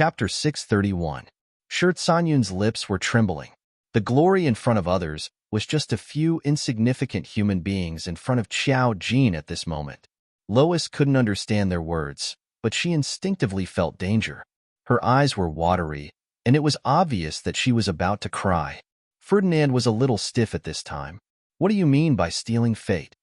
Chapter 631. Shirt Sanyun's lips were trembling. The glory in front of others was just a few insignificant human beings in front of Xiao Jin at this moment. Lois couldn't understand their words, but she instinctively felt danger. Her eyes were watery, and it was obvious that she was about to cry. Ferdinand was a little stiff at this time. What do you mean by stealing fate?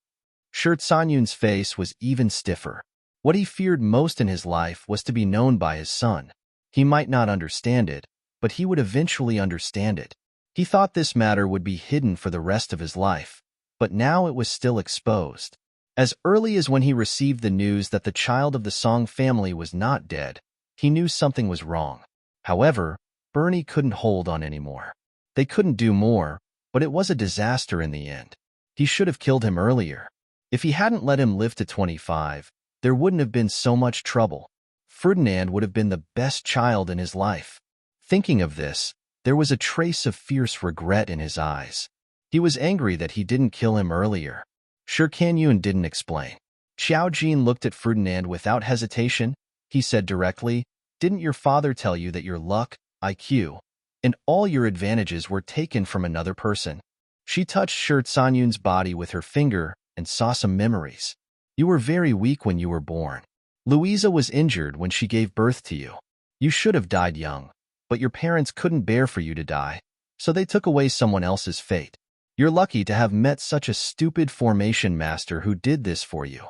Shirt Sanyun's face was even stiffer. What he feared most in his life was to be known by his son. He might not understand it, but he would eventually understand it. He thought this matter would be hidden for the rest of his life, but now it was still exposed. As early as when he received the news that the child of the Song family was not dead, he knew something was wrong. However, Bernie couldn't hold on anymore. They couldn't do more, but it was a disaster in the end. He should have killed him earlier. If he hadn't let him live to 25, there wouldn't have been so much trouble. Ferdinand would have been the best child in his life. Thinking of this, there was a trace of fierce regret in his eyes. He was angry that he didn't kill him earlier. Sure Kanyun didn't explain. Xiao Jin looked at Ferdinand without hesitation. He said directly, "Didn't your father tell you that your luck, IQ, and all your advantages were taken from another person?" She touched Shirt Sanyun's body with her finger and saw some memories. "You were very weak when you were born. Louisa was injured when she gave birth to you. You should have died young, but your parents couldn't bear for you to die, so they took away someone else's fate. You're lucky to have met such a stupid formation master who did this for you."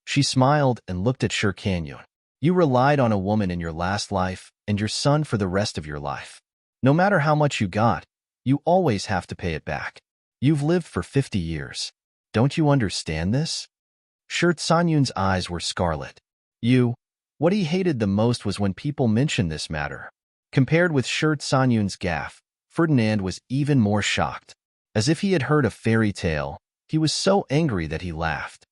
She smiled and looked at Sher Kanyun. "You relied on a woman in your last life and your son for the rest of your life. No matter how much you got, you always have to pay it back. You've lived for 50 years. Don't you understand this?" Shirt Sanyun's eyes were scarlet. What he hated the most was when people mentioned this matter. Compared with Shirt Sanyun's gaffe, Ferdinand was even more shocked. As if he had heard a fairy tale, he was so angry that he laughed.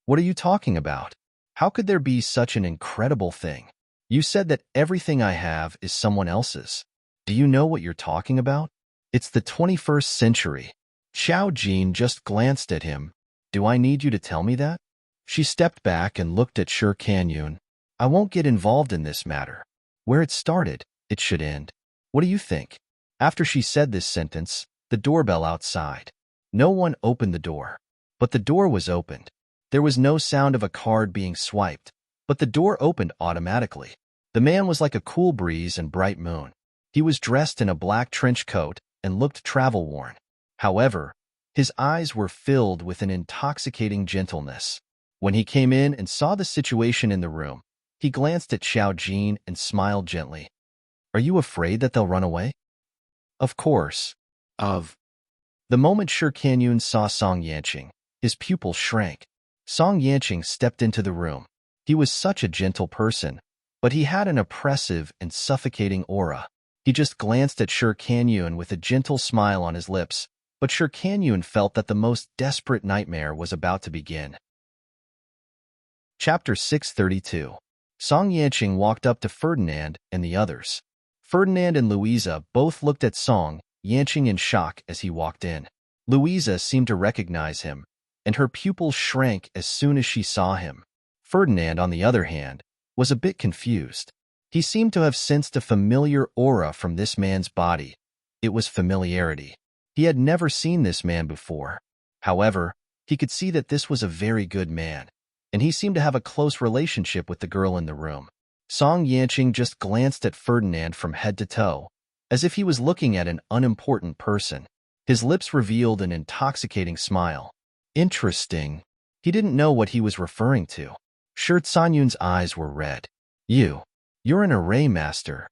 "What are you talking about? How could there be such an incredible thing? You said that everything I have is someone else's. Do you know what you're talking about? It's the 21st century." Xiao Jin just glanced at him. "Do I need you to tell me that?" She stepped back and looked at Sher Kanyun. "I won't get involved in this matter. Where it started, it should end. What do you think?" After she said this sentence, the doorbell outside. No one opened the door, but the door was opened. There was no sound of a card being swiped, but the door opened automatically. The man was like a cool breeze and bright moon. He was dressed in a black trench coat and looked travel-worn. However, his eyes were filled with an intoxicating gentleness. When he came in and saw the situation in the room, he glanced at Xiao Jin and smiled gently. "Are you afraid that they'll run away?" "Of course." The moment Sher Kanyun saw Song Yanqing, his pupils shrank. Song Yanqing stepped into the room. He was such a gentle person, but he had an oppressive and suffocating aura. He just glanced at Sher Kanyun with a gentle smile on his lips, but Sher Kanyun felt that the most desperate nightmare was about to begin. Chapter 632. Song Yanqing walked up to Ferdinand and the others. Ferdinand and Louisa both looked at Song Yanqing in shock as he walked in. Louisa seemed to recognize him, and her pupils shrank as soon as she saw him. Ferdinand, on the other hand, was a bit confused. He seemed to have sensed a familiar aura from this man's body. It was familiarity. He had never seen this man before. However, he could see that this was a very good man, and he seemed to have a close relationship with the girl in the room. Song Yanqing just glanced at Ferdinand from head to toe, as if he was looking at an unimportant person. His lips revealed an intoxicating smile. Interesting. He didn't know what he was referring to. Shirt Sanyun's eyes were red. You're an array master."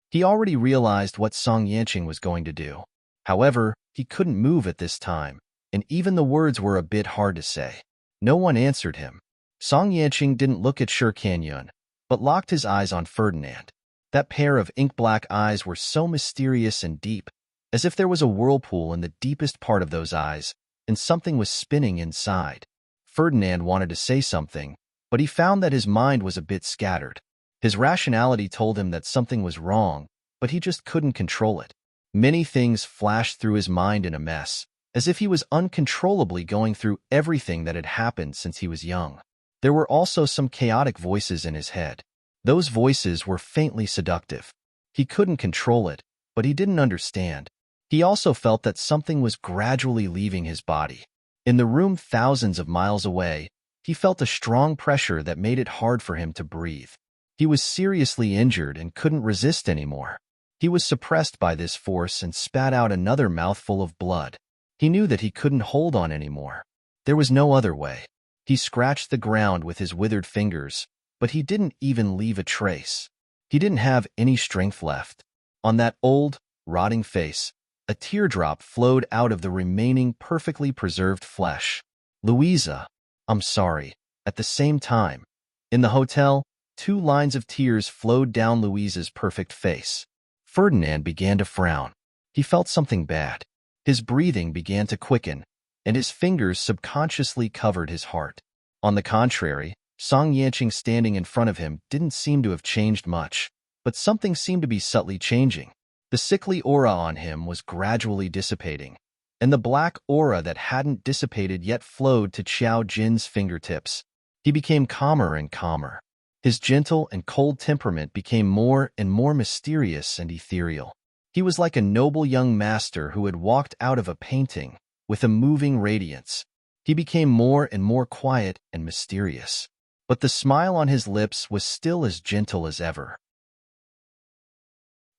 He already realized what Song Yanqing was going to do. However, he couldn't move at this time, and even the words were a bit hard to say. No one answered him. Song Yanqing didn't look at Sher Kanyun, but locked his eyes on Ferdinand. That pair of ink-black eyes were so mysterious and deep, as if there was a whirlpool in the deepest part of those eyes, and something was spinning inside. Ferdinand wanted to say something, but he found that his mind was a bit scattered. His rationality told him that something was wrong, but he just couldn't control it. Many things flashed through his mind in a mess, as if he was uncontrollably going through everything that had happened since he was young. There were also some chaotic voices in his head. Those voices were faintly seductive. He couldn't control it, but he didn't understand. He also felt that something was gradually leaving his body. In the room thousands of miles away, he felt a strong pressure that made it hard for him to breathe. He was seriously injured and couldn't resist anymore. He was suppressed by this force and spat out another mouthful of blood. He knew that he couldn't hold on anymore. There was no other way. He scratched the ground with his withered fingers, but he didn't even leave a trace. He didn't have any strength left. On that old, rotting face, a teardrop flowed out of the remaining perfectly preserved flesh. "Louisa, I'm sorry." At the same time, in the hotel, 2 lines of tears flowed down Louisa's perfect face. Ferdinand began to frown. He felt something bad. His breathing began to quicken, and his fingers subconsciously covered his heart. On the contrary, Song Yanqing standing in front of him didn't seem to have changed much, but something seemed to be subtly changing. The sickly aura on him was gradually dissipating, and the black aura that hadn't dissipated yet flowed to Qiao Jin's fingertips. He became calmer and calmer. His gentle and cold temperament became more and more mysterious and ethereal. He was like a noble young master who had walked out of a painting with a moving radiance. He became more and more quiet and mysterious, but the smile on his lips was still as gentle as ever.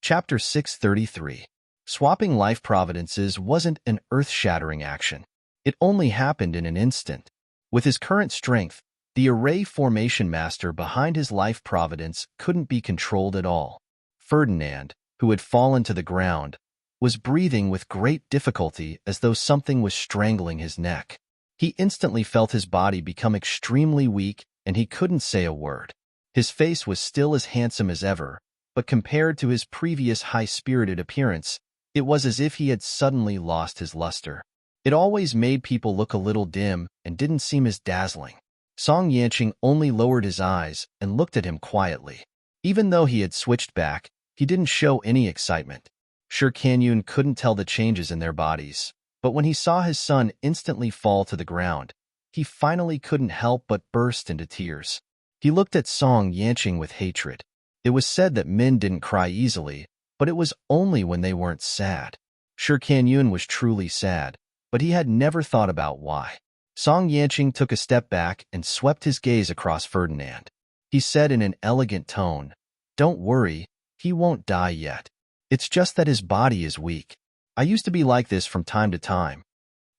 Chapter 633. Swapping life providences wasn't an earth-shattering action. It only happened in an instant. With his current strength, the array formation master behind his life providence couldn't be controlled at all. Ferdinand, who had fallen to the ground, was breathing with great difficulty as though something was strangling his neck. He instantly felt his body become extremely weak, and he couldn't say a word. His face was still as handsome as ever, but compared to his previous high-spirited appearance, it was as if he had suddenly lost his luster. It always made people look a little dim and didn't seem as dazzling. Song Yanqing only lowered his eyes and looked at him quietly. Even though he had switched back, he didn't show any excitement. Shi Kanyun couldn't tell the changes in their bodies, but when he saw his son instantly fall to the ground, he finally couldn't help but burst into tears. He looked at Song Yanqing with hatred. It was said that men didn't cry easily, but it was only when they weren't sad. Shi Kanyun was truly sad, but he had never thought about why. Song Yanqing took a step back and swept his gaze across Ferdinand. He said in an elegant tone, "Don't worry, he won't die yet. It's just that his body is weak. I used to be like this from time to time."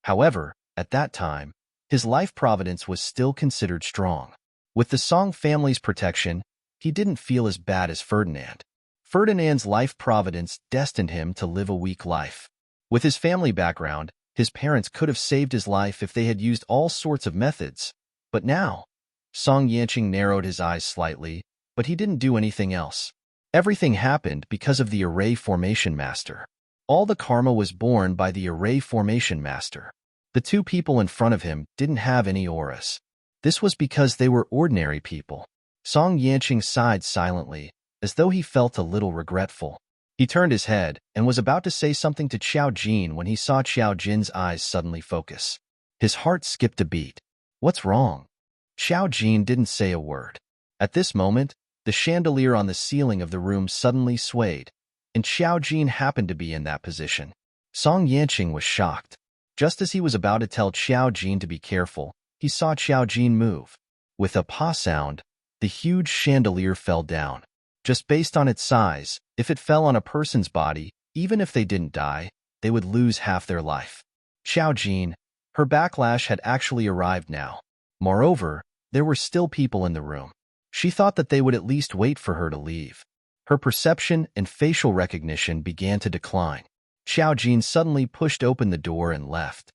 However, at that time, his life providence was still considered strong. With the Song family's protection, he didn't feel as bad as Ferdinand. Ferdinand's life providence destined him to live a weak life. With his family background, his parents could have saved his life if they had used all sorts of methods. But now, Song Yanqing narrowed his eyes slightly, but he didn't do anything else. Everything happened because of the Array Formation Master. All the karma was borne by the Array Formation Master. The 2 people in front of him didn't have any auras. This was because they were ordinary people. Song Yanqing sighed silently, as though he felt a little regretful. He turned his head and was about to say something to Qiao Jin when he saw Qiao Jin's eyes suddenly focus. His heart skipped a beat. "What's wrong?" Qiao Jin didn't say a word. At this moment, the chandelier on the ceiling of the room suddenly swayed, and Qiao Jin happened to be in that position. Song Yanqing was shocked. Just as he was about to tell Qiao Jin to be careful, he saw Qiao Jin move. With a pa sound, the huge chandelier fell down. Just based on its size, if it fell on a person's body, even if they didn't die, they would lose half their life. Qiao Jin, her backlash had actually arrived now. Moreover, there were still people in the room. She thought that they would at least wait for her to leave. Her perception and facial recognition began to decline. Qiao Jin suddenly pushed open the door and left.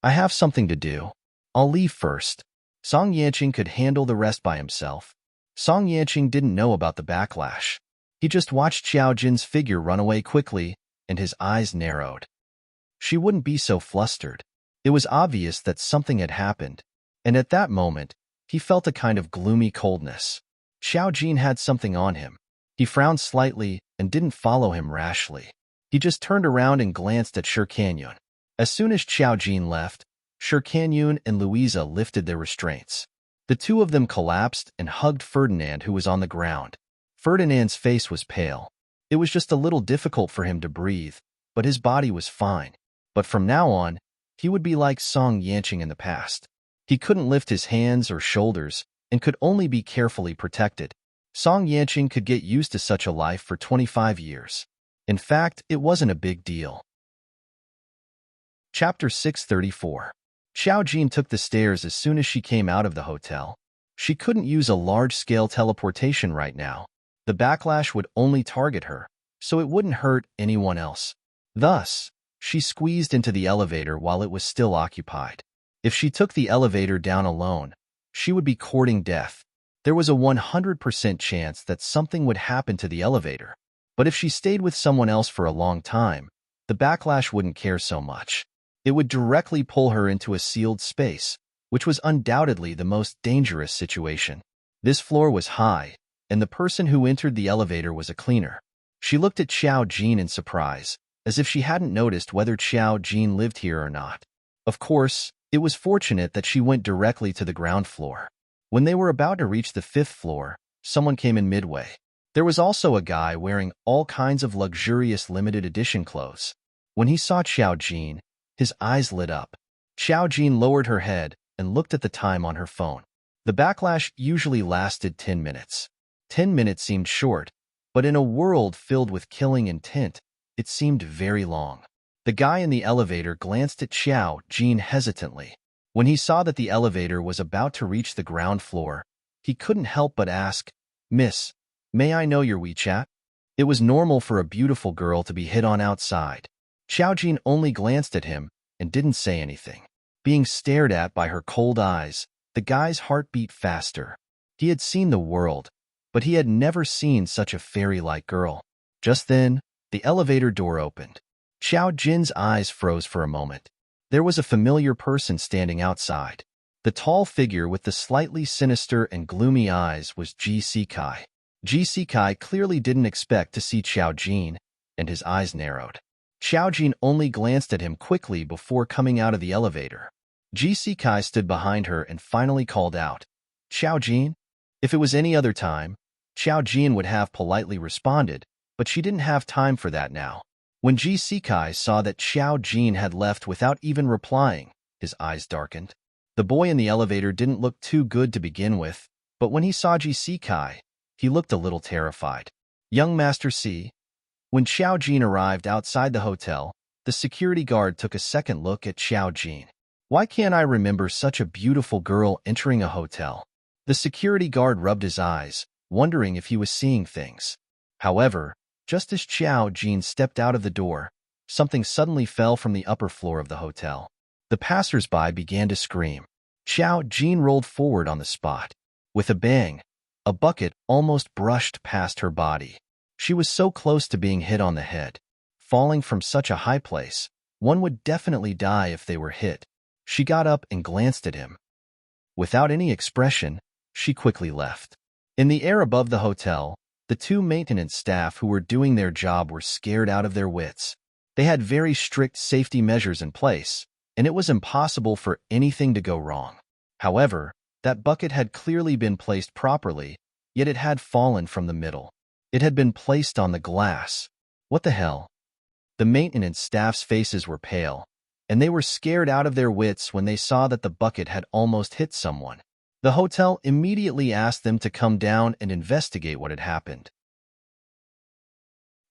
"I have something to do. I'll leave first." Song Yanqing could handle the rest by himself. Song Yanqing didn't know about the backlash. He just watched Qiao Jin's figure run away quickly, and his eyes narrowed. She wouldn't be so flustered. It was obvious that something had happened, and at that moment, he felt a kind of gloomy coldness. Qiao Jin had something on him. He frowned slightly and didn't follow him rashly. He just turned around and glanced at Shi Kanyun. As soon as Qiao Jin left, Shi Kanyun and Louisa lifted their restraints. The 2 of them collapsed and hugged Ferdinand, who was on the ground. Ferdinand's face was pale. It was just a little difficult for him to breathe, but his body was fine. But from now on, he would be like Song Yanqing in the past. He couldn't lift his hands or shoulders and could only be carefully protected. Song Yanqing could get used to such a life for 25 years. In fact, it wasn't a big deal. Chapter 634. Xiao Jin took the stairs as soon as she came out of the hotel. She couldn't use a large-scale teleportation right now. The backlash would only target her, so it wouldn't hurt anyone else. Thus, she squeezed into the elevator while it was still occupied. If she took the elevator down alone, she would be courting death. There was a 100% chance that something would happen to the elevator. But if she stayed with someone else for a long time, the backlash wouldn't care so much. It would directly pull her into a sealed space, which was undoubtedly the most dangerous situation. This floor was high, and the person who entered the elevator was a cleaner. She looked at Xiao Jin in surprise, as if she hadn't noticed whether Xiao Jin lived here or not. Of course, it was fortunate that she went directly to the ground floor. When they were about to reach the 5th floor, someone came in midway. There was also a guy wearing all kinds of luxurious limited edition clothes. When he saw Xiao Jin, his eyes lit up. Xiao Jin lowered her head and looked at the time on her phone. The backlash usually lasted 10 minutes. 10 minutes seemed short, but in a world filled with killing intent, it seemed very long. The guy in the elevator glanced at Xiao Jin hesitantly. When he saw that the elevator was about to reach the ground floor, he couldn't help but ask, "Miss, may I know your WeChat?" It was normal for a beautiful girl to be hit on outside. Xiao Jin only glanced at him and didn't say anything. Being stared at by her cold eyes, the guy's heart beat faster. He had seen the world, but he had never seen such a fairy-like girl. Just then, the elevator door opened. Xiao Jin's eyes froze for a moment. There was a familiar person standing outside. The tall figure with the slightly sinister and gloomy eyes was Ji Sikai. Ji Sikai clearly didn't expect to see Xiao Jin, and his eyes narrowed. Xiao Jin only glanced at him quickly before coming out of the elevator. Ji Sikai stood behind her and finally called out, "Xiao Jin?" If it was any other time, Xiao Jin would have politely responded, but she didn't have time for that now. When Ji Sikai saw that Xiao Jin had left without even replying, his eyes darkened. The boy in the elevator didn't look too good to begin with, but when he saw Ji Sikai, he looked a little terrified. "Young Master C." When Xiao Jin arrived outside the hotel, the security guard took a second look at Xiao Jin. "Why can't I remember such a beautiful girl entering a hotel?" The security guard rubbed his eyes, wondering if he was seeing things. However, just as Xiao Jin stepped out of the door, something suddenly fell from the upper floor of the hotel. The passers-by began to scream. Xiao Jin rolled forward on the spot. With a bang, a bucket almost brushed past her body. She was so close to being hit on the head. Falling from such a high place, one would definitely die if they were hit. She got up and glanced at him. Without any expression, she quickly left. In the air above the hotel, the two maintenance staff who were doing their job were scared out of their wits. They had very strict safety measures in place, and it was impossible for anything to go wrong. However, that bucket had clearly been placed properly, yet it had fallen from the middle. It had been placed on the glass. What the hell? The maintenance staff's faces were pale, and they were scared out of their wits when they saw that the bucket had almost hit someone. The hotel immediately asked them to come down and investigate what had happened.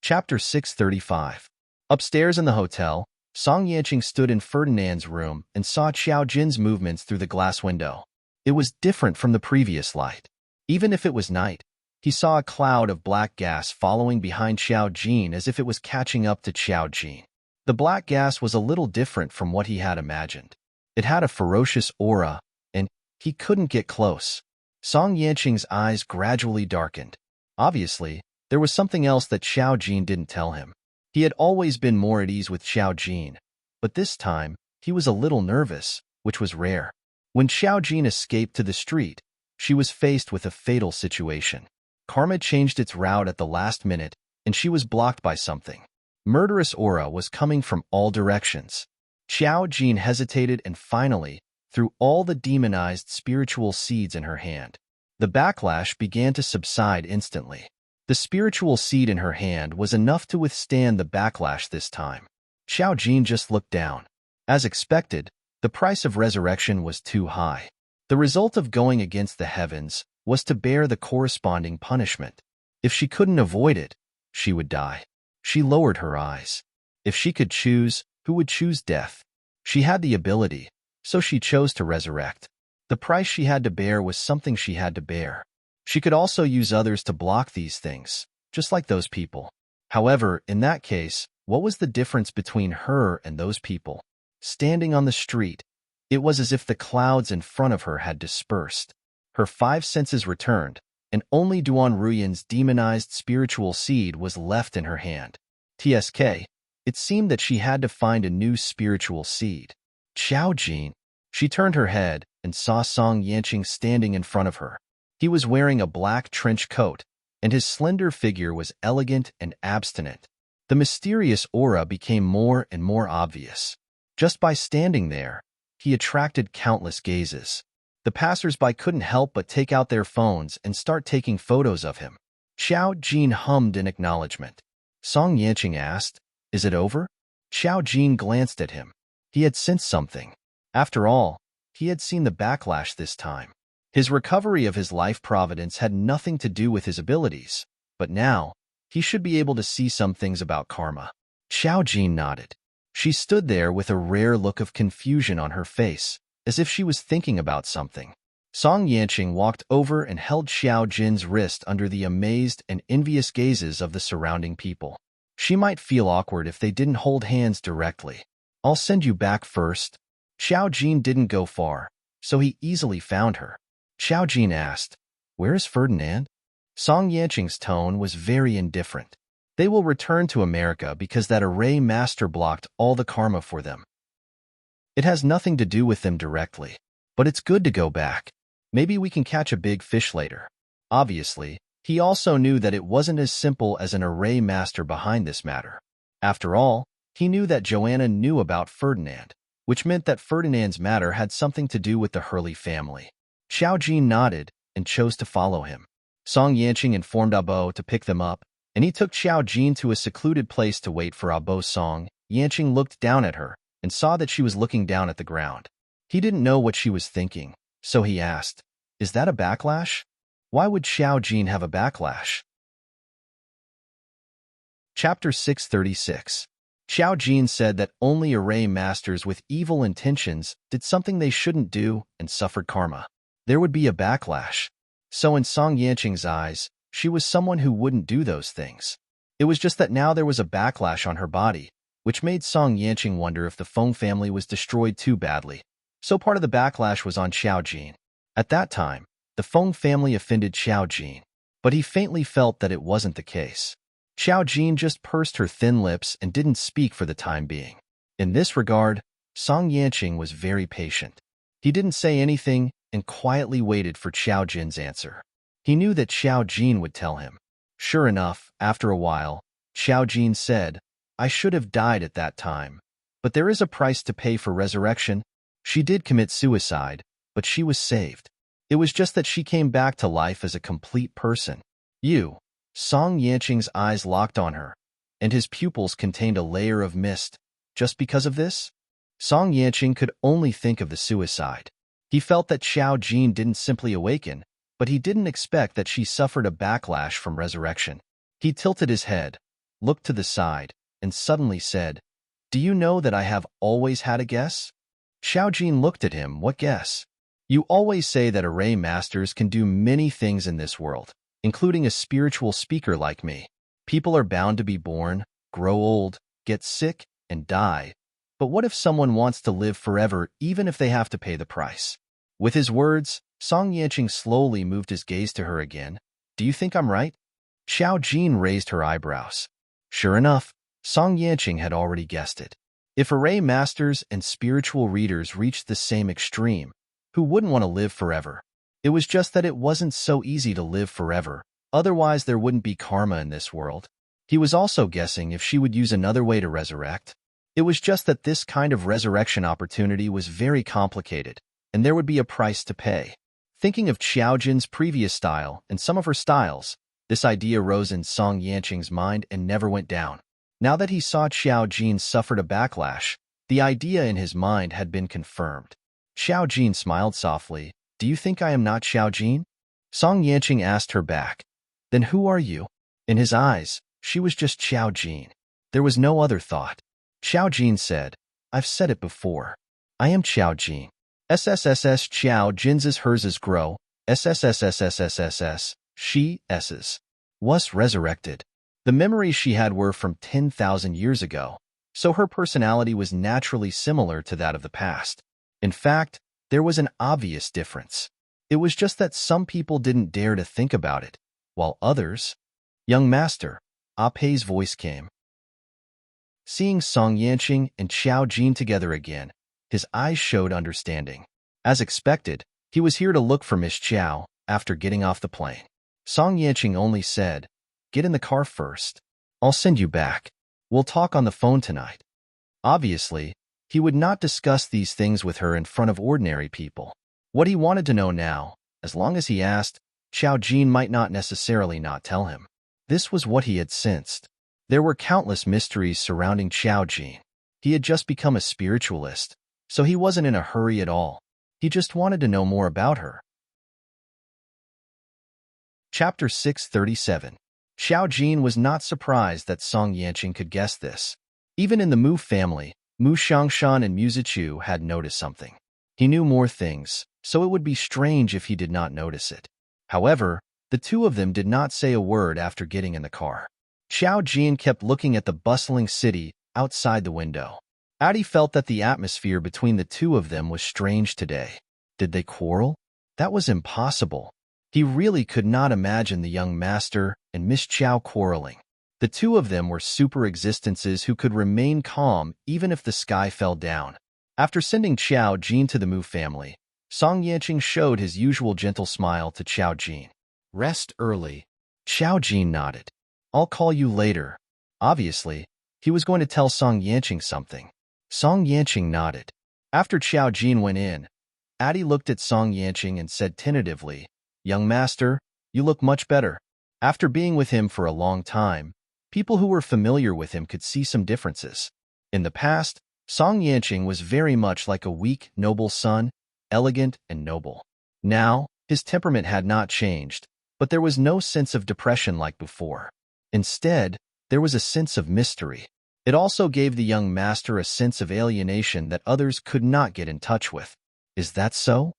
Chapter 635. Upstairs in the hotel, Song Yanqing stood in Ferdinand's room and saw Xiao Jin's movements through the glass window. It was different from the previous light. Even if it was night, he saw a cloud of black gas following behind Xiao Jin as if it was catching up to Xiao Jin. The black gas was a little different from what he had imagined. It had a ferocious aura, and he couldn't get close. Song Yanqing's eyes gradually darkened. Obviously, there was something else that Xiao Jin didn't tell him. He had always been more at ease with Xiao Jin, but this time, he was a little nervous, which was rare. When Xiao Jin escaped to the street, she was faced with a fatal situation. Karma changed its route at the last minute, and she was blocked by something. Murderous aura was coming from all directions. Xiao Jin hesitated and finally threw all the demonized spiritual seeds in her hand. The backlash began to subside instantly. The spiritual seed in her hand was enough to withstand the backlash this time. Xiao Jin just looked down. As expected, the price of resurrection was too high. The result of going against the heavens was to bear the corresponding punishment. If she couldn't avoid it, she would die. She lowered her eyes. If she could choose, who would choose death? She had the ability, so she chose to resurrect. The price she had to bear was something she had to bear. She could also use others to block these things, just like those people. However, in that case, what was the difference between her and those people? Standing on the street, it was as if the clouds in front of her had dispersed. Her five senses returned, and only Duan Ruyan's demonized spiritual seed was left in her hand. TSK, it seemed that she had to find a new spiritual seed. Xiao Jin. She turned her head and saw Song Yanqing standing in front of her. He was wearing a black trench coat, and his slender figure was elegant and abstinent. The mysterious aura became more and more obvious. Just by standing there, he attracted countless gazes. The passers-by couldn't help but take out their phones and start taking photos of him. Xiao Jin hummed in acknowledgement. Song Yanqing asked, "Is it over?" Xiao Jin glanced at him. He had sensed something. After all, he had seen the backlash this time. His recovery of his life providence had nothing to do with his abilities, but now, he should be able to see some things about karma. Xiao Jin nodded. She stood there with a rare look of confusion on her face, as if she was thinking about something. Song Yanqing walked over and held Xiao Jin's wrist under the amazed and envious gazes of the surrounding people. She might feel awkward if they didn't hold hands directly. "I'll send you back first." Xiao Jin didn't go far, so he easily found her. Xiao Jin asked, "Where is Ferdinand?" Song Yanqing's tone was very indifferent. "They will return to America because that array master blocked all the karma for them. It has nothing to do with them directly, but it's good to go back. Maybe we can catch a big fish later." Obviously, he also knew that it wasn't as simple as an array master behind this matter. After all, he knew that Joanna knew about Ferdinand, which meant that Ferdinand's matter had something to do with the Hurley family. Xiao Jin nodded and chose to follow him. Song Yanqing informed Abo to pick them up, and he took Xiao Jin to a secluded place to wait for Abo. Song Yanqing looked down at her and saw that she was looking down at the ground. He didn't know what she was thinking, so he asked, "Is that a backlash?" Why would Xiao Jin have a backlash? Chapter 636. Xiao Jin said that only array masters with evil intentions did something they shouldn't do and suffered karma. There would be a backlash. So in Song Yanqing's eyes, she was someone who wouldn't do those things. It was just that now there was a backlash on her body, which made Song Yanqing wonder if the Feng family was destroyed too badly. So part of the backlash was on Xiao Jin. At that time, the Feng family offended Xiao Jin, but he faintly felt that it wasn't the case. Xiao Jin just pursed her thin lips and didn't speak for the time being. In this regard, Song Yanqing was very patient. He didn't say anything and quietly waited for Xiao Jin's answer. He knew that Xiao Jin would tell him. Sure enough, after a while, Xiao Jin said, "I should have died at that time, but there is a price to pay for resurrection. She did commit suicide, but she was saved. It was just that she came back to life as a complete person." "You." Song Yanqing's eyes locked on her, and his pupils contained a layer of mist. Just because of this? Song Yanqing could only think of the suicide. He felt that Xiao Jin didn't simply awaken, but he didn't expect that she suffered a backlash from resurrection. He tilted his head, looked to the side, and suddenly said, "Do you know that I have always had a guess?" Xiao Jin looked at him. "What guess?" "You always say that array masters can do many things in this world, including a spiritual speaker like me. People are bound to be born, grow old, get sick, and die. But what if someone wants to live forever even if they have to pay the price?" With his words, Song Yanqing slowly moved his gaze to her again. "Do you think I'm right?" Xiao Jin raised her eyebrows. Sure enough, Song Yanqing had already guessed it. If array masters and spiritual readers reached the same extreme, who wouldn't want to live forever? It was just that it wasn't so easy to live forever, otherwise there wouldn't be karma in this world. He was also guessing if she would use another way to resurrect. It was just that this kind of resurrection opportunity was very complicated, and there would be a price to pay. Thinking of Xiao Jin's previous style and some of her styles, This idea rose in Song Yanqing's mind and never went down. Now that he saw Xiao Jin suffered a backlash, the idea in his mind had been confirmed. Xiao Jin smiled softly. Do you think I am not Xiao Jin? Song Yanqing asked her back. Then who are you? In his eyes, she was just Xiao Jin. There was no other thought. Xiao Jin said, I've said it before. I am Xiao Jin. SSSS Xiao Jin's hers grow. SSSSSSSS, she, S's. Was resurrected. The memories she had were from 10,000 years ago, so her personality was naturally similar to that of the past. In fact, there was an obvious difference. It was just that some people didn't dare to think about it, while others— Young Master, Ah Pei's voice came. Seeing Song Yanqing and Xiao Jin together again, his eyes showed understanding. As expected, he was here to look for Miss Qiao after getting off the plane. Song Yanqing only said, Get in the car first. I'll send you back. We'll talk on the phone tonight. Obviously, he would not discuss these things with her in front of ordinary people. What he wanted to know now, as long as he asked, Xiao Jin might not necessarily not tell him. This was what he had sensed. There were countless mysteries surrounding Xiao Jin. He had just become a spiritualist, so he wasn't in a hurry at all. He just wanted to know more about her. Chapter 637. Xiao Jin was not surprised that Song Yanqing could guess this. Even in the Mu family, Mu Xiangshan and Mu Zichu had noticed something. He knew more things, so it would be strange if he did not notice it. However, the two of them did not say a word after getting in the car. Xiao Jin kept looking at the bustling city outside the window. Adi felt that the atmosphere between the two of them was strange today. Did they quarrel? That was impossible. He really could not imagine the young master and Miss Qiao quarreling. The two of them were super existences who could remain calm even if the sky fell down. After sending Xiao Jin to the Mu family, Song Yanqing showed his usual gentle smile to Xiao Jin. Rest early. Xiao Jin nodded. I'll call you later. Obviously, he was going to tell Song Yanqing something. Song Yanqing nodded. After Xiao Jin went in, Adi looked at Song Yanqing and said tentatively, Young master, you look much better. After being with him for a long time, people who were familiar with him could see some differences. In the past, Song Yanqing was very much like a weak, noble son, elegant and noble. Now, his temperament had not changed, but there was no sense of depression like before. Instead, there was a sense of mystery. It also gave the young master a sense of alienation that others could not get in touch with. Is that so?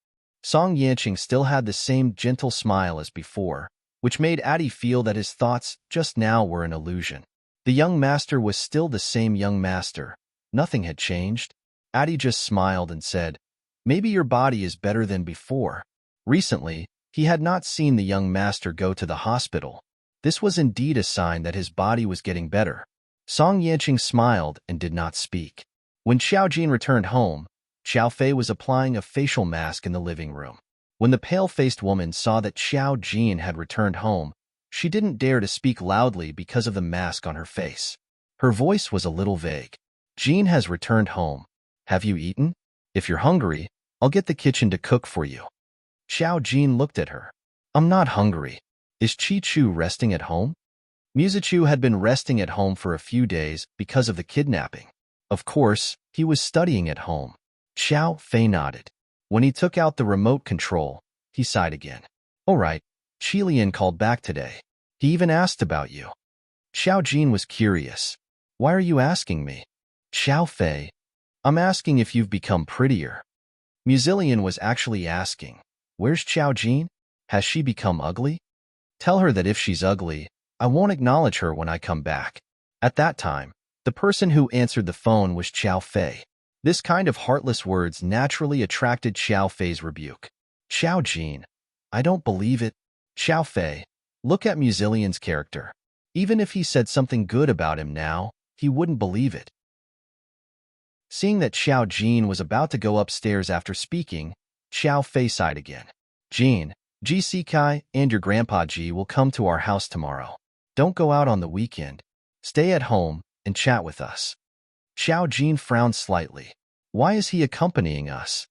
Song Yanqing still had the same gentle smile as before, which made Adi feel that his thoughts just now were an illusion. The young master was still the same young master. Nothing had changed. Adi just smiled and said, Maybe your body is better than before. Recently, he had not seen the young master go to the hospital. This was indeed a sign that his body was getting better. Song Yanqing smiled and did not speak. When Xiao Jin returned home, Xiao Fei was applying a facial mask in the living room. When the pale-faced woman saw that Xiao Jin had returned home, she didn't dare to speak loudly because of the mask on her face. Her voice was a little vague. Jin has returned home. Have you eaten? If you're hungry, I'll get the kitchen to cook for you. Xiao Jin looked at her. I'm not hungry. Is Chi Chu resting at home? Muzichu had been resting at home for a few days because of the kidnapping. Of course, he was studying at home. Xiao Fei nodded. When he took out the remote control, he sighed again. All right, Qilian called back today. He even asked about you. Xiao Jin was curious. Why are you asking me? Xiao Fei, I'm asking if you've become prettier. Muzilian was actually asking, where's Xiao Jin? Has she become ugly? Tell her that if she's ugly, I won't acknowledge her when I come back. At that time, the person who answered the phone was Xiao Fei. This kind of heartless words naturally attracted Xiao Fei's rebuke. Xiao Jin, I don't believe it. Xiao Fei, look at Muzilian's character. Even if he said something good about him now, he wouldn't believe it. Seeing that Xiao Jin was about to go upstairs after speaking, Xiao Fei sighed again. Jin, Ji Sikai and your grandpa Ji will come to our house tomorrow. Don't go out on the weekend. Stay at home and chat with us. Xiao Jin frowned slightly. Why is he accompanying us?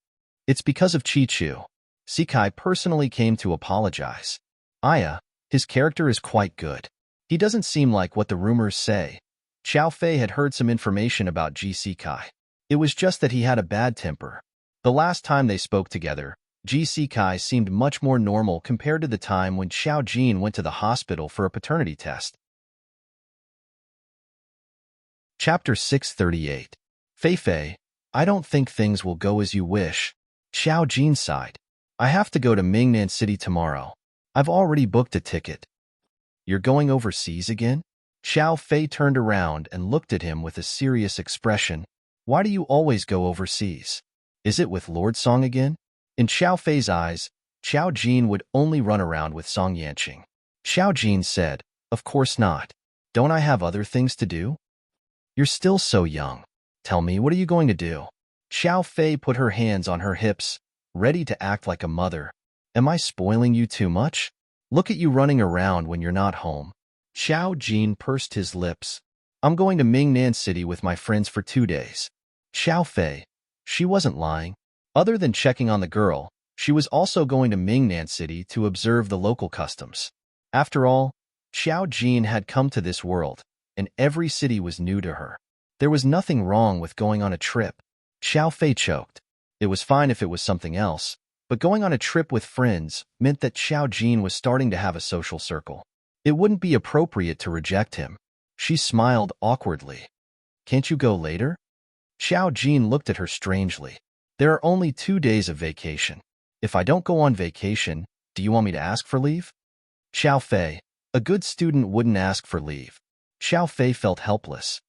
It's because of Chi Chu. Sikai personally came to apologize. Aya, His character is quite good. He doesn't seem like what the rumors say. Xiao Fei had heard some information about GC Kai. It was just that he had a bad temper. The last time they spoke together, GC Kai seemed much more normal compared to the time when Xiao Jin went to the hospital for a paternity test. Chapter 638. Fei, I don't think things will go as you wish. Xiao Jin sighed. I have to go to Mingnan City tomorrow. I've already booked a ticket. You're going overseas again? Xiao Fei turned around and looked at him with a serious expression. Why do you always go overseas? Is it with Lord Song again? In Xiao Fei's eyes, Xiao Jin would only run around with Song Yanqing. Xiao Jin said, Of course not. Don't I have other things to do? You're still so young. Tell me, what are you going to do? Xiao Fei put her hands on her hips, ready to act like a mother. Am I spoiling you too much? Look at you running around when you're not home. Xiao Jin pursed his lips. I'm going to Mingnan City with my friends for 2 days. Xiao Fei. She wasn't lying. Other than checking on the girl, she was also going to Mingnan City to observe the local customs. After all, Xiao Jin had come to this world, and every city was new to her. There was nothing wrong with going on a trip. Xiao Fei choked. It was fine if it was something else, but going on a trip with friends meant that Xiao Jin was starting to have a social circle. It wouldn't be appropriate to reject him. She smiled awkwardly. Can't you go later? Xiao Jin looked at her strangely. There are only 2 days of vacation. If I don't go on vacation, do you want me to ask for leave? Xiao Fei, a good student wouldn't ask for leave. Xiao Fei felt helpless.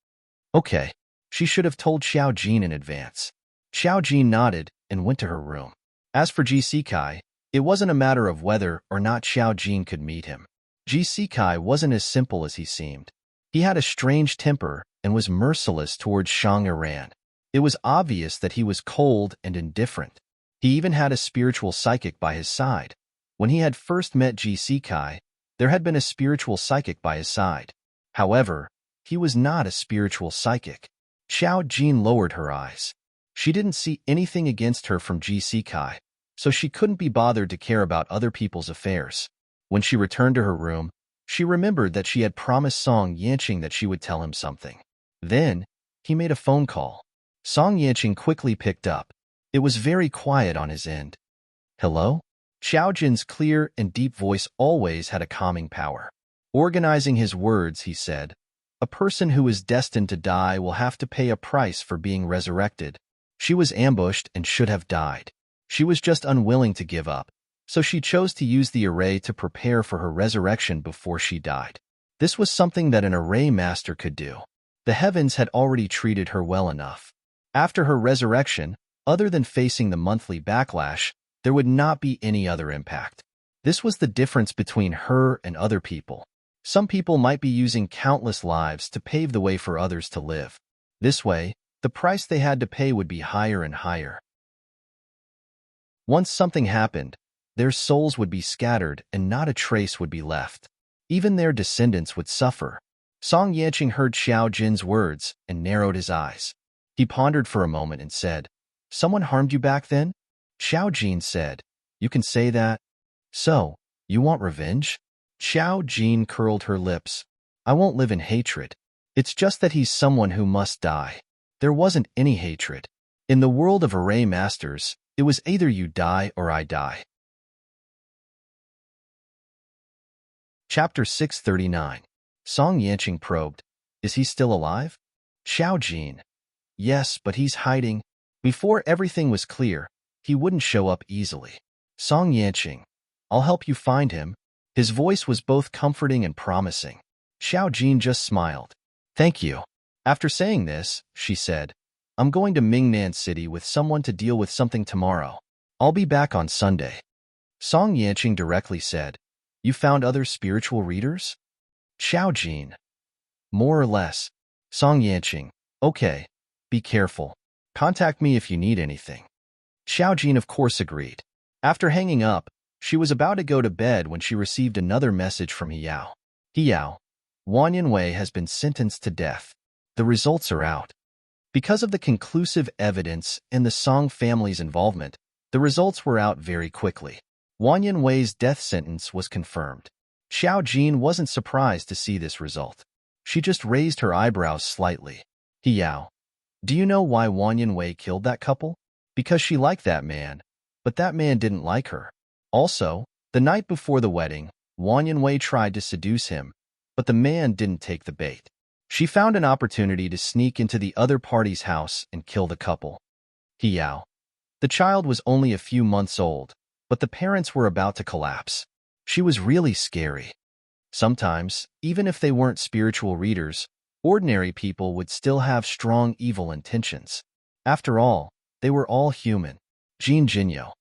Okay. She should have told Xiao Jin in advance. Xiao Jin nodded and went to her room. As for GC Kai, it wasn't a matter of whether or not Xiao Jin could meet him. GC Kai wasn't as simple as he seemed. He had a strange temper and was merciless towards Shang Iran. It was obvious that he was cold and indifferent. He even had a spiritual psychic by his side. When he had first met GC Kai, there had been a spiritual psychic by his side. However, he was not a spiritual psychic. Xiao Jin lowered her eyes. She didn't see anything against her from GC Kai, so she couldn't be bothered to care about other people's affairs. When she returned to her room, she remembered that she had promised Song Yanqing that she would tell him something. Then, he made a phone call. Song Yanqing quickly picked up. It was very quiet on his end. Hello? Xiao Jin's clear and deep voice always had a calming power. Organizing his words, he said, A person who is destined to die will have to pay a price for being resurrected. She was ambushed and should have died. She was just unwilling to give up, so she chose to use the array to prepare for her resurrection before she died. This was something that an array master could do. The heavens had already treated her well enough. After her resurrection, other than facing the monthly backlash, there would not be any other impact. This was the difference between her and other people. Some people might be using countless lives to pave the way for others to live. This way, the price they had to pay would be higher and higher. Once something happened, their souls would be scattered and not a trace would be left. Even their descendants would suffer. Song Yanqing heard Xiao Jin's words and narrowed his eyes. He pondered for a moment and said, Someone harmed you back then? Xiao Jin said, You can say that? So, you want revenge? Xiao Jin curled her lips. I won't live in hatred. It's just that he's someone who must die. There wasn't any hatred. In the world of array masters, it was either you die or I die. Chapter 639. Song Yanqing probed. Is he still alive? Xiao Jin. Yes, but he's hiding. Before everything was clear, he wouldn't show up easily. Song Yanqing. I'll help you find him. His voice was both comforting and promising. Xiao Jin just smiled. Thank you. After saying this, she said, I'm going to Mingnan City with someone to deal with something tomorrow. I'll be back on Sunday. Song Yanqing directly said, You found other spiritual readers? Xiao Jin. More or less. Song Yanqing. Okay. Be careful. Contact me if you need anything. Xiao Jin of course agreed. After hanging up, she was about to go to bed when she received another message from Hiyao. Hiyao, Wang Yanwei has been sentenced to death. The results are out. Because of the conclusive evidence and the Song family's involvement, the results were out very quickly. Wang Yanwei's death sentence was confirmed. Xiao Jin wasn't surprised to see this result. She just raised her eyebrows slightly. Yao, do you know why Wang Yanwei killed that couple? Because she liked that man, but that man didn't like her. Also, the night before the wedding, Wang Yanwei tried to seduce him, but the man didn't take the bait. She found an opportunity to sneak into the other party's house and kill the couple. Yao. The child was only a few months old, but the parents were about to collapse. She was really scary. Sometimes, even if they weren't spiritual readers, ordinary people would still have strong evil intentions. After all, they were all human. Jin Jinyo.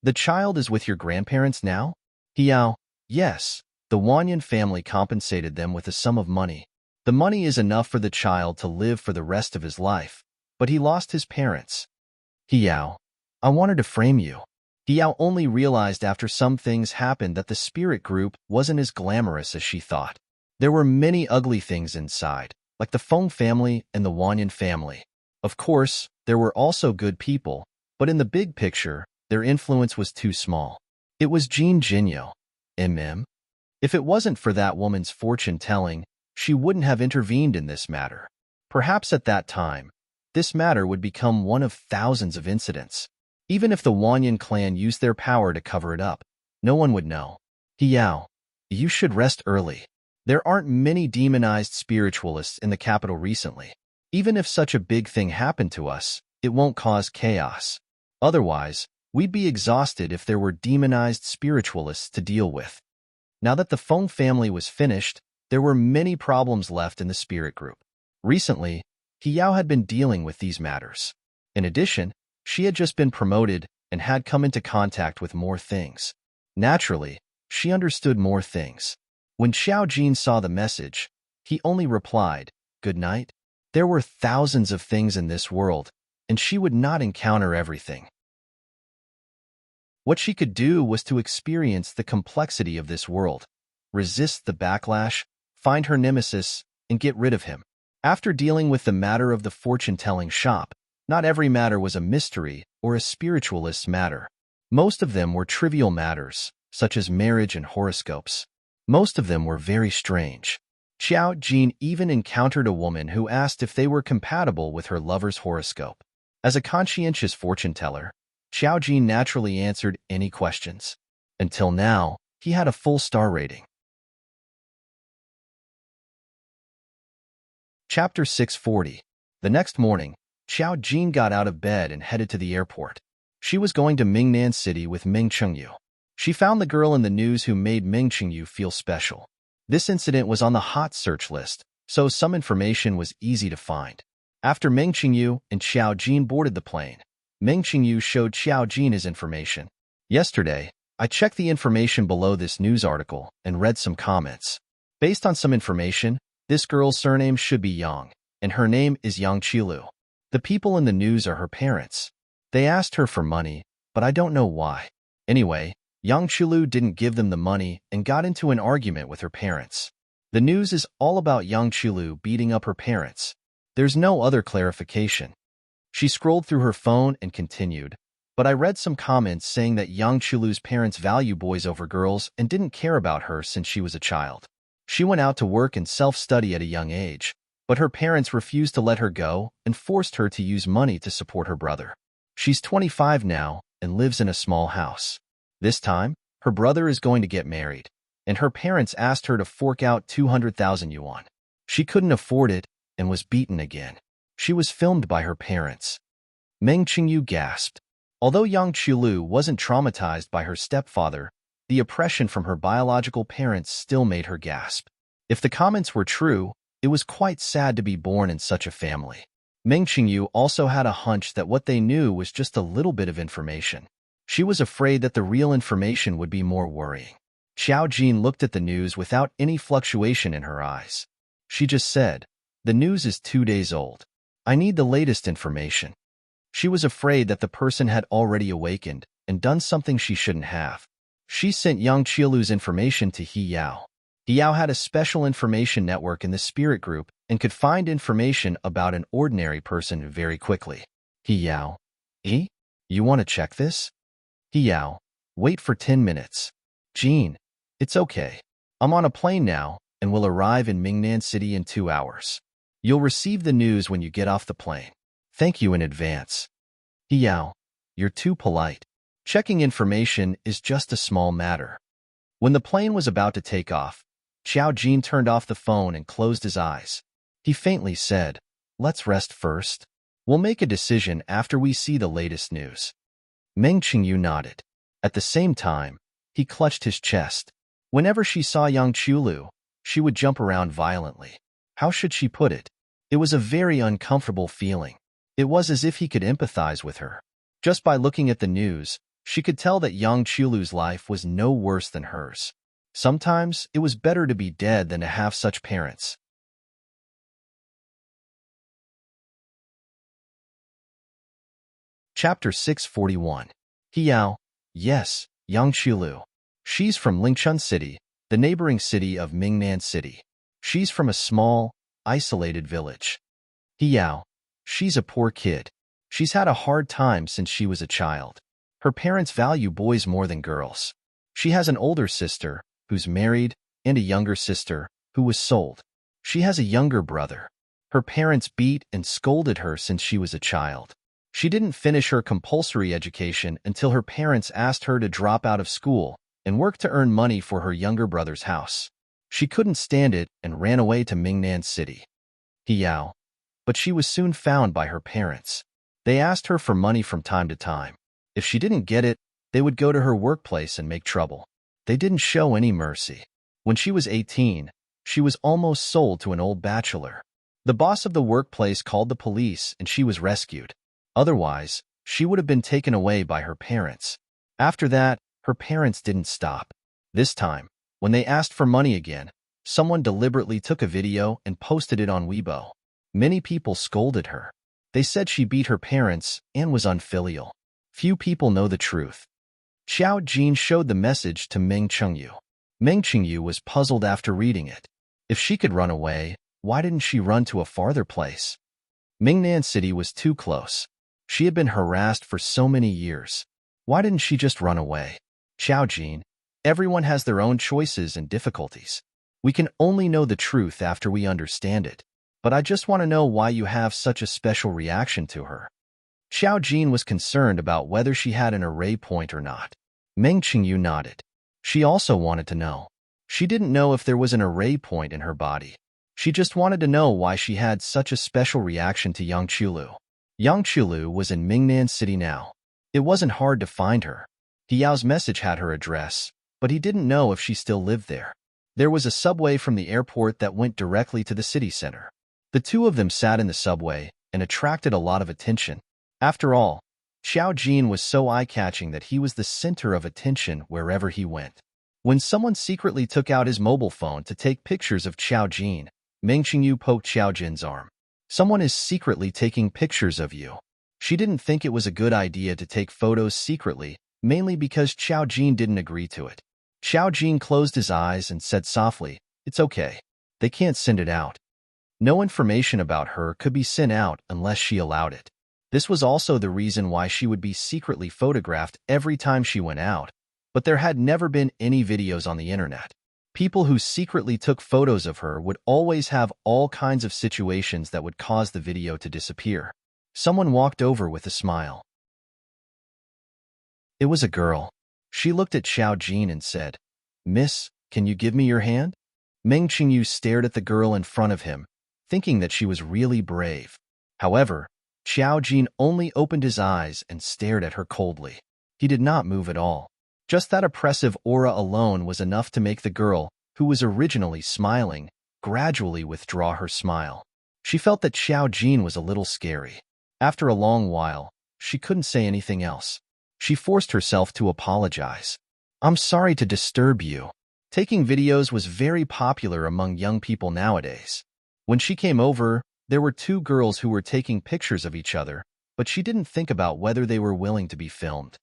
The child is with your grandparents now? Yao. Yes. The Wanyan family compensated them with a sum of money. The money is enough for the child to live for the rest of his life, but he lost his parents. Yao. I wanted to frame you. Yao only realized after some things happened that the spirit group wasn't as glamorous as she thought. There were many ugly things inside, like the Feng family and the Wanyan family. Of course, there were also good people, but in the big picture, their influence was too small. It was Jin Jinyo. If it wasn't for that woman's fortune-telling, she wouldn't have intervened in this matter. Perhaps at that time, this matter would become one of thousands of incidents. Even if the Wanyan clan used their power to cover it up, no one would know. Yao, you should rest early. There aren't many demonized spiritualists in the capital recently. Even if such a big thing happened to us, it won't cause chaos. Otherwise, we'd be exhausted if there were demonized spiritualists to deal with. Now that the Feng family was finished, there were many problems left in the spirit group. Recently, Yao had been dealing with these matters. In addition, she had just been promoted and had come into contact with more things. Naturally, she understood more things. When Xiao Jin saw the message, he only replied, "Good night." There were thousands of things in this world, and she would not encounter everything. What she could do was to experience the complexity of this world, resist the backlash, find her nemesis, and get rid of him. After dealing with the matter of the fortune-telling shop, not every matter was a mystery or a spiritualist's matter. Most of them were trivial matters, such as marriage and horoscopes. Most of them were very strange. Xiao Jin even encountered a woman who asked if they were compatible with her lover's horoscope. As a conscientious fortune-teller, Xiao Jin naturally answered any questions. Until now, he had a full star rating. Chapter 640. The next morning, Xiao Jin got out of bed and headed to the airport. She was going to Mingnan City with Ming Chengyu. She found the girl in the news who made Ming Chengyu feel special. This incident was on the hot search list, so some information was easy to find. After Ming Chengyu and Xiao Jin boarded the plane, Ming Chengyu showed Xiao Jin his information. Yesterday, I checked the information below this news article and read some comments. Based on some information, this girl's surname should be Yang, and her name is Yang Qilu. The people in the news are her parents. They asked her for money, but I don't know why. Anyway, Yang Qilu didn't give them the money and got into an argument with her parents. The news is all about Yang Qilu beating up her parents. There's no other clarification. She scrolled through her phone and continued, but I read some comments saying that Yang Qilu's parents value boys over girls and didn't care about her since she was a child. She went out to work and self-study at a young age, but her parents refused to let her go and forced her to use money to support her brother. She's 25 now and lives in a small house. This time, her brother is going to get married, and her parents asked her to fork out 200,000 yuan. She couldn't afford it and was beaten again. She was filmed by her parents. Meng Qingyu gasped. Although Yang Qilu wasn't traumatized by her stepfather, the oppression from her biological parents still made her gasp. If the comments were true, it was quite sad to be born in such a family. Meng Qingyu also had a hunch that what they knew was just a little bit of information. She was afraid that the real information would be more worrying. Xiao Jin looked at the news without any fluctuation in her eyes. She just said, "The news is 2 days old. I need the latest information." She was afraid that the person had already awakened and done something she shouldn't have. She sent Yang Qilu's information to Yao. Yao had a special information network in the spirit group and could find information about an ordinary person very quickly. Yao, you want to check this? Yao, wait for 10 minutes. Jean, it's okay. I'm on a plane now and will arrive in Mingnan City in 2 hours. You'll receive the news when you get off the plane. Thank you in advance. Yao, you're too polite. Checking information is just a small matter. When the plane was about to take off, Xiao Jin turned off the phone and closed his eyes. He faintly said, "Let's rest first. We'll make a decision after we see the latest news." Meng Qingyu nodded. At the same time, he clutched his chest. Whenever she saw Yang Chulu, she would jump around violently. How should she put it? It was a very uncomfortable feeling. It was as if he could empathize with her. Just by looking at the news, she could tell that Yang Chulu's life was no worse than hers. Sometimes it was better to be dead than to have such parents. Chapter 641. Hiao. Yes, Yang Chulu. She's from Lingchun City, the neighboring city of Mingnan City. She's from a small, isolated village. Hiao. She's a poor kid. She's had a hard time since she was a child. Her parents value boys more than girls. She has an older sister, who's married, and a younger sister, who was sold. She has a younger brother. Her parents beat and scolded her since she was a child. She didn't finish her compulsory education until her parents asked her to drop out of school and work to earn money for her younger brother's house. She couldn't stand it and ran away to Mingnan City. Hiao. But she was soon found by her parents. They asked her for money from time to time. If she didn't get it, they would go to her workplace and make trouble. They didn't show any mercy. When she was 18, she was almost sold to an old bachelor. The boss of the workplace called the police and she was rescued. Otherwise, she would have been taken away by her parents. After that, her parents didn't stop. This time, when they asked for money again, someone deliberately took a video and posted it on Weibo. Many people scolded her. They said she beat her parents and was unfilial. Few people know the truth. Xiao Jin showed the message to Meng Qingyu. Meng Qingyu was puzzled after reading it. If she could run away, why didn't she run to a farther place? Mingnan City was too close. She had been harassed for so many years. Why didn't she just run away? Xiao Jin, everyone has their own choices and difficulties. We can only know the truth after we understand it. But I just want to know why you have such a special reaction to her. Xiao Jin was concerned about whether she had an array point or not. Meng Qingyu nodded. She also wanted to know. She didn't know if there was an array point in her body. She just wanted to know why she had such a special reaction to Yang Chulu. Yang Chulu was in Mingnan City now. It wasn't hard to find her. Hiao's message had her address, but he didn't know if she still lived there. There was a subway from the airport that went directly to the city center. The two of them sat in the subway and attracted a lot of attention. After all, Xiao Jin was so eye-catching that he was the center of attention wherever he went. When someone secretly took out his mobile phone to take pictures of Xiao Jin, Meng Qingyu poked Xiao Jin's arm. Someone is secretly taking pictures of you. She didn't think it was a good idea to take photos secretly, mainly because Xiao Jin didn't agree to it. Xiao Jin closed his eyes and said softly, "It's okay. They can't send it out." No information about her could be sent out unless she allowed it. This was also the reason why she would be secretly photographed every time she went out, but there had never been any videos on the internet. People who secretly took photos of her would always have all kinds of situations that would cause the video to disappear. Someone walked over with a smile. It was a girl. She looked at Xiao Jin and said, "Miss, can you give me your hand?" Meng Qingyu stared at the girl in front of him, thinking that she was really brave. However, Xiao Jin only opened his eyes and stared at her coldly. He did not move at all. Just that oppressive aura alone was enough to make the girl, who was originally smiling, gradually withdraw her smile. She felt that Xiao Jin was a little scary. After a long while, she couldn't say anything else. She forced herself to apologize. "I'm sorry to disturb you." Taking videos was very popular among young people nowadays. When she came over, there were two girls who were taking pictures of each other, but she didn't think about whether they were willing to be filmed.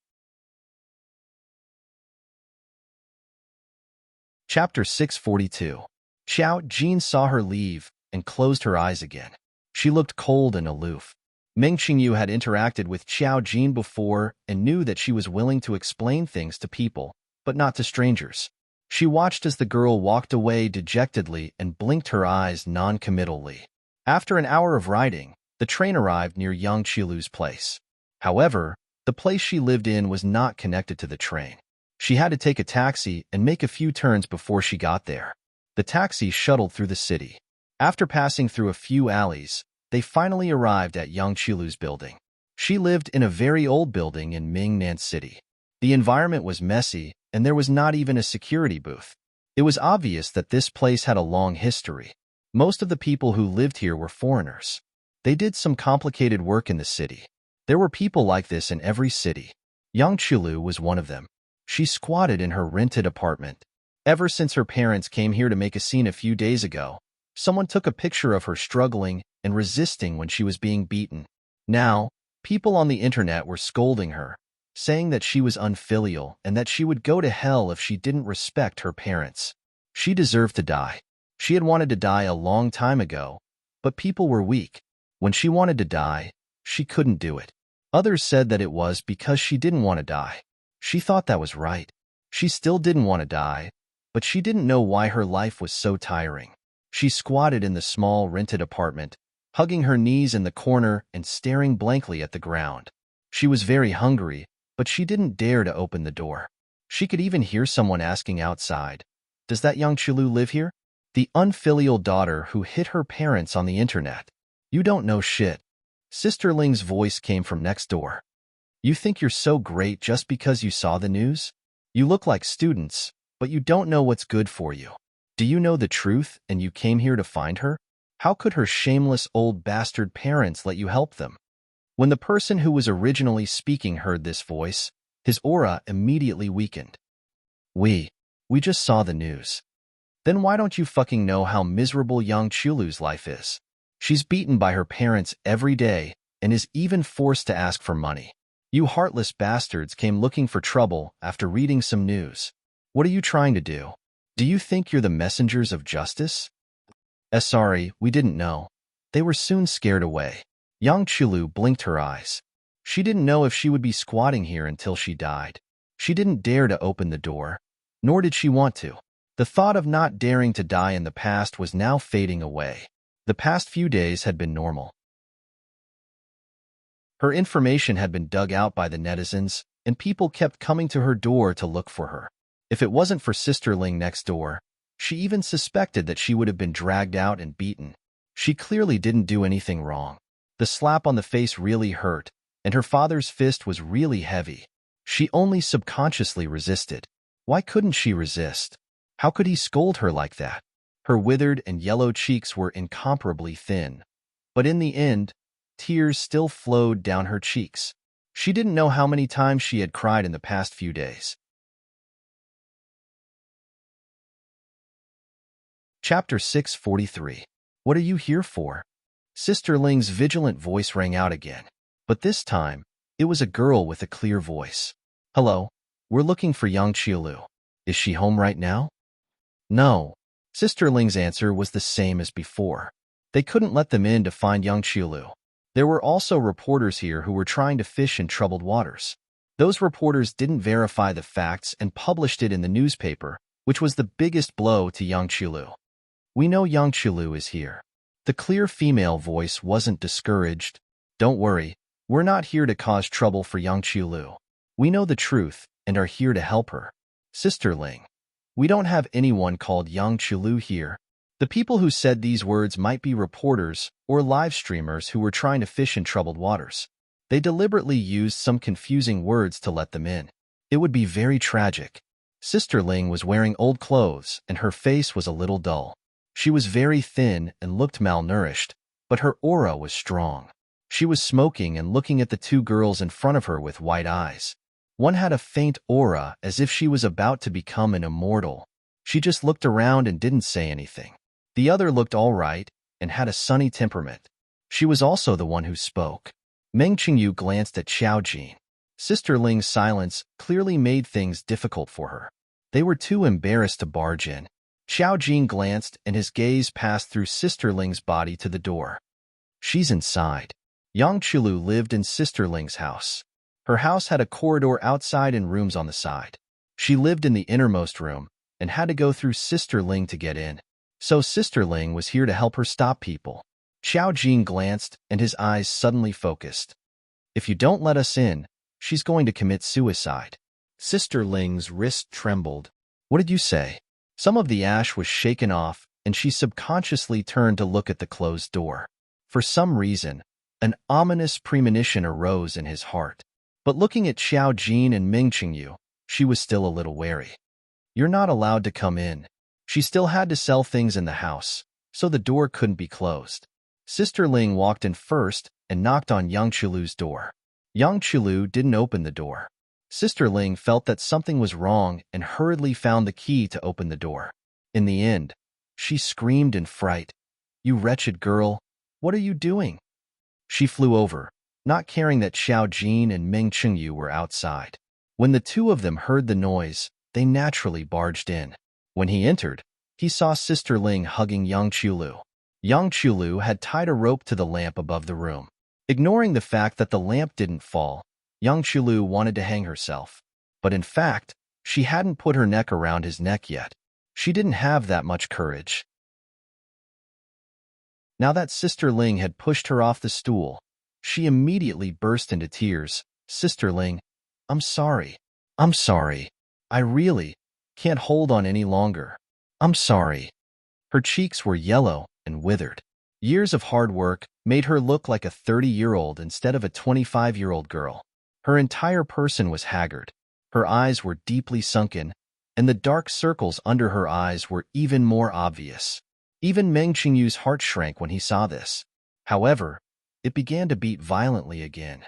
Chapter 642. Xiao Jin saw her leave and closed her eyes again. She looked cold and aloof. Meng Qingyu had interacted with Xiao Jin before and knew that she was willing to explain things to people, but not to strangers. She watched as the girl walked away dejectedly and blinked her eyes non-committally. After an hour of riding, the train arrived near young Qilu's place. However, the place she lived in was not connected to the train. She had to take a taxi and make a few turns before she got there. The taxi shuttled through the city. After passing through a few alleys, they finally arrived at young Qilu's building. She lived in a very old building in Mingnan City. The environment was messy, and there was not even a security booth. It was obvious that this place had a long history. Most of the people who lived here were foreigners. They did some complicated work in the city. There were people like this in every city. Young Qilu was one of them. She squatted in her rented apartment. Ever since her parents came here to make a scene a few days ago, someone took a picture of her struggling and resisting when she was being beaten. Now, people on the internet were scolding her, saying that she was unfilial and that she would go to hell if she didn't respect her parents. She deserved to die. She had wanted to die a long time ago, but people were weak. When she wanted to die, she couldn't do it. Others said that it was because she didn't want to die. She thought that was right. She still didn't want to die, but she didn't know why her life was so tiring. She squatted in the small rented apartment, hugging her knees in the corner and staring blankly at the ground. She was very hungry, but she didn't dare to open the door. She could even hear someone asking outside, "Does that young Qilu live here?" The unfilial daughter who hit her parents on the internet. "You don't know shit." Sister Ling's voice came from next door. "You think you're so great just because you saw the news? You look like students, but you don't know what's good for you. Do you know the truth and you came here to find her? How could her shameless old bastard parents let you help them?" When the person who was originally speaking heard this voice, his aura immediately weakened. We just saw the news." "Then why don't you fucking know how miserable young Chulu's life is? She's beaten by her parents every day and is even forced to ask for money. You heartless bastards came looking for trouble after reading some news. What are you trying to do? Do you think you're the messengers of justice?" Sorry, we didn't know." They were soon scared away. Young Chulu blinked her eyes. She didn't know if she would be squatting here until she died. She didn't dare to open the door, nor did she want to. The thought of not daring to die in the past was now fading away. The past few days had been normal. Her information had been dug out by the netizens, and people kept coming to her door to look for her. If it wasn't for Sister Ling next door, she even suspected that she would have been dragged out and beaten. She clearly didn't do anything wrong. The slap on the face really hurt, and her father's fist was really heavy. She only subconsciously resisted. Why couldn't she resist? How could he scold her like that? Her withered and yellow cheeks were incomparably thin. But in the end, tears still flowed down her cheeks. She didn't know how many times she had cried in the past few days. Chapter 643. What are you here for? Sister Ling's vigilant voice rang out again. But this time, it was a girl with a clear voice. "Hello, we're looking for young Qilu. Is she home right now?" "No." Sister Ling's answer was the same as before. They couldn't let them in to find young Qilu. There were also reporters here who were trying to fish in troubled waters. Those reporters didn't verify the facts and published it in the newspaper, which was the biggest blow to young Qilu. "We know young Qilu is here." The clear female voice wasn't discouraged. "Don't worry, we're not here to cause trouble for young Qilu. We know the truth and are here to help her." "Sister Ling, we don't have anyone called young Qilu here." The people who said these words might be reporters or live streamers who were trying to fish in troubled waters. They deliberately used some confusing words to let them in. It would be very tragic. Sister Ling was wearing old clothes and her face was a little dull. She was very thin and looked malnourished, but her aura was strong. She was smoking and looking at the two girls in front of her with wide eyes. One had a faint aura as if she was about to become an immortal. She just looked around and didn't say anything. The other looked all right and had a sunny temperament. She was also the one who spoke. Meng Qingyu glanced at Xiao Jin. Sister Ling's silence clearly made things difficult for her. They were too embarrassed to barge in. Xiao Jin glanced and his gaze passed through Sister Ling's body to the door. "She's inside." Yang Qilu lived in Sister Ling's house. Her house had a corridor outside and rooms on the side. She lived in the innermost room, and had to go through Sister Ling to get in. So Sister Ling was here to help her stop people. Xiao Jin glanced, and his eyes suddenly focused. If you don't let us in, she's going to commit suicide. Sister Ling's wrist trembled. What did you say? Some of the ash was shaken off, and she subconsciously turned to look at the closed door. For some reason, an ominous premonition arose in his heart. But looking at Xiao Jin and Ming Qingyu, she was still a little wary. You're not allowed to come in. She still had to sell things in the house, so the door couldn't be closed. Sister Ling walked in first and knocked on Yang Chulu's door. Yang Chulu didn't open the door. Sister Ling felt that something was wrong and hurriedly found the key to open the door. In the end, she screamed in fright. You wretched girl, what are you doing? She flew over, not caring that Xiao Jin and Ming Qingyu were outside. When the two of them heard the noise, they naturally barged in. When he entered, he saw Sister Ling hugging Yang Chulu. Yang Chulu had tied a rope to the lamp above the room. Ignoring the fact that the lamp didn't fall, Yang Chulu wanted to hang herself. But in fact, she hadn't put her neck around his neck yet. She didn't have that much courage. Now that Sister Ling had pushed her off the stool, she immediately burst into tears. Sister Ling, I'm sorry. I'm sorry. I really can't hold on any longer. I'm sorry. Her cheeks were yellow and withered. Years of hard work made her look like a 30-year-old instead of a 25-year-old girl. Her entire person was haggard. Her eyes were deeply sunken, and the dark circles under her eyes were even more obvious. Even Meng Qingyu's heart shrank when he saw this. However, it began to beat violently again.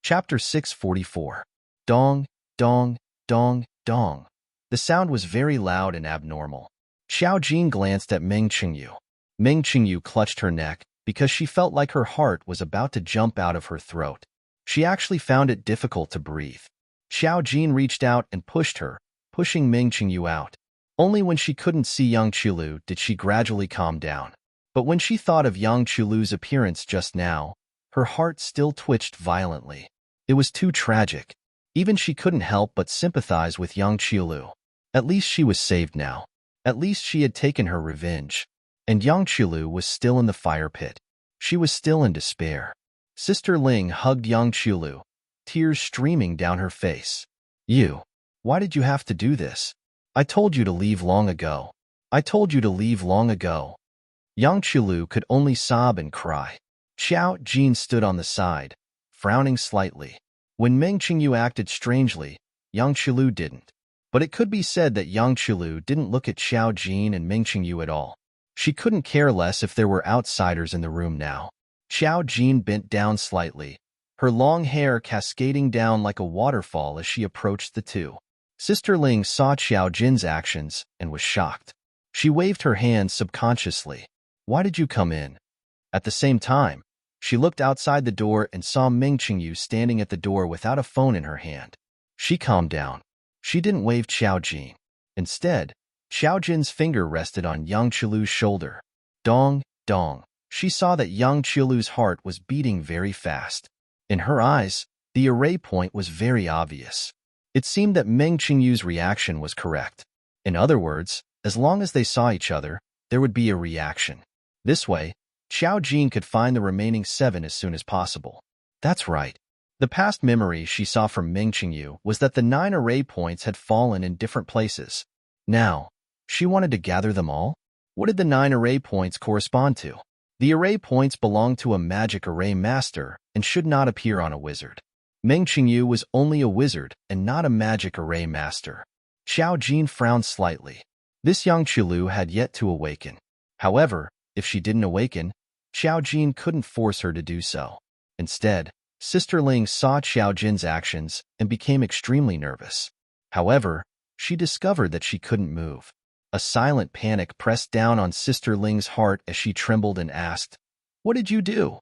Chapter 644. Dong, dong, dong, dong. The sound was very loud and abnormal. Xiao Jin glanced at Meng Qingyu. Meng Qingyu clutched her neck because she felt like her heart was about to jump out of her throat. She actually found it difficult to breathe. Xiao Jin reached out and pushed her, pushing Meng Qingyu out. Only when she couldn't see Yang Chulu did she gradually calm down. But when she thought of Yang Chulu's appearance just now, her heart still twitched violently. It was too tragic. Even she couldn't help but sympathize with Yang Chulu. At least she was saved now. At least she had taken her revenge. And Yang Chulu was still in the fire pit. She was still in despair. Sister Ling hugged Yang Chulu, tears streaming down her face. Why did you have to do this? I told you to leave long ago. I told you to leave long ago. Yang Chulu could only sob and cry. Xiao Jin stood on the side, frowning slightly. When Meng Qingyu acted strangely, Yang Chulu didn't. But it could be said that Yang Chulu didn't look at Xiao Jin and Meng Qingyu at all. She couldn't care less if there were outsiders in the room now. Xiao Jin bent down slightly, her long hair cascading down like a waterfall as she approached the two. Sister Ling saw Xiao Jin's actions and was shocked. She waved her hand subconsciously. Why did you come in? At the same time, she looked outside the door and saw Meng Qingyu standing at the door without a phone in her hand. She calmed down. She didn't wave Xiao Jin. Instead, Xiao Jin's finger rested on Yang Chulu's shoulder. Dong, dong. She saw that Yang Chulu's heart was beating very fast. In her eyes, the array point was very obvious. It seemed that Meng Qingyu's reaction was correct. In other words, as long as they saw each other, there would be a reaction. This way, Xiao Jin could find the remaining 7 as soon as possible. That's right. The past memory she saw from Meng Qingyu was that the 9 array points had fallen in different places. Now, she wanted to gather them all? What did the 9 array points correspond to? The array points belonged to a magic array master and should not appear on a wizard. Meng Qingyu was only a wizard and not a magic array master. Xiao Jin frowned slightly. This Yang Chulu had yet to awaken. However, if she didn't awaken, Xiao Jin couldn't force her to do so. Instead, Sister Ling saw Xiao Jin's actions and became extremely nervous. However, she discovered that she couldn't move. A silent panic pressed down on Sister Ling's heart as she trembled and asked, "What did you do?"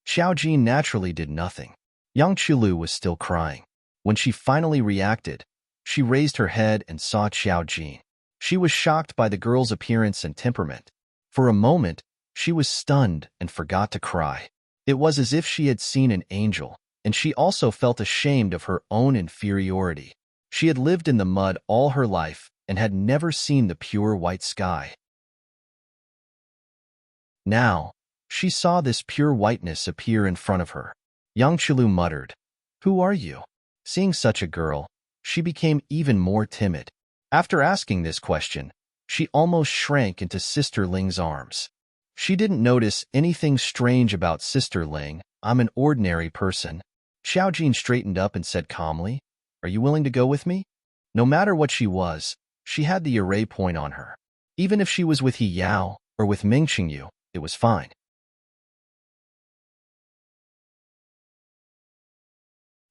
Xiao Jin naturally did nothing. Yang Chulu was still crying. When she finally reacted, she raised her head and saw Xiao Jin. She was shocked by the girl's appearance and temperament. For a moment, she was stunned and forgot to cry. It was as if she had seen an angel. and she also felt ashamed of her own inferiority. She had lived in the mud all her life and had never seen the pure white sky. Now, she saw this pure whiteness appear in front of her. Yang Qilu muttered, "Who are you?" Seeing such a girl, she became even more timid. After asking this question, she almost shrank into Sister Ling's arms. She didn't notice anything strange about Sister Ling. "I'm an ordinary person." Xiao Jin straightened up and said calmly, "Are you willing to go with me?" No matter what she was, she had the array point on her. Even if she was with He Yao or with Ming Qingyu, it was fine.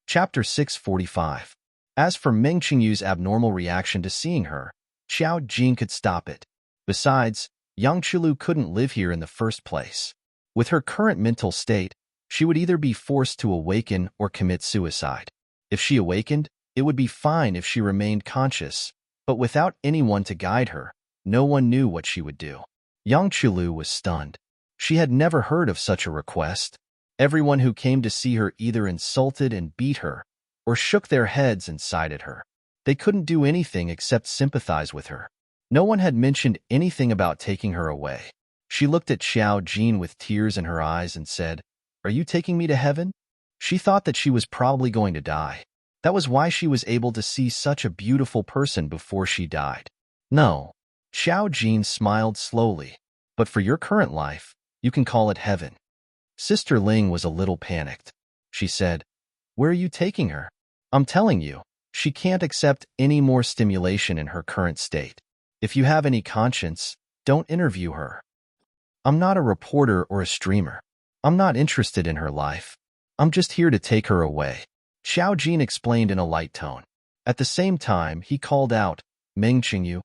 Chapter 645. As for Ming Qingyu's abnormal reaction to seeing her, Xiao Jin could stop it. Besides, Yang Qilu couldn't live here in the first place. With her current mental state, she would either be forced to awaken or commit suicide. If she awakened, it would be fine if she remained conscious, but without anyone to guide her, no one knew what she would do. Yang Qilu was stunned. She had never heard of such a request. Everyone who came to see her either insulted and beat her, or shook their heads and sighed at her. They couldn't do anything except sympathize with her. No one had mentioned anything about taking her away. She looked at Xiao Jin with tears in her eyes and said, "Are you taking me to heaven?" She thought that she was probably going to die. That was why she was able to see such a beautiful person before she died. "No." Xiao Jin smiled slowly. "But for your current life, you can call it heaven." Sister Ling was a little panicked. She said, "Where are you taking her?" "I'm telling you, she can't accept any more stimulation in her current state. If you have any conscience, don't interview her." "I'm not a reporter or a streamer. I'm not interested in her life. I'm just here to take her away," Xiao Jin explained in a light tone. At the same time, he called out, "Ming Qingyu."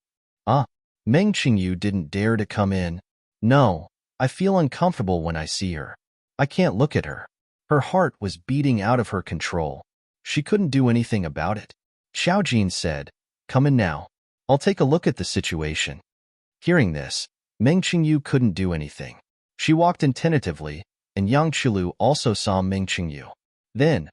Ming Qingyu didn't dare to come in. "No, I feel uncomfortable when I see her. I can't look at her." Her heart was beating out of her control. She couldn't do anything about it. Xiao Jin said, "Come in now. I'll take a look at the situation." Hearing this, Ming Qingyu couldn't do anything. She walked in tentatively, and Yang Qilu also saw Ming Qingyu. Then,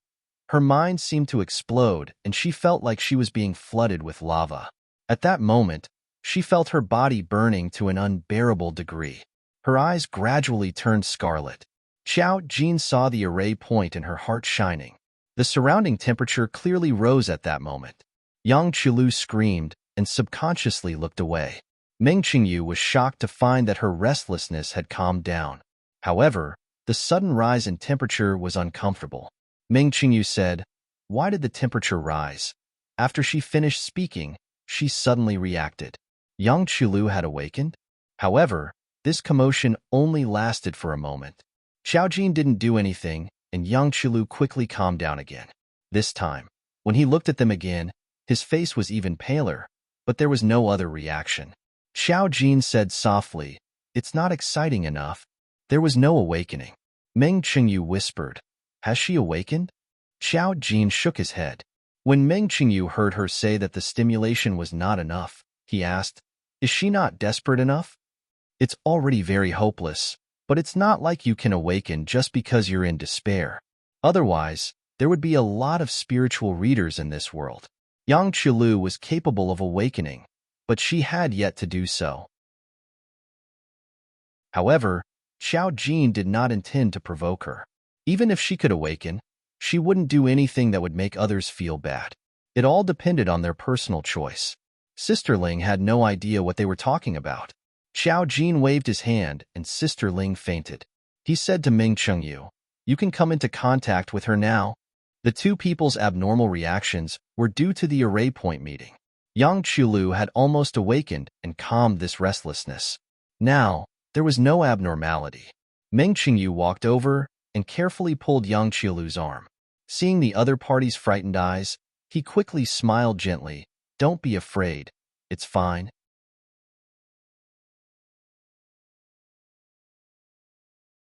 her mind seemed to explode, and she felt like she was being flooded with lava. At that moment, she felt her body burning to an unbearable degree. Her eyes gradually turned scarlet. Xiao Jin saw the array point and her heart shining. The surrounding temperature clearly rose at that moment. Yang Qilu screamed and subconsciously looked away. Ming Qingyu was shocked to find that her restlessness had calmed down. However, the sudden rise in temperature was uncomfortable. Ming Qingyu said, "Why did the temperature rise?" After she finished speaking, she suddenly reacted. Yang Qilu had awakened? However, this commotion only lasted for a moment. Xiao Jin didn't do anything, and Yang Qilu quickly calmed down again. This time, when he looked at them again, his face was even paler, but there was no other reaction. Xiao Jin said softly, "It's not exciting enough." There was no awakening. Ming Qingyu whispered, "Has she awakened?" Xiao Jin shook his head. When Ming Qingyu heard her say that the stimulation was not enough, he asked, "Is she not desperate enough?" "It's already very hopeless, but it's not like you can awaken just because you're in despair. Otherwise, there would be a lot of spiritual readers in this world." Yang Qilu was capable of awakening, but she had yet to do so. However, Xiao Jin did not intend to provoke her. Even if she could awaken, she wouldn't do anything that would make others feel bad. It all depended on their personal choice. Sister Ling had no idea what they were talking about. Xiao Jin waved his hand, and Sister Ling fainted. He said to Ming Qingyu, "You can come into contact with her now." The two people's abnormal reactions were due to the array point meeting. Yang Qilu had almost awakened and calmed this restlessness. Now, there was no abnormality. Ming Qingyu walked over and carefully pulled Yang Qilu's arm. Seeing the other party's frightened eyes, he quickly smiled gently. "Don't be afraid. It's fine."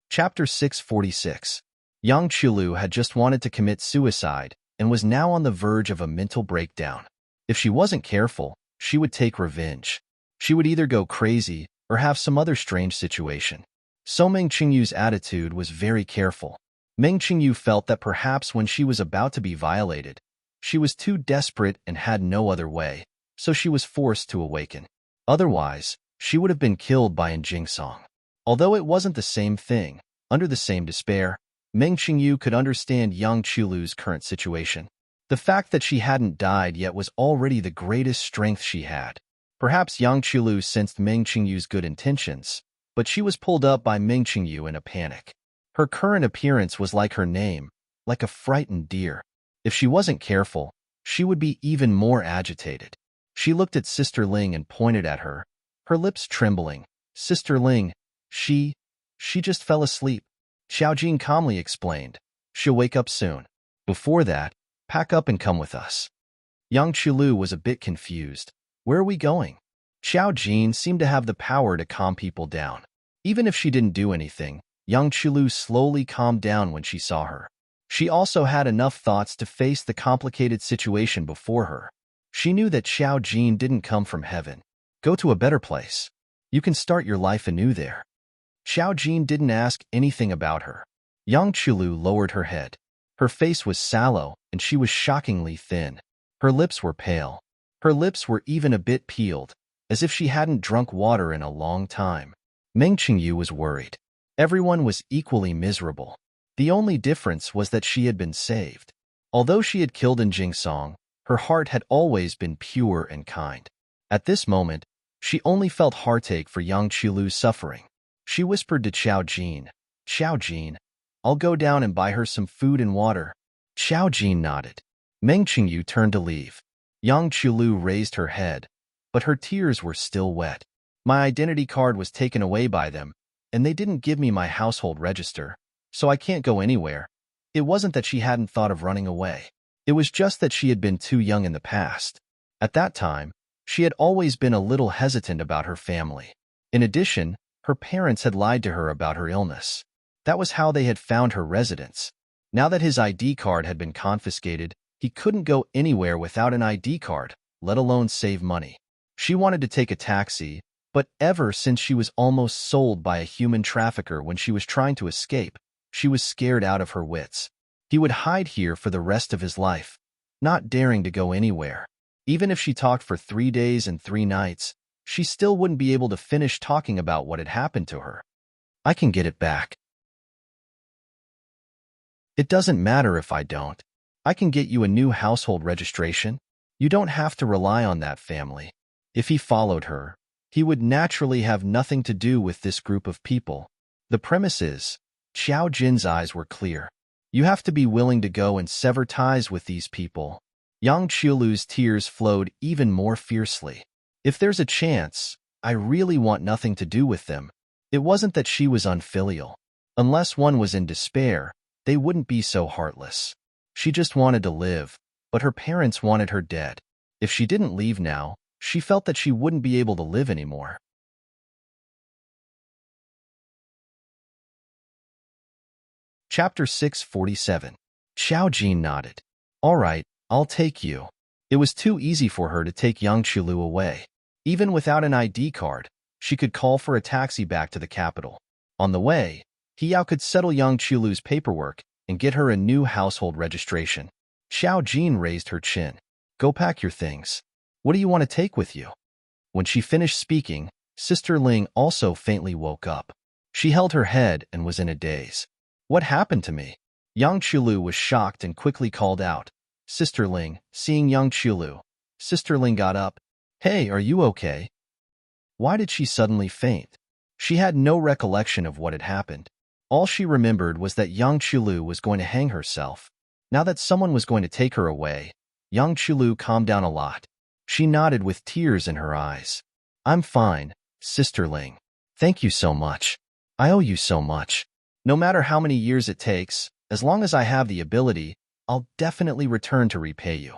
Chapter 646. Yang Qilu had just wanted to commit suicide and was now on the verge of a mental breakdown. If she wasn't careful, she would take revenge. She would either go crazy or have some other strange situation. So Ming Qingyu's attitude was very careful. Meng Qingyu felt that perhaps when she was about to be violated, she was too desperate and had no other way, so she was forced to awaken. Otherwise, she would have been killed by Jingsong. Although it wasn't the same thing, under the same despair, Meng Qingyu could understand young Chulu's current situation. The fact that she hadn't died yet was already the greatest strength she had. Perhaps young Chulu sensed Meng Qingyu's good intentions, but she was pulled up by Meng Qingyu in a panic. Her current appearance was like her name, like a frightened deer. If she wasn't careful, she would be even more agitated. She looked at Sister Ling and pointed at her, her lips trembling. Sister Ling, she just fell asleep. Xiaojin calmly explained. She'll wake up soon. Before that, pack up and come with us. Young Chulu was a bit confused. Where are we going? Xiaojin seemed to have the power to calm people down. Even if she didn't do anything, young Chulu slowly calmed down when she saw her. She also had enough thoughts to face the complicated situation before her. She knew that Xiaojin didn't come from heaven. Go to a better place. You can start your life anew there. Xiaojin didn't ask anything about her. Young Chulu lowered her head. Her face was sallow, and she was shockingly thin. Her lips were pale. Her lips were even a bit peeled, as if she hadn't drunk water in a long time. Meng Qingyu was worried. Everyone was equally miserable. The only difference was that she had been saved. Although she had killed Jingsong, her heart had always been pure and kind. At this moment, she only felt heartache for young Chulu's suffering. She whispered to Xiaojin, Xiaojin, I'll go down and buy her some food and water. Xiaojin nodded. Meng Qingyu turned to leave. Young Chulu raised her head, but her tears were still wet. My identity card was taken away by them, and they didn't give me my household register, so I can't go anywhere. It wasn't that she hadn't thought of running away. It was just that she had been too young in the past. At that time, she had always been a little hesitant about her family. In addition, her parents had lied to her about her illness. That was how they had found her residence. Now that his ID card had been confiscated, he couldn't go anywhere without an ID card, let alone save money. She wanted to take a taxi, but ever since she was almost sold by a human trafficker when she was trying to escape, she was scared out of her wits. He would hide here for the rest of his life, not daring to go anywhere. Even if she talked for 3 days and 3 nights, she still wouldn't be able to finish talking about what had happened to her. I can get it back. It doesn't matter if I don't. I can get you a new household registration. You don't have to rely on that family. If he followed her, he would naturally have nothing to do with this group of people. The premise is, Xiao Jin's eyes were clear. You have to be willing to go and sever ties with these people. Yang Qilu's tears flowed even more fiercely. If there's a chance, I really want nothing to do with them. It wasn't that she was unfilial. Unless one was in despair, they wouldn't be so heartless. She just wanted to live, but her parents wanted her dead. If she didn't leave now, she felt that she wouldn't be able to live anymore. Chapter 647. Xiao Jin nodded. All right, I'll take you. It was too easy for her to take young Qilu away. Even without an ID card, she could call for a taxi back to the capital. On the way, Hiao could settle young Qilu's paperwork and get her a new household registration. Xiao Jin raised her chin. Go pack your things. What do you want to take with you? When she finished speaking, Sister Ling also faintly woke up. She held her head and was in a daze. What happened to me? Young Qilu was shocked and quickly called out. Sister Ling, seeing young Qilu. Sister Ling got up. Hey, are you okay? Why did she suddenly faint? She had no recollection of what had happened. All she remembered was that young Qilu was going to hang herself. Now that someone was going to take her away, young Qilu calmed down a lot. She nodded with tears in her eyes. I'm fine, Sister Ling. Thank you so much. I owe you so much. No matter how many years it takes, as long as I have the ability, I'll definitely return to repay you.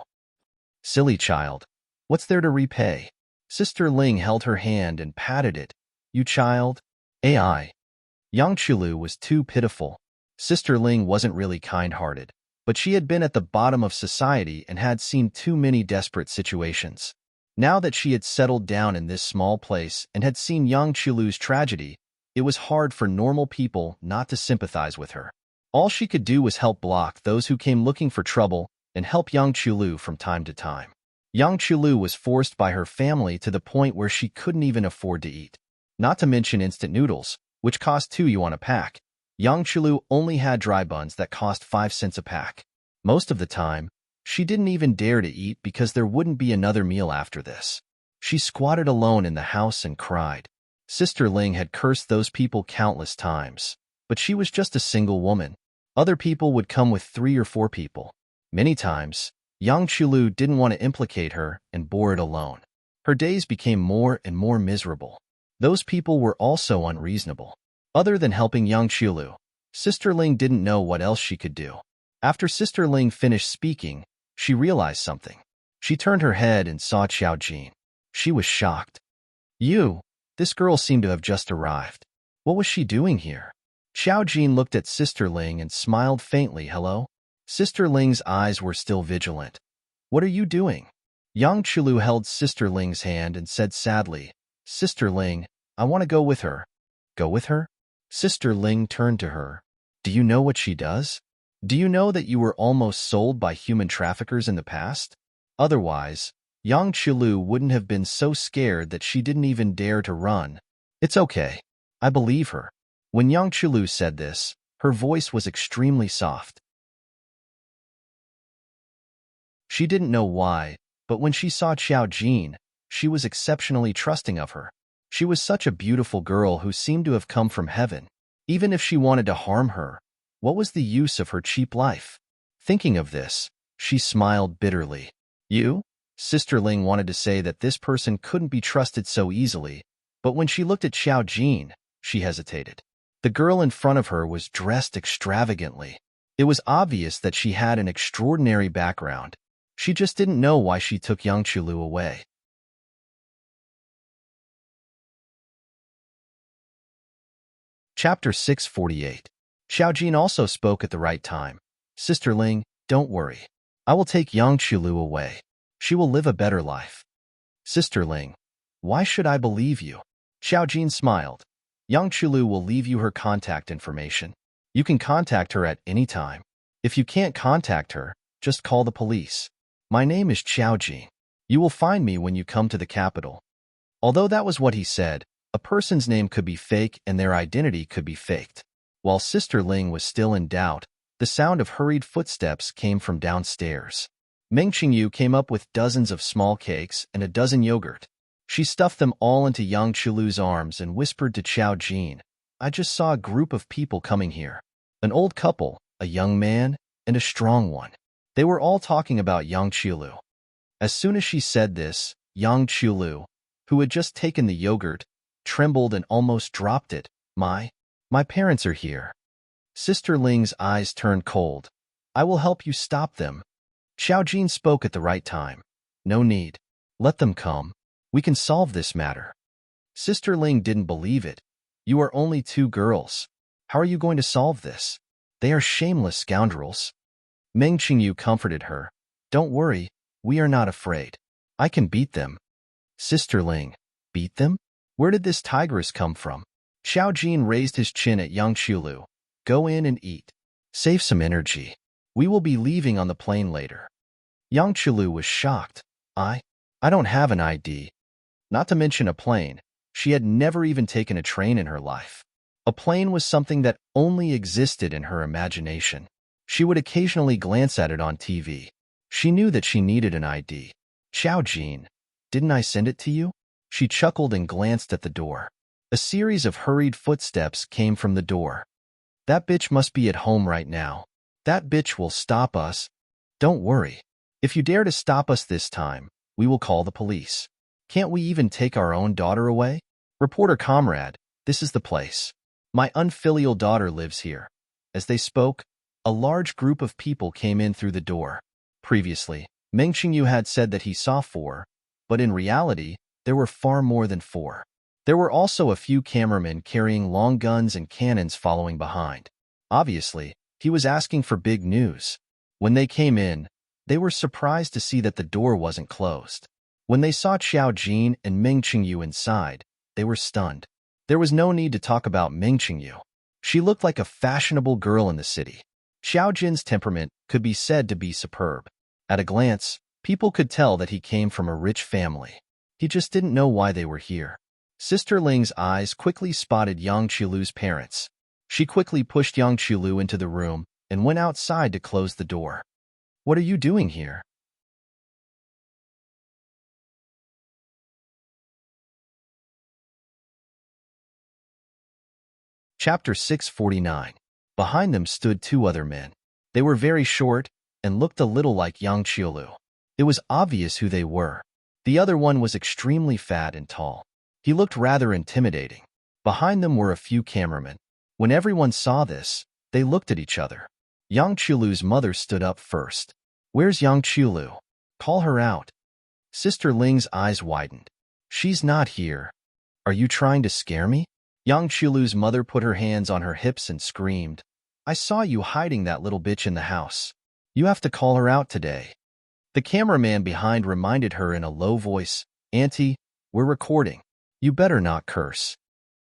Silly child. What's there to repay? Sister Ling held her hand and patted it. You child? AI. Young Qilu was too pitiful. Sister Ling wasn't really kind-hearted, but she had been at the bottom of society and had seen too many desperate situations. Now that she had settled down in this small place and had seen young Qilu's tragedy, it was hard for normal people not to sympathize with her. All she could do was help block those who came looking for trouble and help young Chulu from time to time. Young Chulu was forced by her family to the point where she couldn't even afford to eat. Not to mention instant noodles, which cost 2 yuan a pack. Young Chulu only had dry buns that cost 5 cents a pack. Most of the time, she didn't even dare to eat because there wouldn't be another meal after this. She squatted alone in the house and cried. Sister Ling had cursed those people countless times, but she was just a single woman. Other people would come with 3 or 4 people. Many times, young Chulu didn't want to implicate her and bore it alone. Her days became more and more miserable. Those people were also unreasonable. Other than helping young Chulu, Sister Ling didn't know what else she could do. After Sister Ling finished speaking, she realized something. She turned her head and saw Xiao Jin. She was shocked. "You, this girl seemed to have just arrived. What was she doing here?" Xiao Jin looked at Sister Ling and smiled faintly. "Hello?" Sister Ling's eyes were still vigilant. "What are you doing?" Young Chulu held Sister Ling's hand and said sadly, "Sister Ling, I want to go with her." "Go with her?" Sister Ling turned to her. "Do you know what she does? Do you know that you were almost sold by human traffickers in the past? Otherwise, young Chulu wouldn't have been so scared that she didn't even dare to run." "It's okay. I believe her." When young Chulu said this, her voice was extremely soft. She didn't know why, but when she saw Xiao Jin, she was exceptionally trusting of her. She was such a beautiful girl who seemed to have come from heaven. Even if she wanted to harm her, what was the use of her cheap life? Thinking of this, she smiled bitterly. "You?" Sister Ling wanted to say that this person couldn't be trusted so easily, but when she looked at Xiao Jin, she hesitated. The girl in front of her was dressed extravagantly. It was obvious that she had an extraordinary background. She just didn't know why she took young Chulu away. Chapter 648. Xiao Jin also spoke at the right time. "Sister Ling, don't worry. I will take young Chulu away. She will live a better life." "Sister Ling, why should I believe you?" Xiao Jin smiled. "Young Chulu will leave you her contact information. You can contact her at any time. If you can't contact her, just call the police. My name is Xiao Jin. You will find me when you come to the capital." Although that was what he said, a person's name could be fake and their identity could be faked. While Sister Ling was still in doubt, the sound of hurried footsteps came from downstairs. Meng Qingyu came up with dozens of small cakes and a dozen yogurt. She stuffed them all into young Chulu's arms and whispered to Xiao Jin, "I just saw a group of people coming here. An old couple, a young man, and a strong one. They were all talking about young Chulu." As soon as she said this, young Chulu, who had just taken the yogurt, trembled and almost dropped it. My parents are here." Sister Ling's eyes turned cold. "I will help you stop them." Xiao Jin spoke at the right time. "No need. Let them come. We can solve this matter." Sister Ling didn't believe it. "You are only 2 girls. How are you going to solve this? They are shameless scoundrels." Meng Qingyu comforted her. "Don't worry, we are not afraid. I can beat them." "Sister Ling, beat them? Where did this tigress come from?" Xiao Jin raised his chin at young Chulu. "Go in and eat. Save some energy. We will be leaving on the plane later." Young Chulu was shocked. I don't have an ID. Not to mention a plane. She had never even taken a train in her life. A plane was something that only existed in her imagination. She would occasionally glance at it on TV. She knew that she needed an ID. "Xiao Jin, didn't I send it to you?" She chuckled and glanced at the door. A series of hurried footsteps came from the door. "That bitch must be at home right now. That bitch will stop us." "Don't worry. If you dare to stop us this time, we will call the police. Can't we even take our own daughter away?" "Reporter comrade, this is the place. My unfilial daughter lives here." As they spoke, a large group of people came in through the door. Previously, Meng Qingyu had said that he saw 4, but in reality, there were far more than 4. There were also a few cameramen carrying long guns and cannons following behind. Obviously, he was asking for big news. When they came in, they were surprised to see that the door wasn't closed. When they saw Xiao Jin and Meng Qingyu inside, they were stunned. There was no need to talk about Meng Qingyu. She looked like a fashionable girl in the city. Xiao Jin's temperament could be said to be superb. At a glance, people could tell that he came from a rich family. He just didn't know why they were here. Sister Ling's eyes quickly spotted Yang Qilu's parents. She quickly pushed Yang Qilu into the room and went outside to close the door. "What are you doing here?" Chapter 649. Behind them stood two other men. They were very short and looked a little like Yang Qilu. It was obvious who they were. The other one was extremely fat and tall. He looked rather intimidating. Behind them were a few cameramen. When everyone saw this, they looked at each other. Yang Qilu's mother stood up first. "Where's Yang Qilu? Call her out." Sister Ling's eyes widened. "She's not here. Are you trying to scare me?" Yang Qilu's mother put her hands on her hips and screamed, "I saw you hiding that little bitch in the house. You have to call her out today." The cameraman behind reminded her in a low voice, "Auntie, we're recording. You better not curse."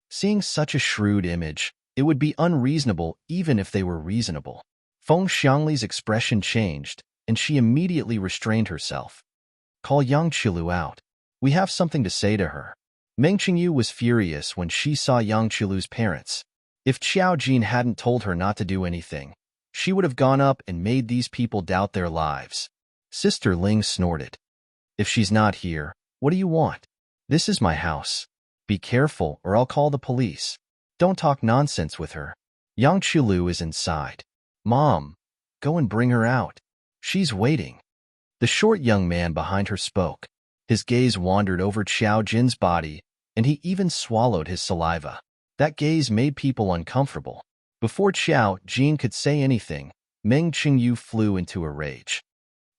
Seeing such a shrewd image, it would be unreasonable even if they were reasonable. Feng Xiangli's expression changed, and she immediately restrained herself. "Call Yang Qilu out. We have something to say to her." Meng Qingyu was furious when she saw Yang Qilu's parents. If Xiao Jin hadn't told her not to do anything, she would have gone up and made these people doubt their lives. Sister Ling snorted. "If she's not here, what do you want? This is my house. Be careful or I'll call the police. Don't talk nonsense with her." Yang Qilu is inside. "Mom, go and bring her out. She's waiting." The short young man behind her spoke. His gaze wandered over Xiao Jin's body, and he even swallowed his saliva. That gaze made people uncomfortable. Before Xiao Jin could say anything, Meng Qingyu flew into a rage.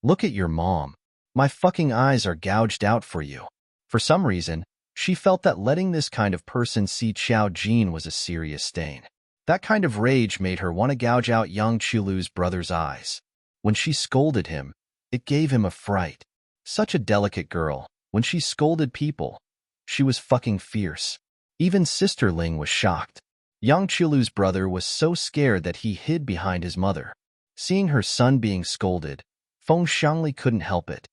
"Look at your mom. My fucking eyes are gouged out for you." For some reason, she felt that letting this kind of person see Xiao Jin was a serious stain. That kind of rage made her want to gouge out Yang Qilu's brother's eyes. When she scolded him, it gave him a fright. Such a delicate girl, when she scolded people, she was fucking fierce. Even Sister Ling was shocked. Yang Qilu's brother was so scared that he hid behind his mother. Seeing her son being scolded, Feng Xiangli couldn't help it.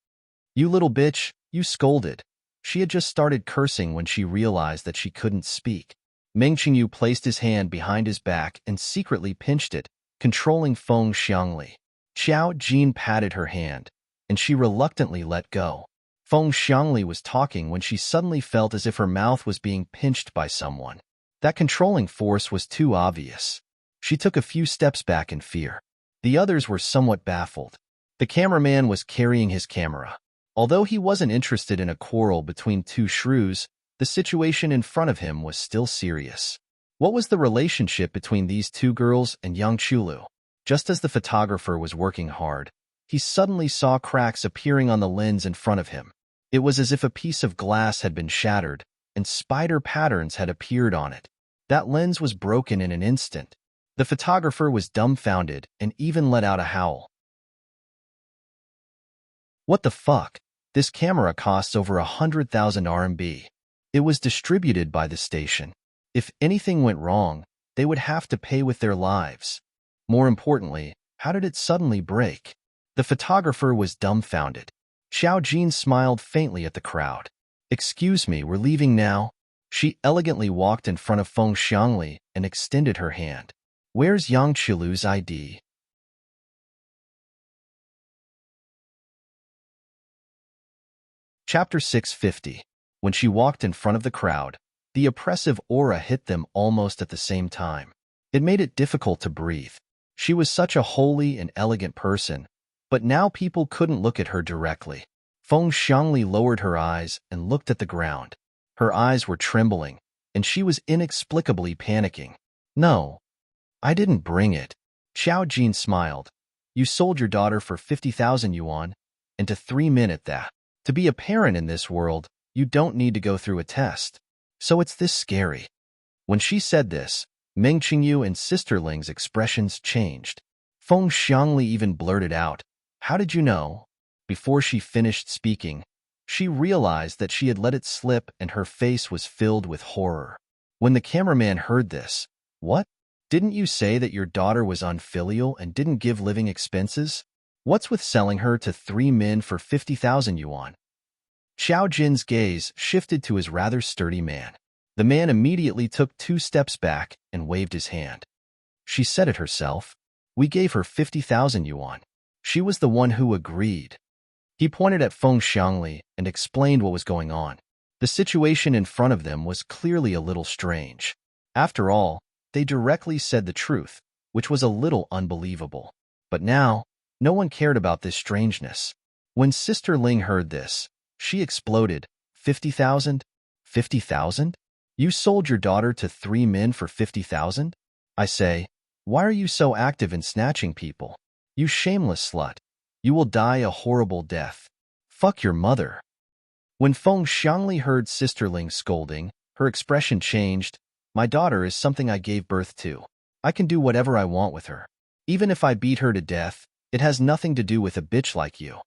"You little bitch, you scolded." She had just started cursing when she realized that she couldn't speak. Meng Qingyu placed his hand behind his back and secretly pinched it, controlling Feng Xiangli. Xiao Jin patted her hand, and she reluctantly let go. Feng Xiangli was talking when she suddenly felt as if her mouth was being pinched by someone. That controlling force was too obvious. She took a few steps back in fear. The others were somewhat baffled. The cameraman was carrying his camera. Although he wasn't interested in a quarrel between two shrews, the situation in front of him was still serious. What was the relationship between these two girls and Yang Qilu? Just as the photographer was working hard, he suddenly saw cracks appearing on the lens in front of him. It was as if a piece of glass had been shattered, and spider patterns had appeared on it. That lens was broken in an instant. The photographer was dumbfounded and even let out a howl. "What the fuck? This camera costs over 100,000 RMB. It was distributed by the station. If anything went wrong, they would have to pay with their lives. More importantly, how did it suddenly break?" The photographer was dumbfounded. Xiao Jin smiled faintly at the crowd. "Excuse me, we're leaving now." She elegantly walked in front of Feng Xiangli and extended her hand. "Where's Yang Qilu's ID?" Chapter 650. When she walked in front of the crowd, the oppressive aura hit them almost at the same time. It made it difficult to breathe. She was such a holy and elegant person, but now people couldn't look at her directly. Feng Xiangli lowered her eyes and looked at the ground. Her eyes were trembling, and she was inexplicably panicking. "No, I didn't bring it." Xiao Jin smiled. "You sold your daughter for 50,000 yuan, and to 3 min at that. To be a parent in this world, you don't need to go through a test. So it's this scary." When she said this, Meng Qingyu and Sister Ling's expressions changed. Feng Xiangli even blurted out, "How did you know?" Before she finished speaking, she realized that she had let it slip and her face was filled with horror. When the cameraman heard this, "What? Didn't you say that your daughter was unfilial and didn't give living expenses? What's with selling her to 3 men for 50,000 yuan? Xiao Jin's gaze shifted to his rather sturdy man. The man immediately took 2 steps back and waved his hand. She said it herself. We gave her 50,000 yuan. She was the one who agreed. He pointed at Feng Xiangli and explained what was going on. The situation in front of them was clearly a little strange. After all, they directly said the truth, which was a little unbelievable. But now, no one cared about this strangeness. When Sister Ling heard this, she exploded. 50,000? 50,000? You sold your daughter to 3 men for 50,000? I say, why are you so active in snatching people? You shameless slut. You will die a horrible death. Fuck your mother. When Feng Xiangli heard Sister Ling scolding, her expression changed. My daughter is something I gave birth to. I can do whatever I want with her. Even if I beat her to death, it has nothing to do with a bitch like you.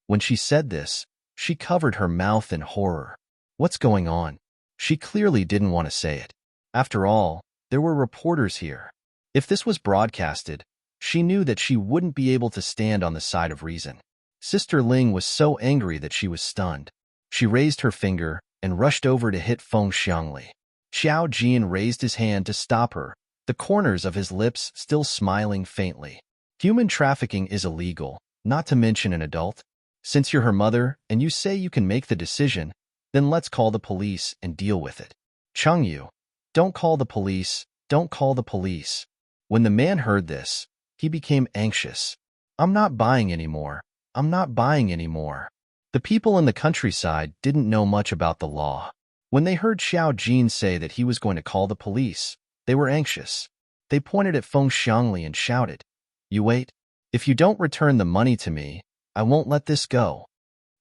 When she said this, she covered her mouth in horror. What's going on? She clearly didn't want to say it. After all, there were reporters here. If this was broadcasted, she knew that she wouldn't be able to stand on the side of reason. Sister Ling was so angry that she was stunned. She raised her finger and rushed over to hit Feng Xiangli. Xiao Jin raised his hand to stop her, the corners of his lips still smiling faintly. Human trafficking is illegal, not to mention an adult. Since you're her mother and you say you can make the decision, then let's call the police and deal with it. Chengyu, don't call the police, don't call the police. When the man heard this, he became anxious. I'm not buying anymore. I'm not buying anymore. The people in the countryside didn't know much about the law. When they heard Xiao Jin say that he was going to call the police, they were anxious. They pointed at Feng Xiangli and shouted, You wait. If you don't return the money to me, I won't let this go.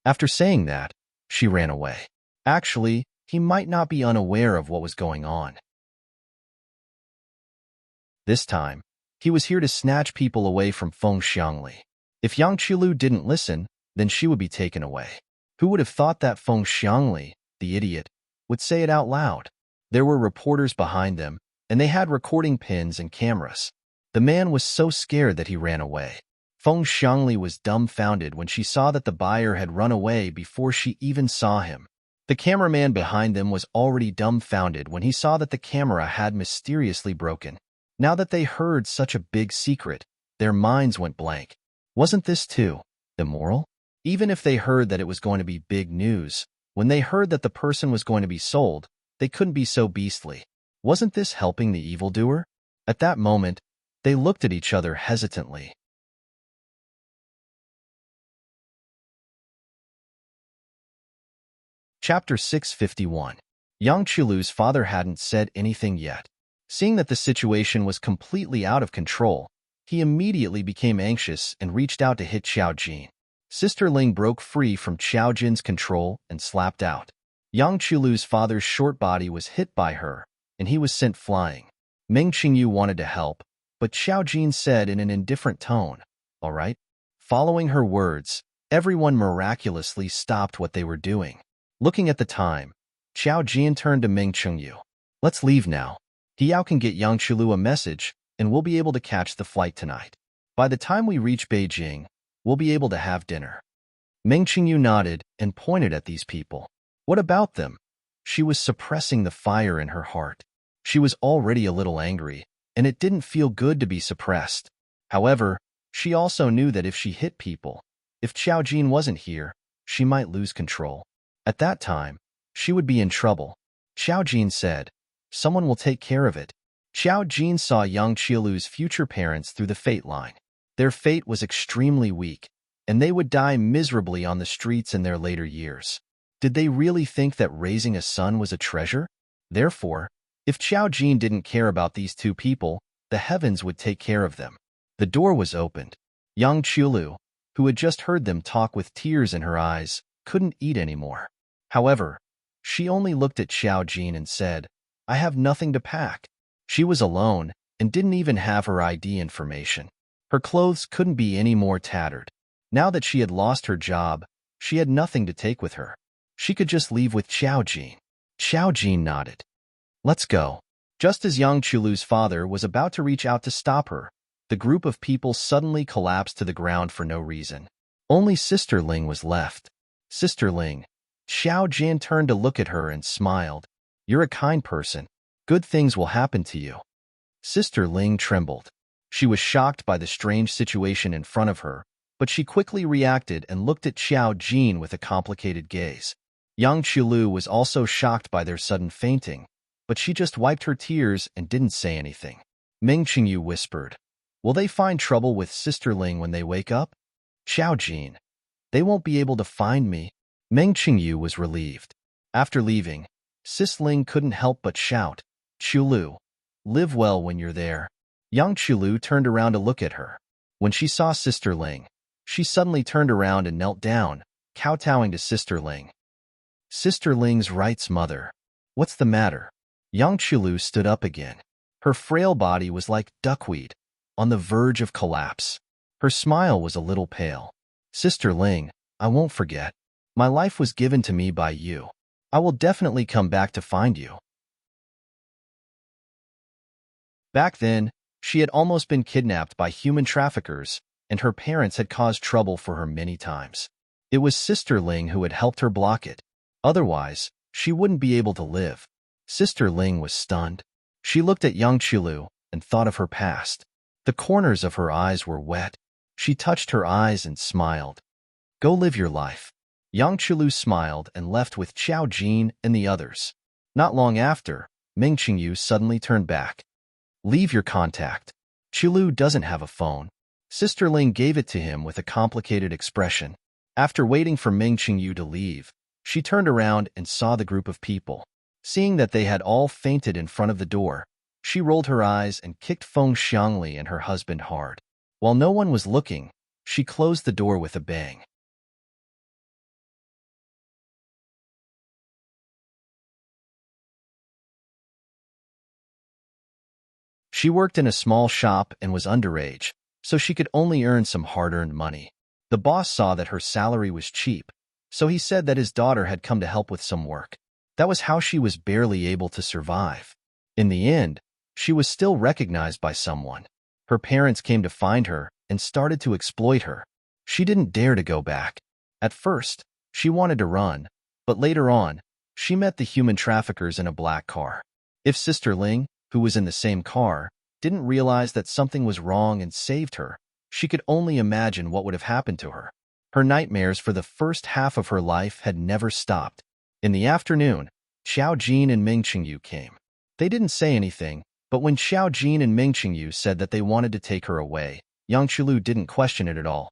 After saying that, she ran away. Actually, he might not be unaware of what was going on. This time, he was here to snatch people away from Feng Xiangli. If Yang Qilu didn't listen, then she would be taken away. Who would have thought that Feng Xiangli, the idiot, would say it out loud? There were reporters behind them, and they had recording pins and cameras. The man was so scared that he ran away. Feng Xiangli was dumbfounded when she saw that the buyer had run away before she even saw him. The cameraman behind them was already dumbfounded when he saw that the camera had mysteriously broken. Now that they heard such a big secret, their minds went blank. Wasn't this too immoral? Even if they heard that it was going to be big news, when they heard that the person was going to be sold, they couldn't be so beastly. Wasn't this helping the evildoer? At that moment, they looked at each other hesitantly. Chapter 651. Yang Qilu's father hadn't said anything yet. Seeing that the situation was completely out of control, he immediately became anxious and reached out to hit Xiao Jin. Sister Ling broke free from Xiao Jin's control and slapped out. Yang Qilu's father's short body was hit by her, and he was sent flying. Meng Qingyu wanted to help, but Xiao Jin said in an indifferent tone, All right. Following her words, everyone miraculously stopped what they were doing. Looking at the time, Xiao Jin turned to Meng Qingyu. Let's leave now. Hiao can get Yang Qilu a message, and we'll be able to catch the flight tonight. By the time we reach Beijing, we'll be able to have dinner. Meng Qingyu nodded and pointed at these people. What about them? She was suppressing the fire in her heart. She was already a little angry, and it didn't feel good to be suppressed. However, she also knew that if she hit people, if Xiao Jin wasn't here, she might lose control. At that time, she would be in trouble. Xiao Jin said, Someone will take care of it. Xiao Jin saw Yang Qilu's future parents through the fate line. Their fate was extremely weak, and they would die miserably on the streets in their later years. Did they really think that raising a son was a treasure? Therefore, if Xiao Jin didn't care about these two people, the heavens would take care of them. The door was opened. Yang Qilu, who had just heard them talk with tears in her eyes, couldn't eat anymore. However, she only looked at Xiao Jin and said, I have nothing to pack. She was alone and didn't even have her ID information. Her clothes couldn't be any more tattered. Now that she had lost her job, she had nothing to take with her. She could just leave with Xiao Jin. Xiao Jin nodded. Let's go. Just as Yang Chulu's father was about to reach out to stop her, the group of people suddenly collapsed to the ground for no reason. Only Sister Ling was left. Sister Ling. Xiao Jian turned to look at her and smiled. You're a kind person. Good things will happen to you. Sister Ling trembled. She was shocked by the strange situation in front of her, but she quickly reacted and looked at Xiao Jin with a complicated gaze. Yang Chulu was also shocked by their sudden fainting, but she just wiped her tears and didn't say anything. Ming Qingyu whispered, Will they find trouble with Sister Ling when they wake up? Xiao Jin. They won't be able to find me. Ming Qingyu was relieved. After leaving, Sis Ling couldn't help but shout, Chulu, live well when you're there. Yang Chulu turned around to look at her. When she saw Sister Ling, she suddenly turned around and knelt down, kowtowing to Sister Ling. Sister Ling's right's mother. What's the matter? Yang Chulu stood up again. Her frail body was like duckweed, on the verge of collapse. Her smile was a little pale. Sister Ling, I won't forget. My life was given to me by you. I will definitely come back to find you. Back then, she had almost been kidnapped by human traffickers, and her parents had caused trouble for her many times. It was Sister Ling who had helped her block it. Otherwise, she wouldn't be able to live. Sister Ling was stunned. She looked at Yang Chulu and thought of her past. The corners of her eyes were wet. She touched her eyes and smiled. Go live your life. Yang Chulu smiled and left with Xiao Jin and the others. Not long after, Ming Qingyu suddenly turned back. Leave your contact. Chulu doesn't have a phone. Sister Ling gave it to him with a complicated expression. After waiting for Ming Qingyu to leave, she turned around and saw the group of people. Seeing that they had all fainted in front of the door, she rolled her eyes and kicked Feng Xiangli and her husband hard. While no one was looking, she closed the door with a bang. She worked in a small shop and was underage, so she could only earn some hard-earned money. The boss saw that her salary was cheap, so he said that his daughter had come to help with some work. That was how she was barely able to survive. In the end, she was still recognized by someone. Her parents came to find her and started to exploit her. She didn't dare to go back. At first, she wanted to run, but later on, she met the human traffickers in a black car. If Sister Ling, who was in the same car, didn't realize that something was wrong and saved her, she could only imagine what would have happened to her. Her nightmares for the first half of her life had never stopped. In the afternoon, Xiao Jin and Ming Qingyu came. They didn't say anything, but when Xiao Jin and Ming Qingyu said that they wanted to take her away, Yang Chulu didn't question it at all.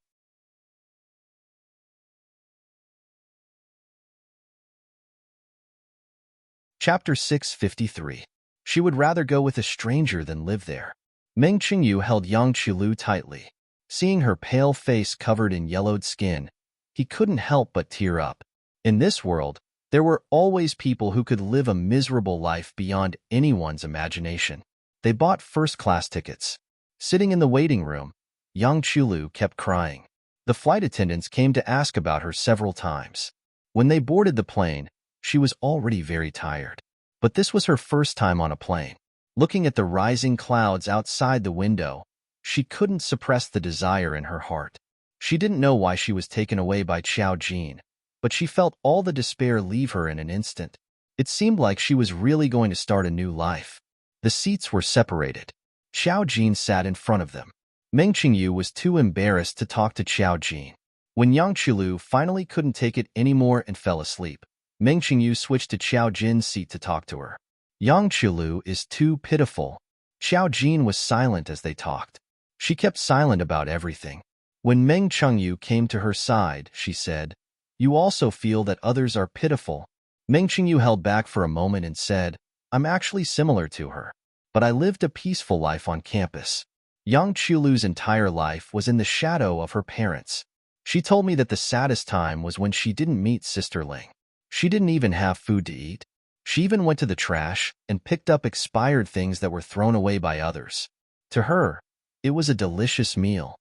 Chapter 653. She would rather go with a stranger than live there. Ming Qingyu held Yang Chulu tightly. Seeing her pale face covered in yellowed skin, he couldn't help but tear up. In this world, there were always people who could live a miserable life beyond anyone's imagination. They bought first-class tickets. Sitting in the waiting room, Yang Chulu kept crying. The flight attendants came to ask about her several times. When they boarded the plane, she was already very tired. But this was her first time on a plane. Looking at the rising clouds outside the window, she couldn't suppress the desire in her heart. She didn't know why she was taken away by Xiao Jin, but she felt all the despair leave her in an instant. It seemed like she was really going to start a new life. The seats were separated. Xiao Jin sat in front of them. Ming Qingyu was too embarrassed to talk to Xiao Jin. When Yang Chulu finally couldn't take it anymore and fell asleep, Ming Qingyu switched to Xiao Jin's seat to talk to her. Yang Chulu is too pitiful. Xiao Jin was silent as they talked. She kept silent about everything. When Ming Qingyu came to her side, she said, You also feel that others are pitiful. Ming Qingyu held back for a moment and said, I'm actually similar to her, but I lived a peaceful life on campus. Yang Chulu's entire life was in the shadow of her parents. She told me that the saddest time was when she didn't meet Sister Ling. She didn't even have food to eat. She even went to the trash and picked up expired things that were thrown away by others. To her, it was a delicious meal.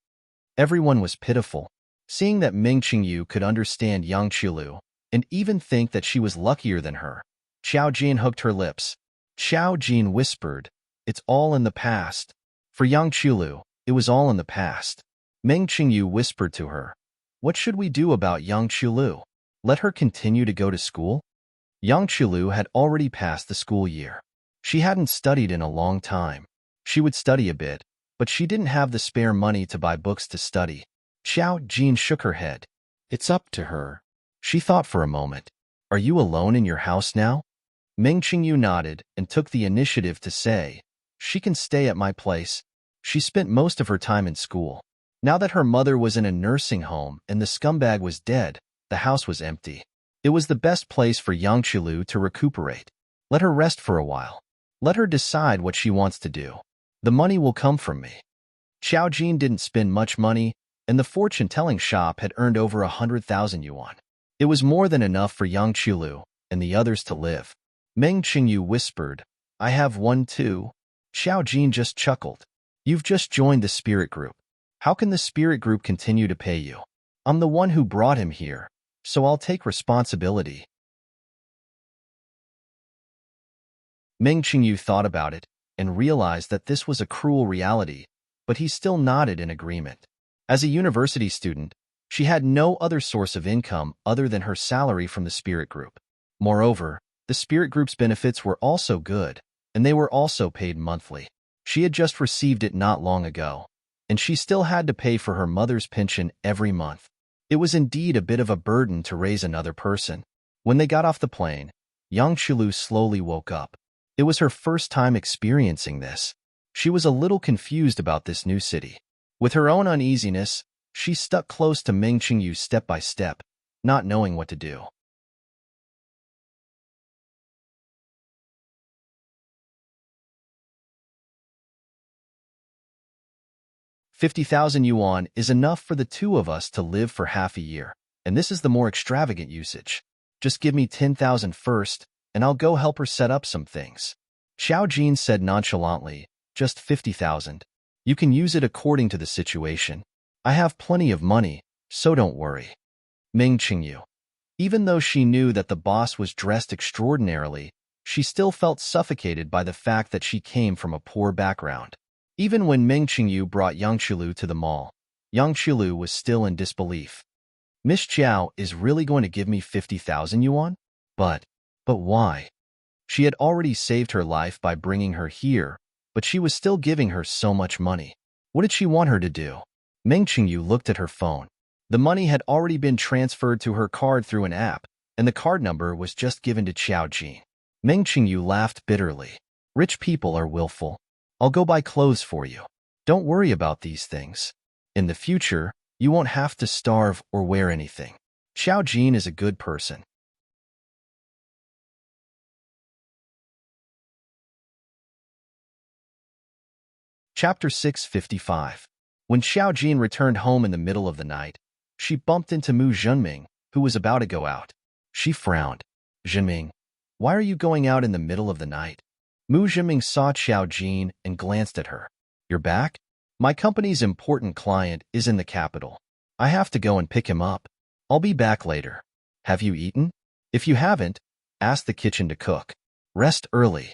Everyone was pitiful. Seeing that Ming Qingyu could understand Yang Chulu and even think that she was luckier than her, Xiao Jin hooked her lips. Xiao Jin whispered, "It's all in the past." For Yang Qilu, it was all in the past. Meng Qingyu whispered to her, "What should we do about Yang Qilu? Let her continue to go to school?" Yang Qilu had already passed the school year. She hadn't studied in a long time. She would study a bit, but she didn't have the spare money to buy books to study. Xiao Jin shook her head. "It's up to her." She thought for a moment. "Are you alone in your house now?" Meng Qingyu nodded and took the initiative to say, "She can stay at my place." She spent most of her time in school. Now that her mother was in a nursing home and the scumbag was dead, the house was empty. It was the best place for Yang Qilu to recuperate. Let her rest for a while. Let her decide what she wants to do. The money will come from me. Xiao Jin didn't spend much money, and the fortune-telling shop had earned over 100,000 yuan. It was more than enough for Yang Qilu and the others to live. Meng Qingyu whispered, "I have one too." Xiao Jin just chuckled. "You've just joined the spirit group. How can the spirit group continue to pay you? I'm the one who brought him here, so I'll take responsibility." Meng Qingyu thought about it and realized that this was a cruel reality, but he still nodded in agreement. As a university student, she had no other source of income other than her salary from the spirit group. Moreover, the spirit group's benefits were also good, and they were also paid monthly. She had just received it not long ago, and she still had to pay for her mother's pension every month. It was indeed a bit of a burden to raise another person. When they got off the plane, Yang Qilu slowly woke up. It was her first time experiencing this. She was a little confused about this new city. With her own uneasiness, she stuck close to Meng Qingyu step by step, not knowing what to do. "50,000 yuan is enough for the two of us to live for half a year, and this is the more extravagant usage. Just give me 10,000 first, and I'll go help her set up some things." Xiao Jin said nonchalantly, "Just 50,000. You can use it according to the situation. I have plenty of money, so don't worry." Meng Qingyu. Even though she knew that the boss was dressed extraordinarily, she still felt suffocated by the fact that she came from a poor background. Even when Meng Qingyu brought Yang Qilu to the mall, Yang Qilu was still in disbelief. "Miss Jiao is really going to give me 50,000 yuan? But why?" She had already saved her life by bringing her here, but she was still giving her so much money. What did she want her to do? Meng Qingyu looked at her phone. The money had already been transferred to her card through an app, and the card number was just given to Xiao Jin. Meng Qingyu laughed bitterly. "Rich people are willful. I'll go buy clothes for you. Don't worry about these things. In the future, you won't have to starve or wear anything. Xiao Jin is a good person." Chapter 655. When Xiao Jin returned home in the middle of the night, she bumped into Mu Zhenming, who was about to go out. She frowned. "Zhenming, why are you going out in the middle of the night?" Mu Zhenming saw Xiao Jin and glanced at her. "You're back? My company's important client is in the capital. I have to go and pick him up. I'll be back later. Have you eaten? If you haven't, ask the kitchen to cook. Rest early."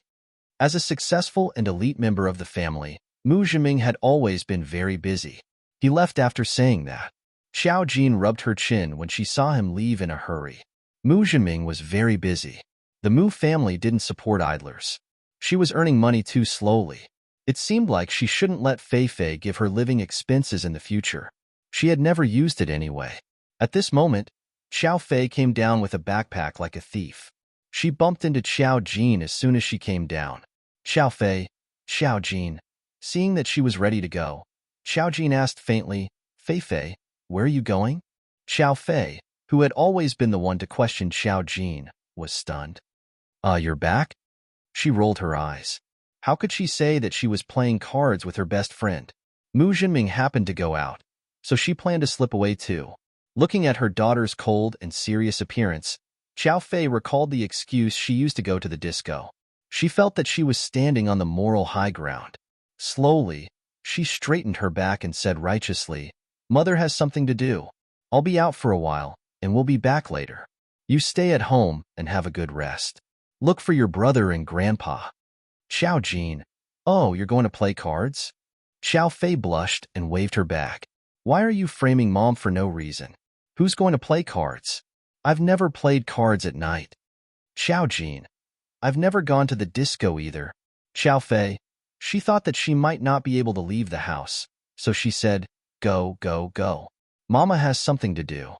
As a successful and elite member of the family, Mu Zhenming had always been very busy. He left after saying that. Xiao Jin rubbed her chin when she saw him leave in a hurry. Mu Zhenming was very busy. The Mu family didn't support idlers. She was earning money too slowly. It seemed like she shouldn't let Fei Fei give her living expenses in the future. She had never used it anyway. At this moment, Xiao Fei came down with a backpack like a thief. She bumped into Xiao Jin as soon as she came down. "Xiao Fei, Xiao Jin." Seeing that she was ready to go, Xiao Jin asked faintly, "Fei Fei, where are you going?" Xiao Fei, who had always been the one to question Xiao Jin, was stunned. You're back?" She rolled her eyes. How could she say that she was playing cards with her best friend? Mu Zhenming happened to go out, so she planned to slip away too. Looking at her daughter's cold and serious appearance, Xiao Fei recalled the excuse she used to go to the disco. She felt that she was standing on the moral high ground. Slowly, she straightened her back and said righteously, "Mother has something to do. I'll be out for a while, and we'll be back later. You stay at home and have a good rest. Look for your brother and grandpa." Xiao Jin. Oh, you're going to play cards? Xiao Fei blushed and waved her back. Why are you framing Mom for no reason? Who's going to play cards? I've never played cards at night. Xiao Jin. I've never gone to the disco either. Xiao Fei. She thought that she might not be able to leave the house, so she said, go, go, go. Mama has something to do.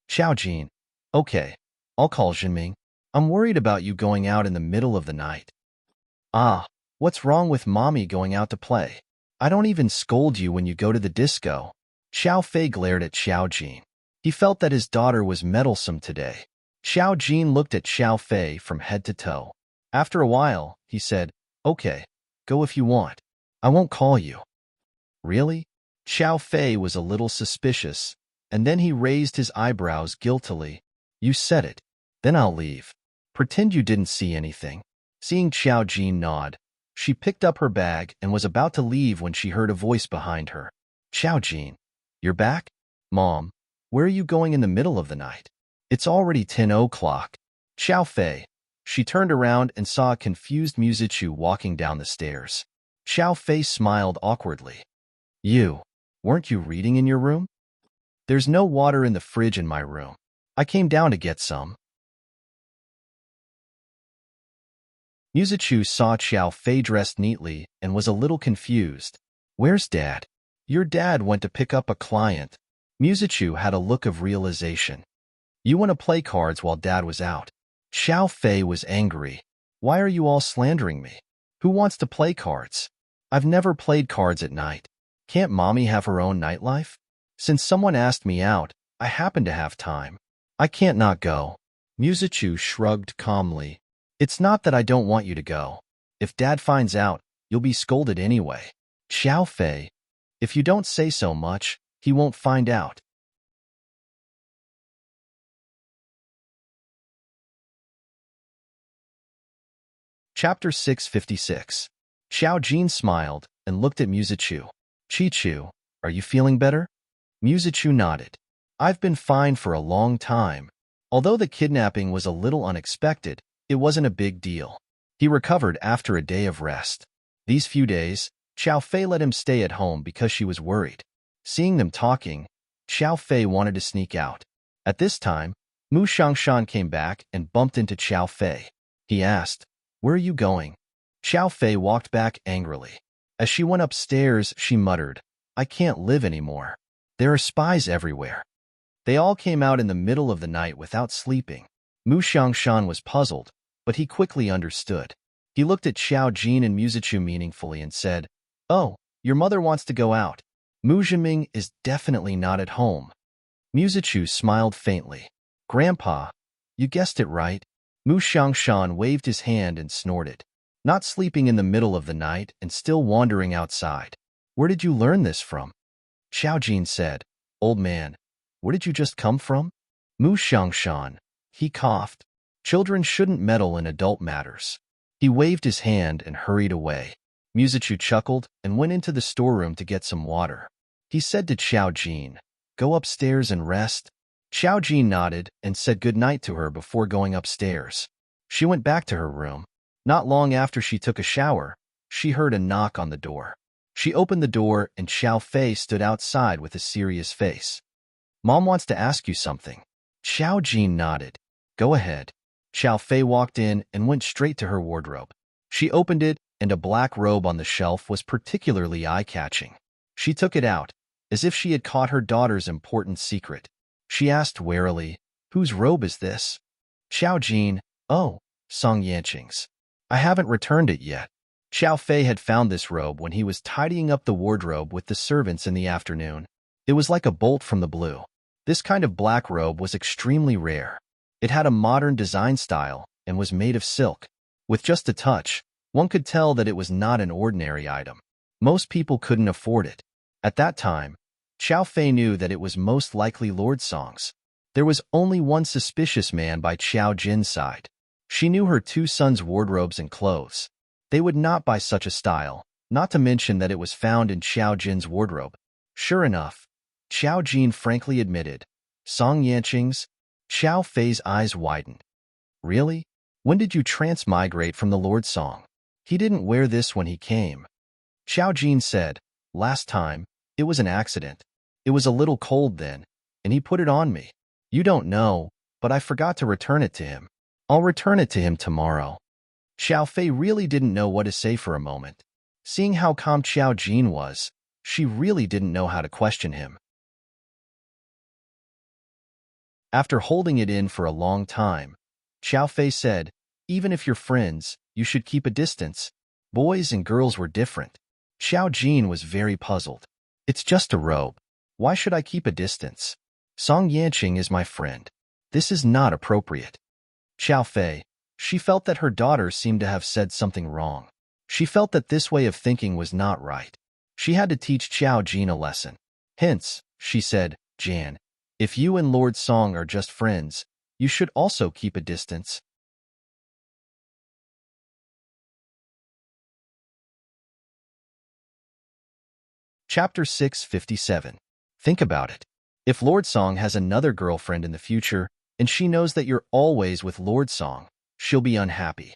Xiao Jin. Okay, I'll call Jinming. I'm worried about you going out in the middle of the night. Ah, what's wrong with Mommy going out to play? I don't even scold you when you go to the disco. Xiao Fei glared at Xiao Jin. He felt that his daughter was meddlesome today. Xiao Jin looked at Xiao Fei from head to toe. After a while, he said, okay, go if you want. I won't call you. Really? Xiao Fei was a little suspicious, and then he raised his eyebrows guiltily. You said it. Then I'll leave. Pretend you didn't see anything. Seeing Xiao Jin nod, she picked up her bag and was about to leave when she heard a voice behind her. Xiao Jin, you're back? Mom, where are you going in the middle of the night? It's already 10 o'clock. Xiao Fei. She turned around and saw a confused Musichu walking down the stairs. Xiao Fei smiled awkwardly. You, weren't you reading in your room? There's no water in the fridge in my room. I came down to get some. Musichu saw Xiao Fei dressed neatly and was a little confused. Where's Dad? Your dad went to pick up a client. Musichu had a look of realization. You want to play cards while Dad was out. Xiao Fei was angry. Why are you all slandering me? Who wants to play cards? I've never played cards at night. Can't Mommy have her own nightlife? Since someone asked me out, I happen to have time. I can't not go. Musichu shrugged calmly. It's not that I don't want you to go. If Dad finds out, you'll be scolded anyway. Xiao Fei. If you don't say so much, he won't find out. Chapter 656. Xiao Jin smiled and looked at Musichu. Chichu, are you feeling better? Musichu nodded. I've been fine for a long time. Although the kidnapping was a little unexpected, it wasn't a big deal. He recovered after a day of rest. These few days, Xiao Fei let him stay at home because she was worried. Seeing them talking, Xiao Fei wanted to sneak out. At this time, Mu Xiangshan came back and bumped into Xiao Fei. He asked, where are you going? Xiao Fei walked back angrily. As she went upstairs, she muttered, I can't live anymore. There are spies everywhere. They all came out in the middle of the night without sleeping. Mu Xiangshan was puzzled, but he quickly understood. He looked at Xiao Jin and Musichu meaningfully and said, oh, your mother wants to go out. Mu Jinming is definitely not at home. Musichu smiled faintly. Grandpa, you guessed it right. Mu Xiangshan waved his hand and snorted. Not sleeping in the middle of the night and still wandering outside. Where did you learn this from? Xiao Jin said, old man, where did you just come from? Mu Xiangshan. He coughed. Children shouldn't meddle in adult matters. He waved his hand and hurried away. Musichu chuckled and went into the storeroom to get some water. He said to Xiao Jin, go upstairs and rest. Xiao Jin nodded and said good night to her before going upstairs. She went back to her room. Not long after she took a shower, she heard a knock on the door. She opened the door and Xiao Fei stood outside with a serious face. Mom wants to ask you something. Xiao Jin nodded. Go ahead. Xiao Fei walked in and went straight to her wardrobe. She opened it, and a black robe on the shelf was particularly eye-catching. She took it out, as if she had caught her daughter's important secret. She asked warily, whose robe is this? Xiao Jin, oh, Song Yanqing's. I haven't returned it yet. Xiao Fei had found this robe when he was tidying up the wardrobe with the servants in the afternoon. It was like a bolt from the blue. This kind of black robe was extremely rare. It had a modern design style and was made of silk. With just a touch, one could tell that it was not an ordinary item. Most people couldn't afford it. At that time, Xiao Fei knew that it was most likely Lord Song's. There was only one suspicious man by Xiao Jin's side. She knew her two sons' wardrobes and clothes. They would not buy such a style, not to mention that it was found in Xiao Jin's wardrobe. Sure enough, Xiao Jin frankly admitted, Song Yanqing's. Xiao Fei's eyes widened. Really? When did you transmigrate from the Lord Song? He didn't wear this when he came. Xiao Jin said, last time, it was an accident. It was a little cold then, and he put it on me. You don't know, but I forgot to return it to him. I'll return it to him tomorrow. Xiao Fei really didn't know what to say for a moment. Seeing how calm Xiao Jin was, she really didn't know how to question him. After holding it in for a long time, Xiao Fei said, even if you're friends, you should keep a distance. Boys and girls were different. Xiao Jin was very puzzled. It's just a robe. Why should I keep a distance? Song Yanqing is my friend. This is not appropriate. Xiao Fei, she felt that her daughter seemed to have said something wrong. She felt that this way of thinking was not right. She had to teach Xiao Jin a lesson. Hence, she said, Jan, if you and Lord Song are just friends, you should also keep a distance. Chapter 657. Think about it. If Lord Song has another girlfriend in the future, and she knows that you're always with Lord Song, she'll be unhappy.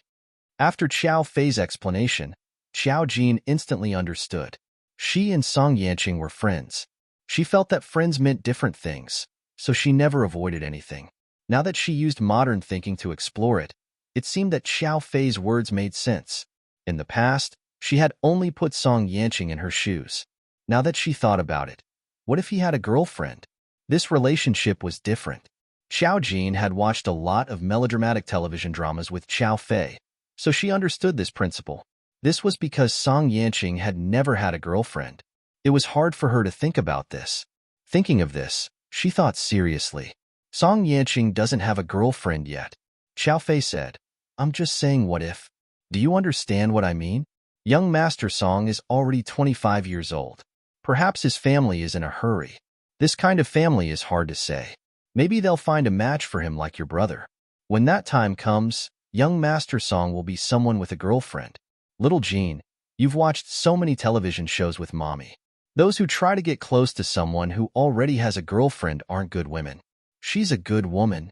After Xiao Fei's explanation, Xiao Jin instantly understood. She and Song Yanqing were friends. She felt that friends meant different things, so she never avoided anything. Now that she used modern thinking to explore it, it seemed that Xiao Fei's words made sense. In the past, she had only put Song Yanqing in her shoes. Now that she thought about it, what if he had a girlfriend? This relationship was different. Xiao Jin had watched a lot of melodramatic television dramas with Xiao Fei, so she understood this principle. This was because Song Yanqing had never had a girlfriend. It was hard for her to think about this. Thinking of this, she thought seriously. Song Yanqing doesn't have a girlfriend yet. Xiao Fei said, I'm just saying what if. Do you understand what I mean? Young Master Song is already 25 years old. Perhaps his family is in a hurry. This kind of family is hard to say. Maybe they'll find a match for him like your brother. When that time comes, young Master Song will be someone with a girlfriend. Little Jean, you've watched so many television shows with mommy. Those who try to get close to someone who already has a girlfriend aren't good women. She's a good woman.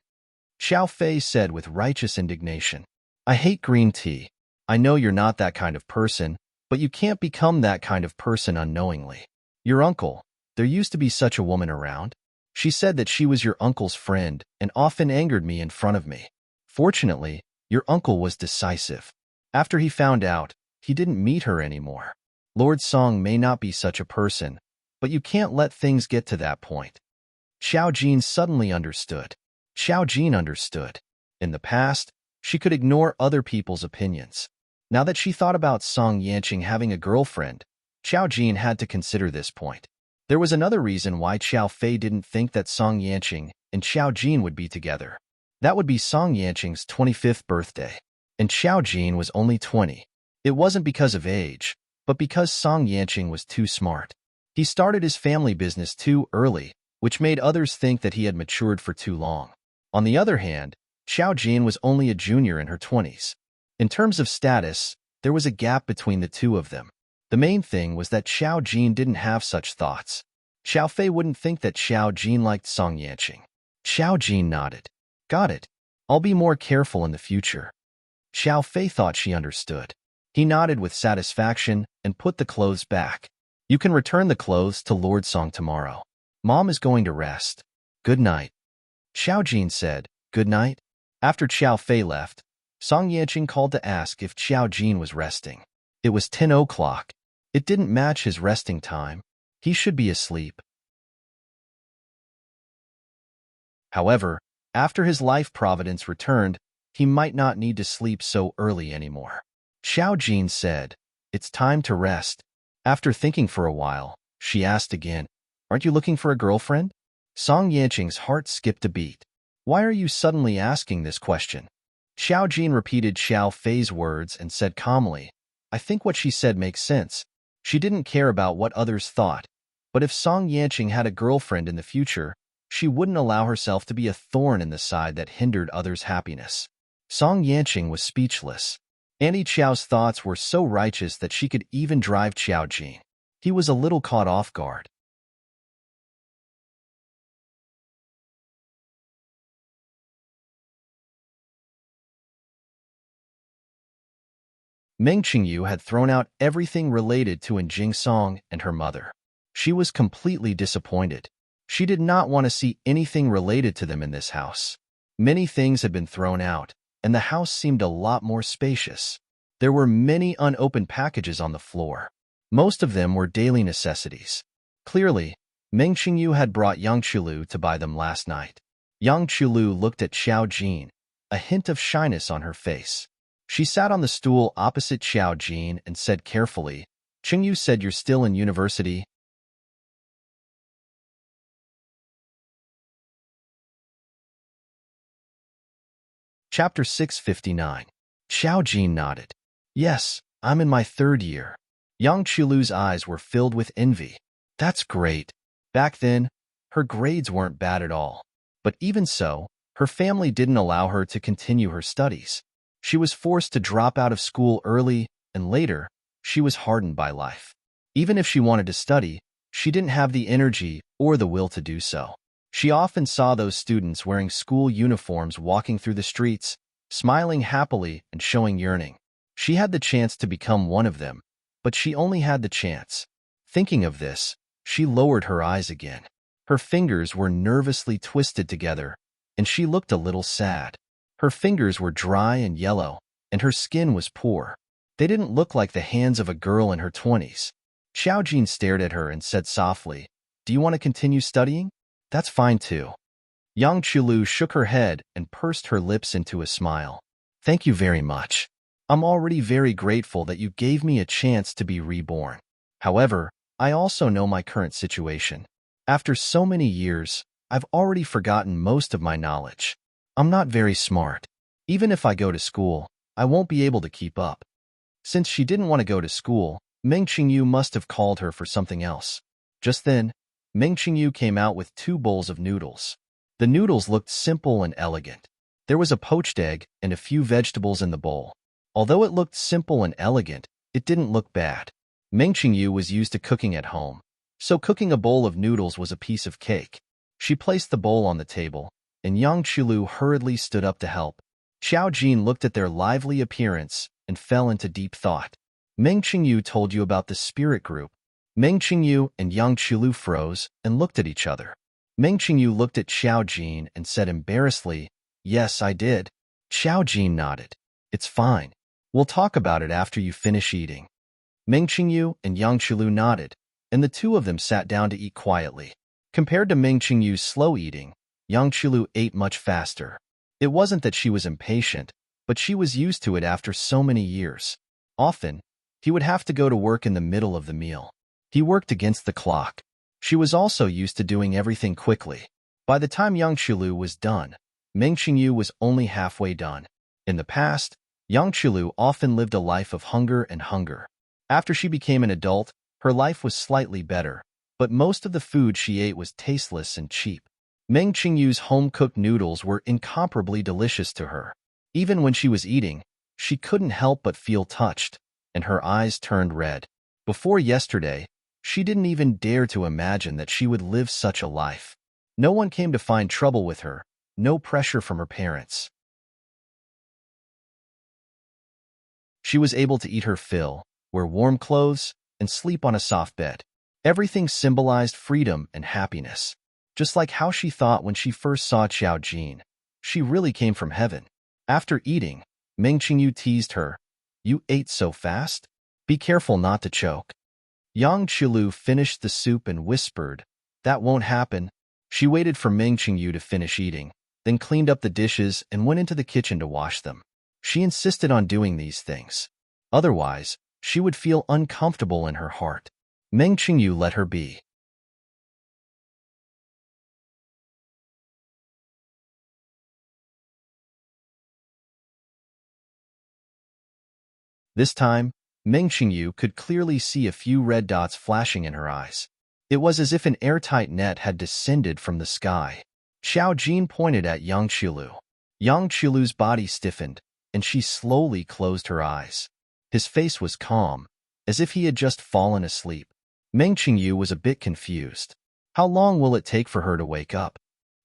Xiao Fei said with righteous indignation. I hate green tea. I know you're not that kind of person, but you can't become that kind of person unknowingly. Your uncle, there used to be such a woman around. She said that she was your uncle's friend and often angered me in front of me. Fortunately, your uncle was decisive. After he found out, he didn't meet her anymore. Lord Song may not be such a person, but you can't let things get to that point. Xiao Jin suddenly understood. Xiao Jin understood. In the past, she could ignore other people's opinions. Now that she thought about Song Yanqing having a girlfriend, Xiao Jin had to consider this point. There was another reason why Xiao Fei didn't think that Song Yanqing and Xiao Jin would be together. That would be Song Yanqing's 25th birthday, and Xiao Jin was only 20. It wasn't because of age, but because Song Yanqing was too smart. He started his family business too early, which made others think that he had matured for too long. On the other hand, Xiao Jin was only a junior in her 20s. In terms of status, there was a gap between the two of them. The main thing was that Xiao Jin didn't have such thoughts. Xiao Fei wouldn't think that Xiao Jin liked Song Yanqing. Xiao Jin nodded. Got it. I'll be more careful in the future. Xiao Fei thought she understood. He nodded with satisfaction and put the clothes back. You can return the clothes to Lord Song tomorrow. Mom is going to rest. Good night. Xiao Jin said, good night. After Xiao Fei left, Song Yanqing called to ask if Xiao Jin was resting. It was 10 o'clock. It didn't match his resting time. He should be asleep. However, after his life providence returned, he might not need to sleep so early anymore. Xiao Jin said, it's time to rest. After thinking for a while, she asked again, aren't you looking for a girlfriend? Song Yanqing's heart skipped a beat. Why are you suddenly asking this question? Xiao Jin repeated Xiao Fei's words and said calmly, I think what she said makes sense. She didn't care about what others thought, but if Song Yanqing had a girlfriend in the future, she wouldn't allow herself to be a thorn in the side that hindered others' happiness. Song Yanqing was speechless. Annie Qiao's thoughts were so righteous that she could even drive Xiao Jin. He was a little caught off guard. Meng Qingyu had thrown out everything related to Jing Song and her mother. She was completely disappointed. She did not want to see anything related to them in this house. Many things had been thrown out, and the house seemed a lot more spacious. There were many unopened packages on the floor. Most of them were daily necessities. Clearly, Meng Qingyu had brought Yang Chulu to buy them last night. Yang Chulu looked at Xiao Jin, a hint of shyness on her face. She sat on the stool opposite Xiao Jin and said carefully, "Qingyu said you're still in university." Chapter 659. Xiao Jin nodded. "Yes, I'm in my 3rd year." Yang Chulu's eyes were filled with envy. "That's great." Back then, her grades weren't bad at all. But even so, her family didn't allow her to continue her studies. She was forced to drop out of school early, and later, she was hardened by life. Even if she wanted to study, she didn't have the energy or the will to do so. She often saw those students wearing school uniforms walking through the streets, smiling happily and showing yearning. She had the chance to become one of them, but she only had the chance. Thinking of this, she lowered her eyes again. Her fingers were nervously twisted together, and she looked a little sad. Her fingers were dry and yellow, and her skin was poor. They didn't look like the hands of a girl in her 20s. Xiao Jin stared at her and said softly, "Do you want to continue studying? That's fine too." Yang Chulu shook her head and pursed her lips into a smile. "Thank you very much. I'm already very grateful that you gave me a chance to be reborn. However, I also know my current situation. After so many years, I've already forgotten most of my knowledge. I'm not very smart. Even if I go to school, I won't be able to keep up." Since she didn't want to go to school, Meng Qingyu must have called her for something else. Just then, Meng Qingyu came out with 2 bowls of noodles. The noodles looked simple and elegant. There was a poached egg and a few vegetables in the bowl. Although it looked simple and elegant, it didn't look bad. Meng Qingyu was used to cooking at home, so cooking a bowl of noodles was a piece of cake. She placed the bowl on the table, and Yang Chulu hurriedly stood up to help. Xiao Jin looked at their lively appearance and fell into deep thought. "Meng Qingyu told you about the spirit group." Meng Qingyu and Yang Chulu froze and looked at each other. Meng Qingyu looked at Xiao Jin and said embarrassedly, "Yes, I did." Xiao Jin nodded. "It's fine. We'll talk about it after you finish eating." Meng Qingyu and Yang Chulu nodded, and the 2 of them sat down to eat quietly. Compared to Meng Qingyu's slow eating, Yang Chulu ate much faster. It wasn't that she was impatient, but she was used to it after so many years. Often, he would have to go to work in the middle of the meal. He worked against the clock. She was also used to doing everything quickly. By the time Yang Chulu was done, Meng Qingyu was only halfway done. In the past, Yang Chulu often lived a life of hunger and hunger. After she became an adult, her life was slightly better, but most of the food she ate was tasteless and cheap. Meng Qingyu's home-cooked noodles were incomparably delicious to her. Even when she was eating, she couldn't help but feel touched, and her eyes turned red. Before yesterday, she didn't even dare to imagine that she would live such a life. No one came to find trouble with her, no pressure from her parents. She was able to eat her fill, wear warm clothes, and sleep on a soft bed. Everything symbolized freedom and happiness. Just like how she thought when she first saw Xiao Jin. She really came from heaven. After eating, Meng Qingyu teased her, "You ate so fast? Be careful not to choke." Yang Chulu finished the soup and whispered, "That won't happen." She waited for Meng Qingyu to finish eating, then cleaned up the dishes and went into the kitchen to wash them. She insisted on doing these things. Otherwise, she would feel uncomfortable in her heart. Meng Qingyu let her be. This time, Meng Qingyu could clearly see a few red dots flashing in her eyes. It was as if an airtight net had descended from the sky. Xiao Jin pointed at Yang Chulu. Yang Chulu's body stiffened, and she slowly closed her eyes. His face was calm, as if he had just fallen asleep. Meng Qingyu was a bit confused. How long will it take for her to wake up?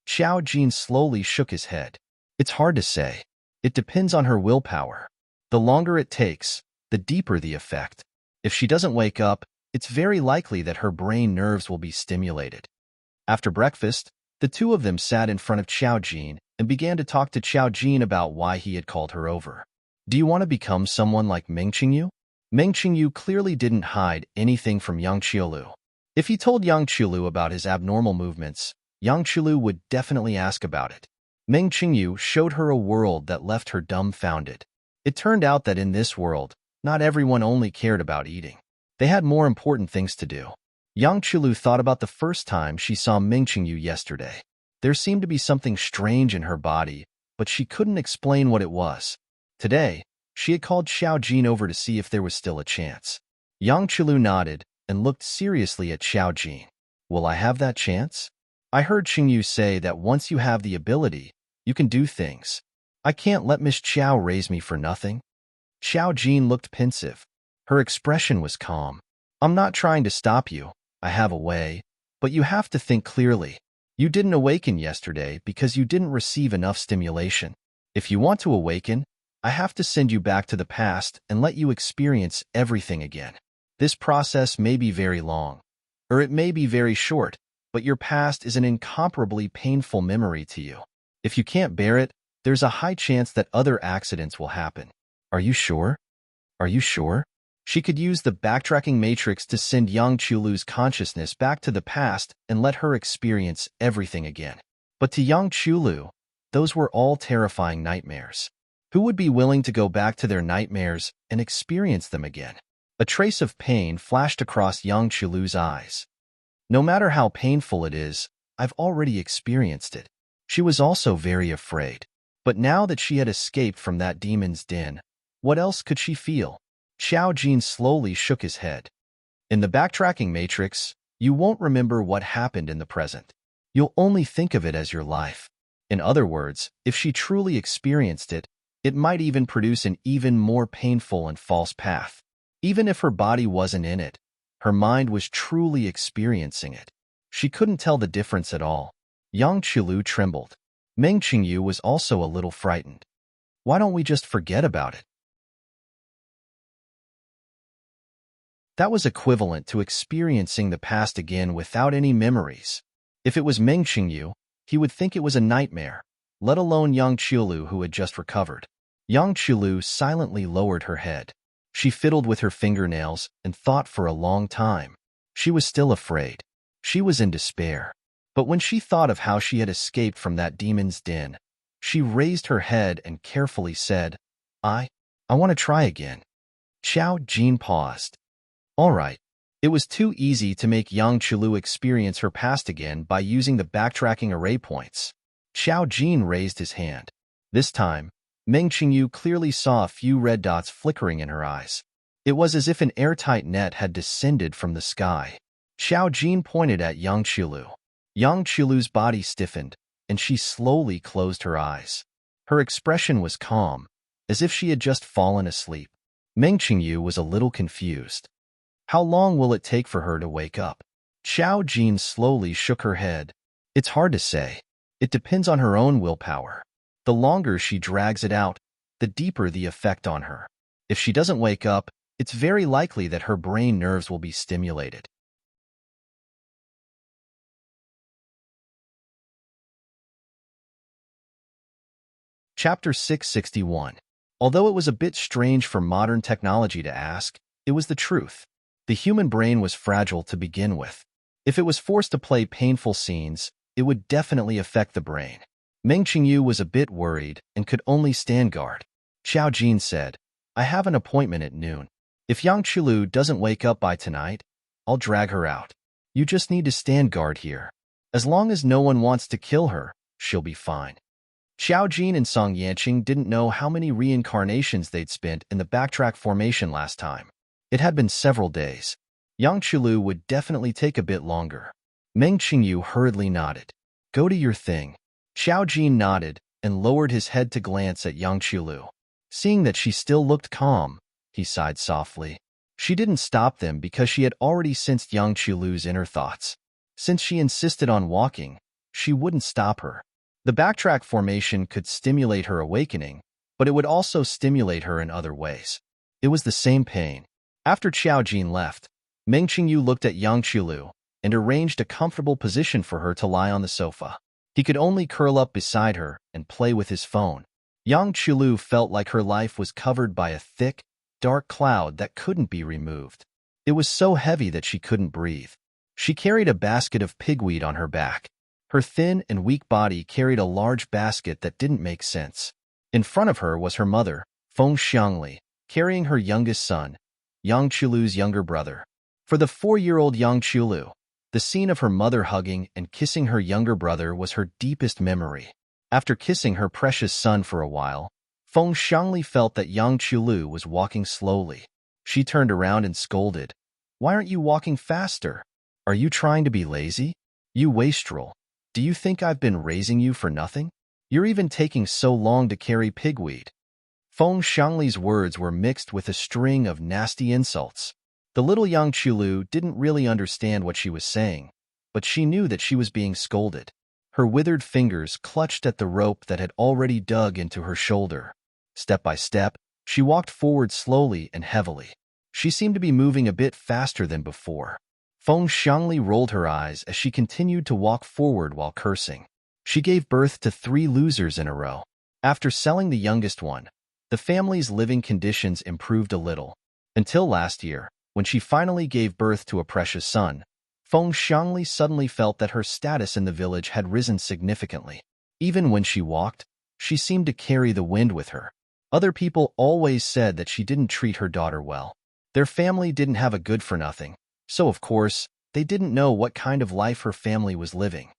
Xiao Jin slowly shook his head. It's hard to say. It depends on her willpower. The longer it takes, the deeper the effect. If she doesn't wake up, it's very likely that her brain nerves will be stimulated. After breakfast, the two of them sat in front of Xiao Jin and began to talk to Xiao Jin about why he had called her over. Do you want to become someone like Meng Qingyu? Meng Qingyu clearly didn't hide anything from Yang Qiulu. If he told Yang Qiulu about his abnormal movements, Yang Qiulu would definitely ask about it. Meng Qingyu showed her a world that left her dumbfounded. It turned out that in this world, not everyone only cared about eating. They had more important things to do. Yang Qiulu thought about the first time she saw Meng Qingyu yesterday. There seemed to be something strange in her body, but she couldn't explain what it was. Today, she had called Xiao Jin over to see if there was still a chance. Yang Qiulu nodded and looked seriously at Xiao Jin. Will I have that chance? I heard Qingyu say that once you have the ability, you can do things. I can't let Miss Qiao raise me for nothing. Xiao Jin looked pensive. Her expression was calm. I'm not trying to stop you. I have a way, but you have to think clearly. You didn't awaken yesterday because you didn't receive enough stimulation. If you want to awaken, I have to send you back to the past and let you experience everything again. This process may be very long, or it may be very short, but your past is an incomparably painful memory to you. If you can't bear it, there's a high chance that other accidents will happen. Are you sure? Are you sure? She could use the backtracking matrix to send Yang Qiulu's consciousness back to the past and let her experience everything again. But to Yang Qiulu, those were all terrifying nightmares. Who would be willing to go back to their nightmares and experience them again? A trace of pain flashed across Yang Qiulu's eyes. No matter how painful it is, I've already experienced it. She was also very afraid. But now that she had escaped from that demon's den, what else could she feel? Xiao Jin slowly shook his head. In the backtracking matrix, you won't remember what happened in the present. You'll only think of it as your life. In other words, if she truly experienced it, it might even produce an even more painful and false path. Even if her body wasn't in it, her mind was truly experiencing it. She couldn't tell the difference at all. Yang Qiulu trembled. Meng Qingyu was also a little frightened. Why don't we just forget about it? That was equivalent to experiencing the past again without any memories. If it was Meng Qingyu, he would think it was a nightmare, let alone Yang Qiulu who had just recovered. Yang Qiulu silently lowered her head. She fiddled with her fingernails and thought for a long time. She was still afraid. She was in despair. But when she thought of how she had escaped from that demon's den, she raised her head and carefully said, I want to try again. Xiao Jin paused. All right. It was too easy to make Yang Qiulu experience her past again by using the backtracking array points. Xiao Jin raised his hand. This time, Meng Qingyu clearly saw a few red dots flickering in her eyes. It was as if an airtight net had descended from the sky. Xiao Jin pointed at Yang Qiulu. Yang Qiulu's body stiffened, and she slowly closed her eyes. Her expression was calm, as if she had just fallen asleep. Meng Qingyu was a little confused. How long will it take for her to wake up? Xiao Jin slowly shook her head. It's hard to say. It depends on her own willpower. The longer she drags it out, the deeper the effect on her. If she doesn't wake up, it's very likely that her brain nerves will be stimulated. Chapter 661. Although it was a bit strange for modern technology to ask, it was the truth. The human brain was fragile to begin with. If it was forced to play painful scenes, it would definitely affect the brain. Meng Qingyu was a bit worried and could only stand guard. Xiao Jin said, I have an appointment at noon. If Yang Qiulu doesn't wake up by tonight, I'll drag her out. You just need to stand guard here. As long as no one wants to kill her, she'll be fine. Xiao Jin and Song Yanqing didn't know how many reincarnations they'd spent in the backtrack formation last time. It had been several days. Yang Qiulu would definitely take a bit longer. Meng Qingyu hurriedly nodded. Go to your thing. Xiao Jin nodded and lowered his head to glance at Yang Qiulu. Seeing that she still looked calm, he sighed softly. She didn't stop them because she had already sensed Yang Qiulu's inner thoughts. Since she insisted on walking, she wouldn't stop her. The backtrack formation could stimulate her awakening, but it would also stimulate her in other ways. It was the same pain. After Qiao Jin left, Meng Qingyu looked at Yang Qilu and arranged a comfortable position for her to lie on the sofa. He could only curl up beside her and play with his phone. Yang Qilu felt like her life was covered by a thick, dark cloud that couldn't be removed. It was so heavy that she couldn't breathe. She carried a basket of pigweed on her back. Her thin and weak body carried a large basket that didn't make sense. In front of her was her mother, Feng Xiangli, carrying her youngest son, Yang Qilu's younger brother. For the 4-year-old Yang Qilu, the scene of her mother hugging and kissing her younger brother was her deepest memory. After kissing her precious son for a while, Feng Xiangli felt that Yang Qilu was walking slowly. She turned around and scolded, "Why aren't you walking faster? Are you trying to be lazy? You wastrel. Do you think I've been raising you for nothing? You're even taking so long to carry pigweed." Feng Xiangli's words were mixed with a string of nasty insults. The little Yang Qilu didn't really understand what she was saying, but she knew that she was being scolded. Her withered fingers clutched at the rope that had already dug into her shoulder. Step by step, she walked forward slowly and heavily. She seemed to be moving a bit faster than before. Feng Xiangli rolled her eyes as she continued to walk forward while cursing. She gave birth to 3 losers in a row. After selling the youngest one, the family's living conditions improved a little. Until last year, when she finally gave birth to a precious son, Feng Xiangli suddenly felt that her status in the village had risen significantly. Even when she walked, she seemed to carry the wind with her. Other people always said that she didn't treat her daughter well. Their family didn't have a good-for-nothing, so of course, they didn't know what kind of life her family was living.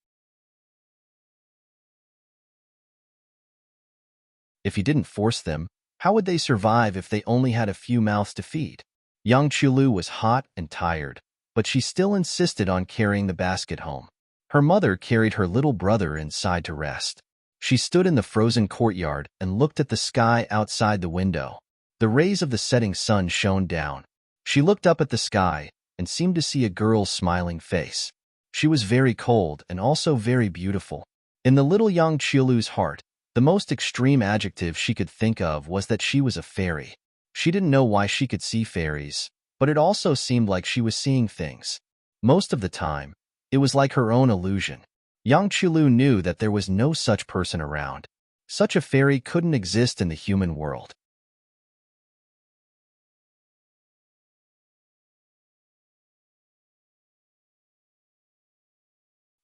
If he didn't force them, how would they survive if they only had a few mouths to feed? Yang Qilu was hot and tired, but she still insisted on carrying the basket home. Her mother carried her little brother inside to rest. She stood in the frozen courtyard and looked at the sky outside the window. The rays of the setting sun shone down. She looked up at the sky and seemed to see a girl's smiling face. She was very cold and also very beautiful. In the little Yang Qilu's heart, the most extreme adjective she could think of was that she was a fairy. She didn't know why she could see fairies, but it also seemed like she was seeing things. Most of the time, it was like her own illusion. Yang Qilu knew that there was no such person around. Such a fairy couldn't exist in the human world.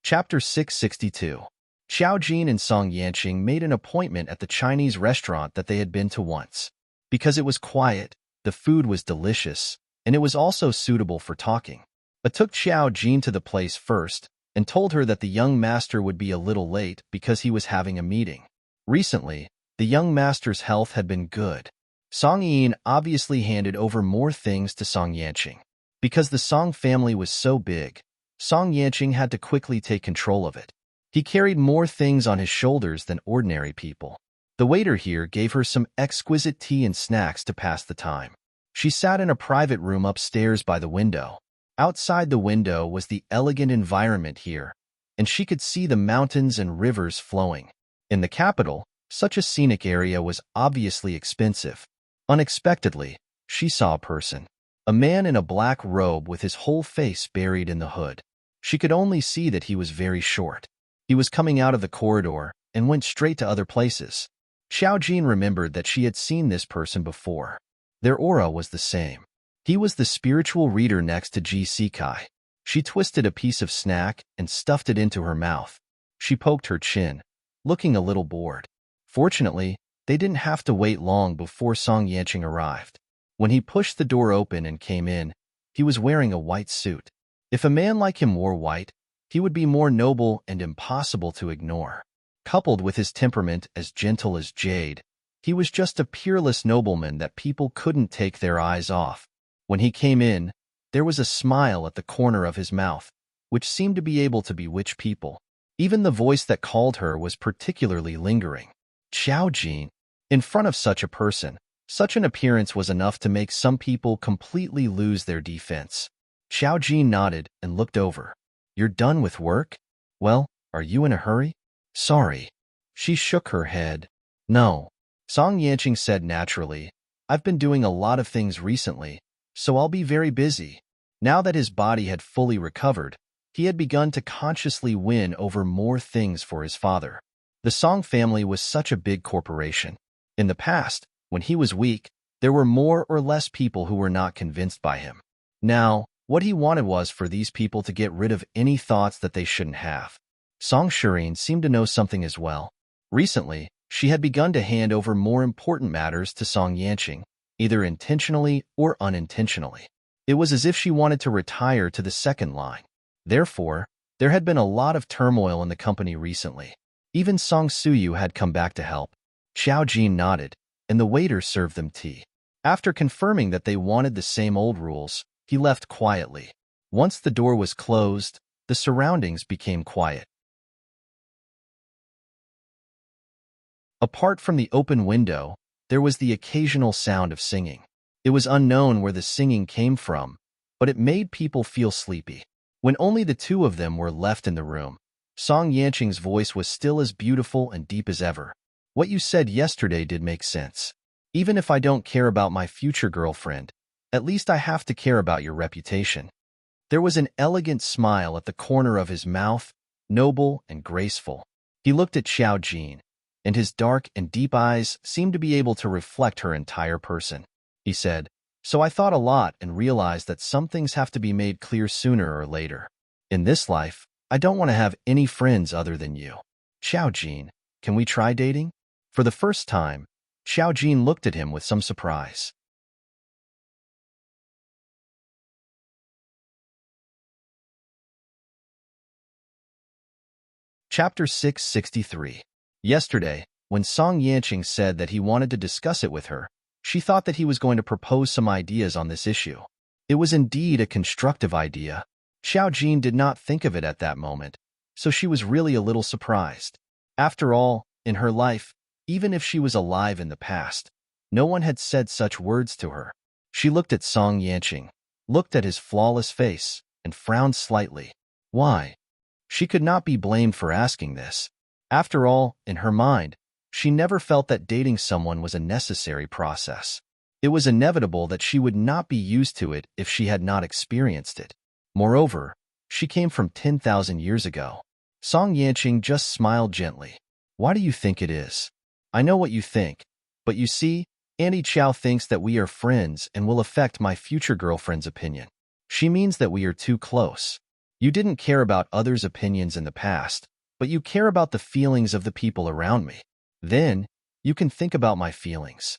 Chapter 662. Qiao Jin and Song Yanqing made an appointment at the Chinese restaurant that they had been to once. Because it was quiet, the food was delicious, and it was also suitable for talking. I took Qiao Jin to the place first and told her that the young master would be a little late because he was having a meeting. Recently, the young master's health had been good. Song Yin obviously handed over more things to Song Yanqing. Because the Song family was so big, Song Yanqing had to quickly take control of it. He carried more things on his shoulders than ordinary people. The waiter here gave her some exquisite tea and snacks to pass the time. She sat in a private room upstairs by the window. Outside the window was the elegant environment here, and she could see the mountains and rivers flowing. In the capital, such a scenic area was obviously expensive. Unexpectedly, she saw a person. A man in a black robe with his whole face buried in the hood. She could only see that he was very short. He was coming out of the corridor and went straight to other places. Qiao Jin remembered that she had seen this person before. Their aura was the same. He was the spiritual reader next to Ji Sikai. She twisted a piece of snack and stuffed it into her mouth. She poked her chin, looking a little bored. Fortunately, they didn't have to wait long before Song Yanqing arrived. When he pushed the door open and came in, he was wearing a white suit. If a man like him wore white, he would be more noble and impossible to ignore. Coupled with his temperament as gentle as jade, he was just a peerless nobleman that people couldn't take their eyes off. When he came in, there was a smile at the corner of his mouth, which seemed to be able to bewitch people. Even the voice that called her was particularly lingering. Qiao Jin. In front of such a person, such an appearance was enough to make some people completely lose their defense. Qiao Jin nodded and looked over. "You're done with work? Well, are you in a hurry?" "Sorry." She shook her head. "No." Song Yanqing said naturally, I've been doing a lot of things recently, so I'll be very busy. Now that his body had fully recovered, he had begun to consciously win over more things for his father. The Song family was such a big corporation. In the past, when he was weak, there were more or less people who were not convinced by him. Now, what he wanted was for these people to get rid of any thoughts that they shouldn't have. Song Shireen seemed to know something as well. Recently, she had begun to hand over more important matters to Song Yanqing, either intentionally or unintentionally. It was as if she wanted to retire to the second line. Therefore, there had been a lot of turmoil in the company recently. Even Song Suyu had come back to help. Xiao Jin nodded, and the waiter served them tea. After confirming that they wanted the same old rules, he left quietly. Once the door was closed, the surroundings became quiet. Apart from the open window, there was the occasional sound of singing. It was unknown where the singing came from, but it made people feel sleepy. When only the two of them were left in the room, Song Yanqing's voice was still as beautiful and deep as ever. What you said yesterday did make sense. Even if I don't care about my future girlfriend, at least I have to care about your reputation. There was an elegant smile at the corner of his mouth, noble and graceful. He looked at Xiao Jin, and his dark and deep eyes seemed to be able to reflect her entire person. He said, "So I thought a lot and realized that some things have to be made clear sooner or later. In this life, I don't want to have any friends other than you. Xiao Jin, can we try dating?" For the first time, Xiao Jin looked at him with some surprise. Chapter 663. Yesterday, when Song Yanqing said that he wanted to discuss it with her, she thought that he was going to propose some ideas on this issue. It was indeed a constructive idea. Xiao Jin did not think of it at that moment, so she was really a little surprised. After all, in her life, even if she was alive in the past, no one had said such words to her. She looked at Song Yanqing, looked at his flawless face, and frowned slightly. Why? She could not be blamed for asking this. After all, in her mind, she never felt that dating someone was a necessary process. It was inevitable that she would not be used to it if she had not experienced it. Moreover, she came from 10,000 years ago. Song Yanqing just smiled gently. Why do you think it is? I know what you think, but you see, Annie Chow thinks that we are friends and will affect my future girlfriend's opinion. She means that we are too close. You didn't care about others' opinions in the past, but you care about the feelings of the people around me. Then, you can think about my feelings.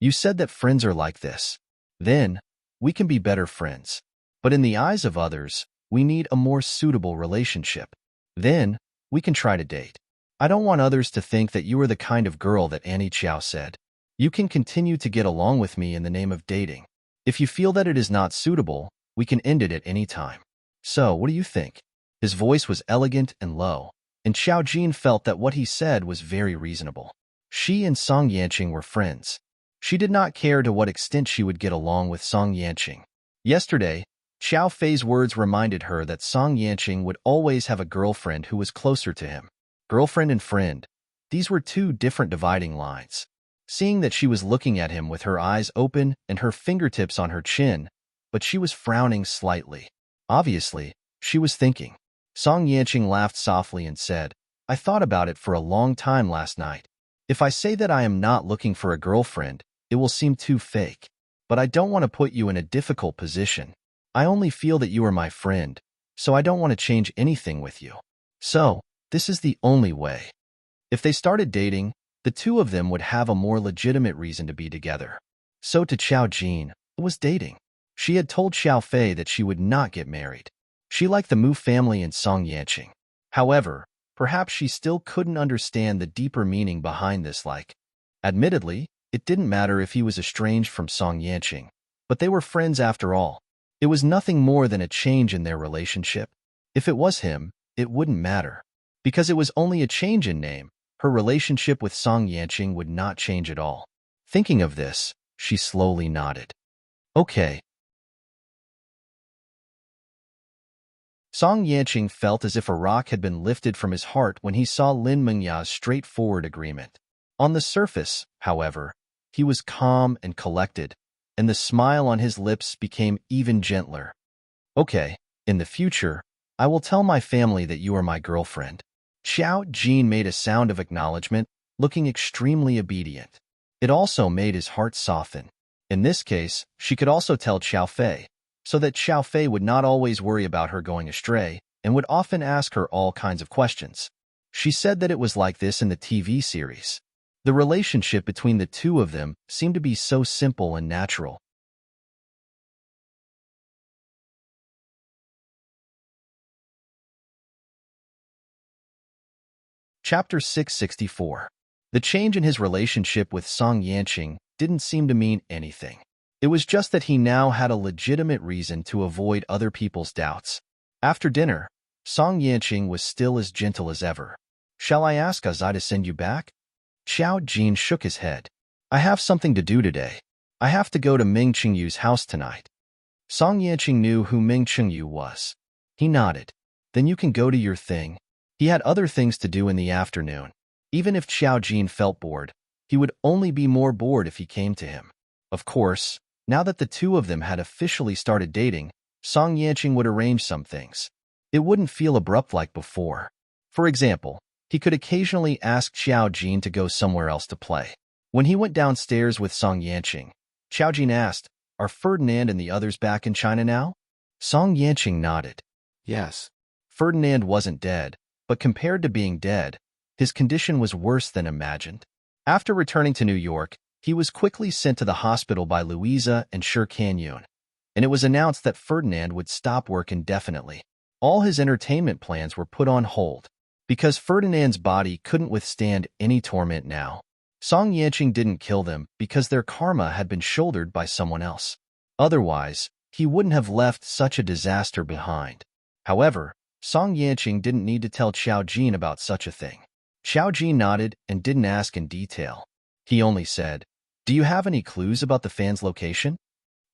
You said that friends are like this. Then, we can be better friends. But in the eyes of others, we need a more suitable relationship. Then, we can try to date. I don't want others to think that you are the kind of girl that Annie Chow said. You can continue to get along with me in the name of dating. If you feel that it is not suitable, we can end it at any time. So, what do you think? His voice was elegant and low, and Xiao Jin felt that what he said was very reasonable. She and Song Yanqing were friends. She did not care to what extent she would get along with Song Yanqing. Yesterday, Xiao Fei's words reminded her that Song Yanqing would always have a girlfriend who was closer to him. Girlfriend and friend, these were two different dividing lines. Seeing that she was looking at him with her eyes open and her fingertips on her chin, but she was frowning slightly. Obviously, she was thinking. Song Yanqing laughed softly and said, I thought about it for a long time last night. If I say that I am not looking for a girlfriend, it will seem too fake. But I don't want to put you in a difficult position. I only feel that you are my friend, so I don't want to change anything with you. So, this is the only way. If they started dating, the two of them would have a more legitimate reason to be together. So to Xiao Jin, it was dating. She had told Xiao Fei that she would not get married. She liked the Mu family and Song Yanqing. However, perhaps she still couldn't understand the deeper meaning behind this Admittedly, it didn't matter if he was estranged from Song Yanqing, but they were friends after all. It was nothing more than a change in their relationship. If it was him, it wouldn't matter. Because it was only a change in name, her relationship with Song Yanqing would not change at all. Thinking of this, she slowly nodded. Okay. Song Yanqing felt as if a rock had been lifted from his heart when he saw Lin Mengya's straightforward agreement. On the surface, however, He was calm and collected, and the smile on his lips became even gentler. Okay, in the future, I will tell my family that you are my girlfriend. Xiao Jin made a sound of acknowledgement, looking extremely obedient. It also made his heart soften. In this case, she could also tell Xiao Fei, so that Xiao Fei would not always worry about her going astray and would often ask her all kinds of questions. She said that it was like this in the TV series. The relationship between the two of them seemed to be so simple and natural. Chapter 664. The change in his relationship with Song Yanqing didn't seem to mean anything. It was just that he now had a legitimate reason to avoid other people's doubts. After dinner, Song Yanqing was still as gentle as ever. "Shall I ask Azai to send you back?" Xiao Jin shook his head. "I have something to do today. I have to go to Ming Qingyu's house tonight." Song Yanqing knew who Ming Qingyu was. He nodded. "Then you can go to your thing." He had other things to do in the afternoon. Even if Xiao Jin felt bored, he would only be more bored if he came to him. Of course, now that the two of them had officially started dating, Song Yanqing would arrange some things. It wouldn't feel abrupt like before. For example, he could occasionally ask Xiao Jin to go somewhere else to play. When he went downstairs with Song Yanqing, Xiao Jin asked, "Are Ferdinand and the others back in China now?" Song Yanqing nodded. Yes. Ferdinand wasn't dead, but compared to being dead, his condition was worse than imagined. After returning to New York, he was quickly sent to the hospital by Louisa and Shi Kanyun, and it was announced that Ferdinand would stop work indefinitely. All his entertainment plans were put on hold, because Ferdinand's body couldn't withstand any torment now. Song Yanqing didn't kill them because their karma had been shouldered by someone else. Otherwise, he wouldn't have left such a disaster behind. However, Song Yanqing didn't need to tell Xiao Jin about such a thing. Xiao Jin nodded and didn't ask in detail. He only said, "Do you have any clues about the fan's location?"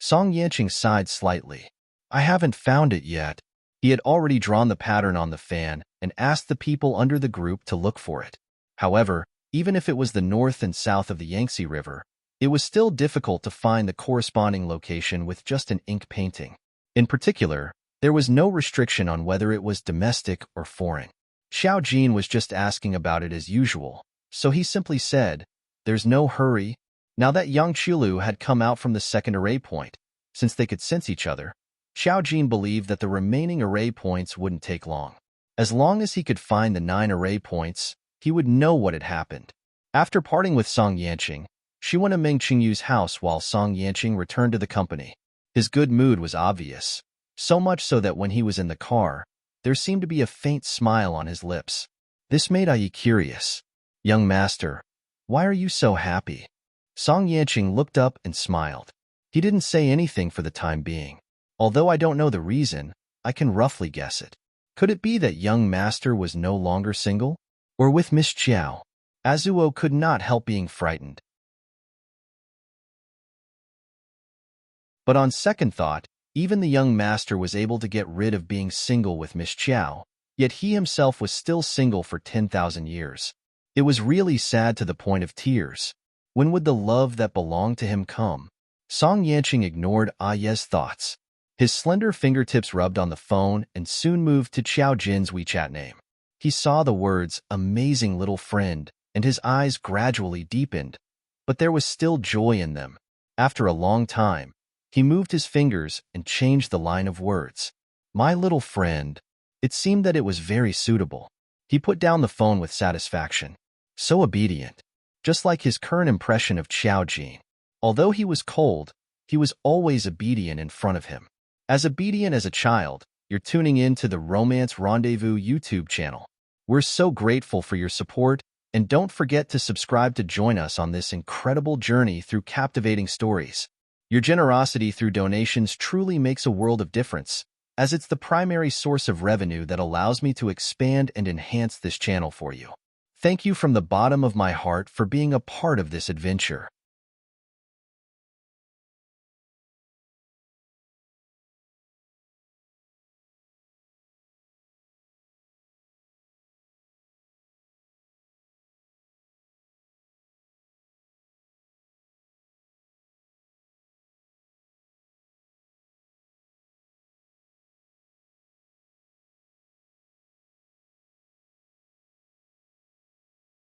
Song Yanqing sighed slightly. "I haven't found it yet." He had already drawn the pattern on the fan and asked the people under the group to look for it. However, even if it was the north and south of the Yangtze River, it was still difficult to find the corresponding location with just an ink painting. In particular, there was no restriction on whether it was domestic or foreign. Xiao Jin was just asking about it as usual, so he simply said, "There's no hurry." Now that Yang Qilu had come out from the second array point, since they could sense each other, Xiao Jin believed that the remaining array points wouldn't take long. As long as he could find the 9 array points, he would know what had happened. After parting with Song Yanqing, she went to Ming Qingyu's house while Song Yanqing returned to the company. His good mood was obvious. So much so that when he was in the car, there seemed to be a faint smile on his lips. This made Ai curious. "Young master, why are you so happy?" Song Yanqing looked up and smiled. He didn't say anything for the time being. Although I don't know the reason, I can roughly guess it. Could it be that young master was no longer single? Or with Miss Chiao? Azuo could not help being frightened. But on second thought, even the young master was able to get rid of being single with Miss Chiao, yet he himself was still single for 10,000 years. It was really sad to the point of tears. When would the love that belonged to him come? Song Yanqing ignored Aye's thoughts. His slender fingertips rubbed on the phone and soon moved to Xiao Jin's WeChat name. He saw the words, "amazing little friend," and his eyes gradually deepened, but there was still joy in them. After a long time, he moved his fingers and changed the line of words. "My little friend." It seemed that it was very suitable. He put down the phone with satisfaction. So obedient. Just like his current impression of Xiao Jin. Although he was cold, he was always obedient in front of him. As obedient as a child, you're tuning in to the Romance Rendezvous YouTube channel. We're so grateful for your support, and don't forget to subscribe to join us on this incredible journey through captivating stories. Your generosity through donations truly makes a world of difference, as it's the primary source of revenue that allows me to expand and enhance this channel for you. Thank you from the bottom of my heart for being a part of this adventure.